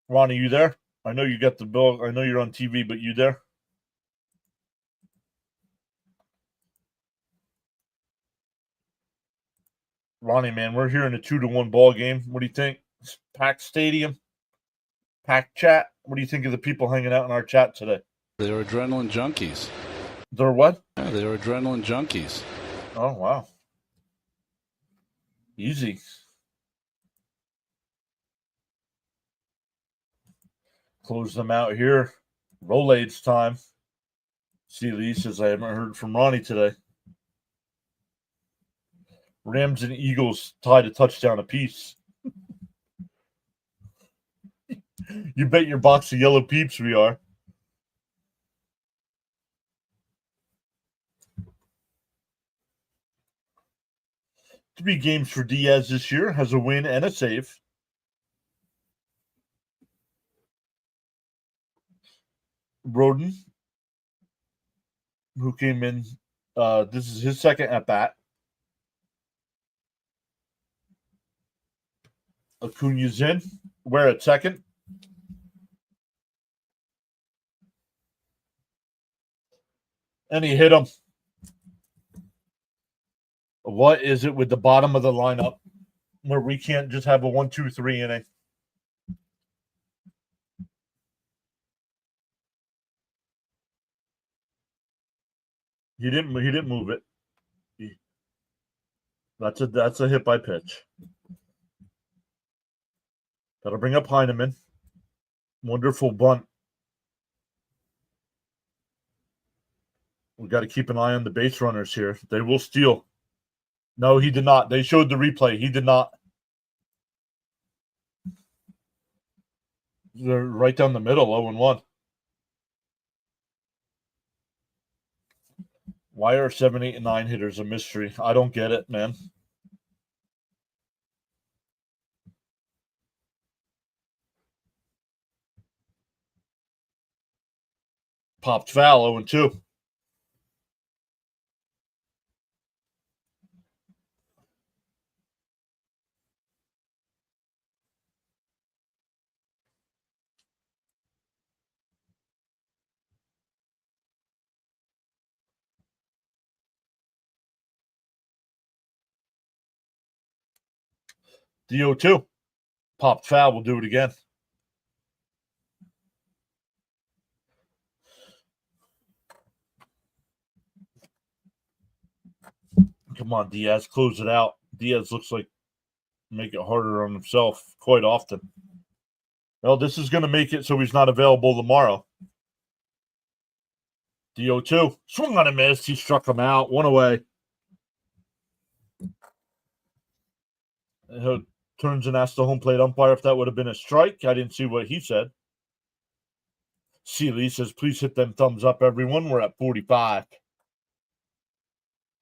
Ronnie, you there? I know you got the bill. I know you're on TV, but you there? Ronnie, man, we're here in a 2-1 ball game. What do you think? Packed stadium, packed chat. What do you think of the people hanging out in our chat today? They're adrenaline junkies. They're what? Yeah, they're adrenaline junkies. Oh, wow. Easy. Close them out here. Rolades time. See, Lee says I haven't heard from Ronnie today. Rams and Eagles tied a touchdown apiece. You bet your box of yellow peeps we are. Three games for Diaz this year. Has a win and a save. Roden, who came in, this is his second at bat. Acuna's in. We're at second. And he hit him. What is it with the bottom of the lineup where we can't just have a 1-2-3 inning? He didn't move it. That's a hit by pitch. That'll bring up Heineman. Wonderful bunt. We got to keep an eye on the base runners here. They will steal. No, he did not. They showed the replay. He did not. They're right down the middle, 0-1. Why are 7, 8, and 9 hitters a mystery? I don't get it, man. Popped foul, 0-2. The 0-2. Popped foul. We'll do it again. Come on, Diaz. Close it out. Diaz looks like make it harder on himself quite often. Well, this is going to make it so he's not available tomorrow. The 0-2. Swung on a miss. He struck him out. One away. He turns and asks the home plate umpire if that would have been a strike. I didn't see what he said. Seeley says, please hit them thumbs up, everyone. We're at 45.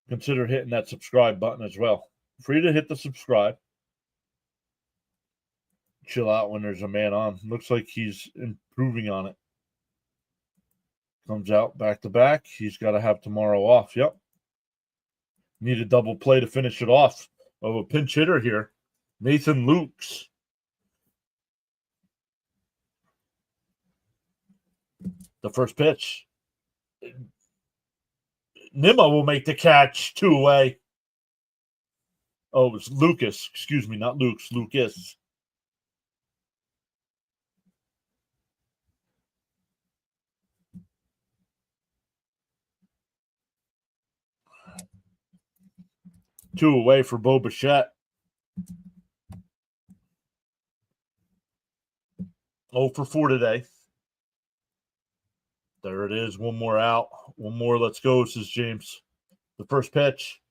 Consider hitting that subscribe button as well. Free to hit the subscribe. Chill out when there's a man on. Looks like he's improving on it. Comes out back to back. He's got to have tomorrow off. Yep. Need a double play to finish it off. Oh, a pinch hitter here. Nathan Lukes. The first pitch. Nima will make the catch. 2 away. Oh, it was Lucas. Excuse me, not Lukes. Lucas. Two away for Bo Bichette. 0 for 4 today. There it is. One more out. One more. Let's go, says James. The first pitch.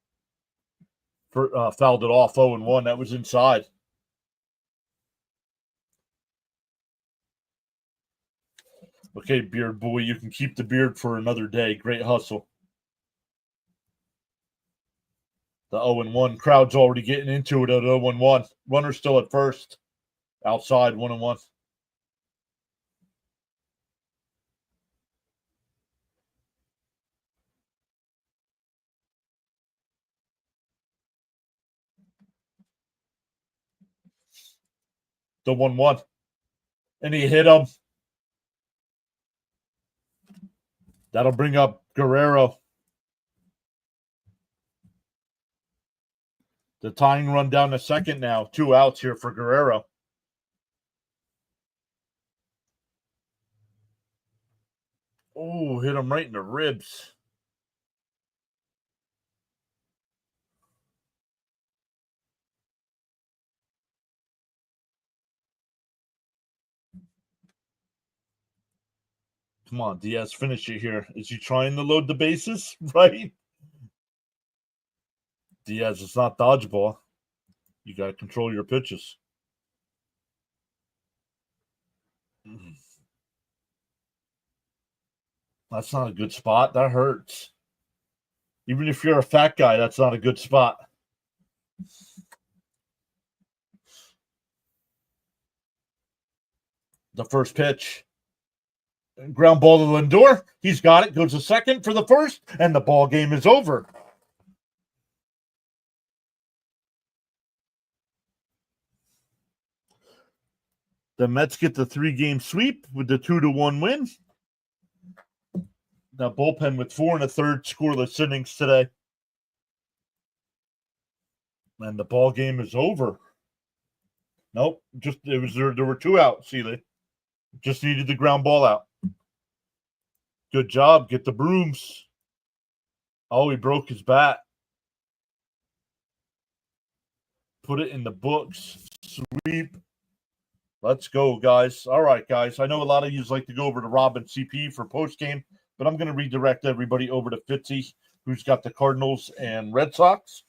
Fouled it off 0-1. That was inside. Okay, Beard Boy, you can keep the beard for another day. Great hustle. The 0-1. Crowd's already getting into it at 0-1. Runner still at first. Outside, 1-1. The 1-1. And he hit him. That'll bring up Guerrero. The tying run down to second now. 2 outs here for Guerrero. Oh, hit him right in the ribs. Come on, Diaz, finish it here. Is he trying to load the bases? Right? Diaz, it's not dodgeball. You got to control your pitches. That's not a good spot. That hurts. Even if you're a fat guy, that's not a good spot. The first pitch. Ground ball to Lindor. He's got it. Goes to second for the first, and the ball game is over. The Mets get the 3-game sweep with the 2-1 win. The bullpen with 4 1/3 scoreless innings today. And the ball game is over. Nope. Just there were 2 outs, Seeley. Just needed the ground ball out. Good job. Get the brooms. Oh, he broke his bat. Put it in the books. Sweep. Let's go, guys. All right, guys. I know a lot of you like to go over to Rob and CP for postgame, but I'm going to redirect everybody over to Fitzy, who's got the Cardinals and Red Sox.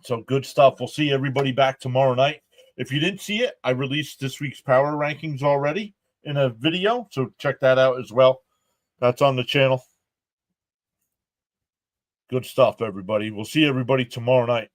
So good stuff. We'll see everybody back tomorrow night. If you didn't see it, I released this week's power rankings already in a video, so check that out as well. That's on the channel. Good stuff, everybody. We'll see everybody tomorrow night.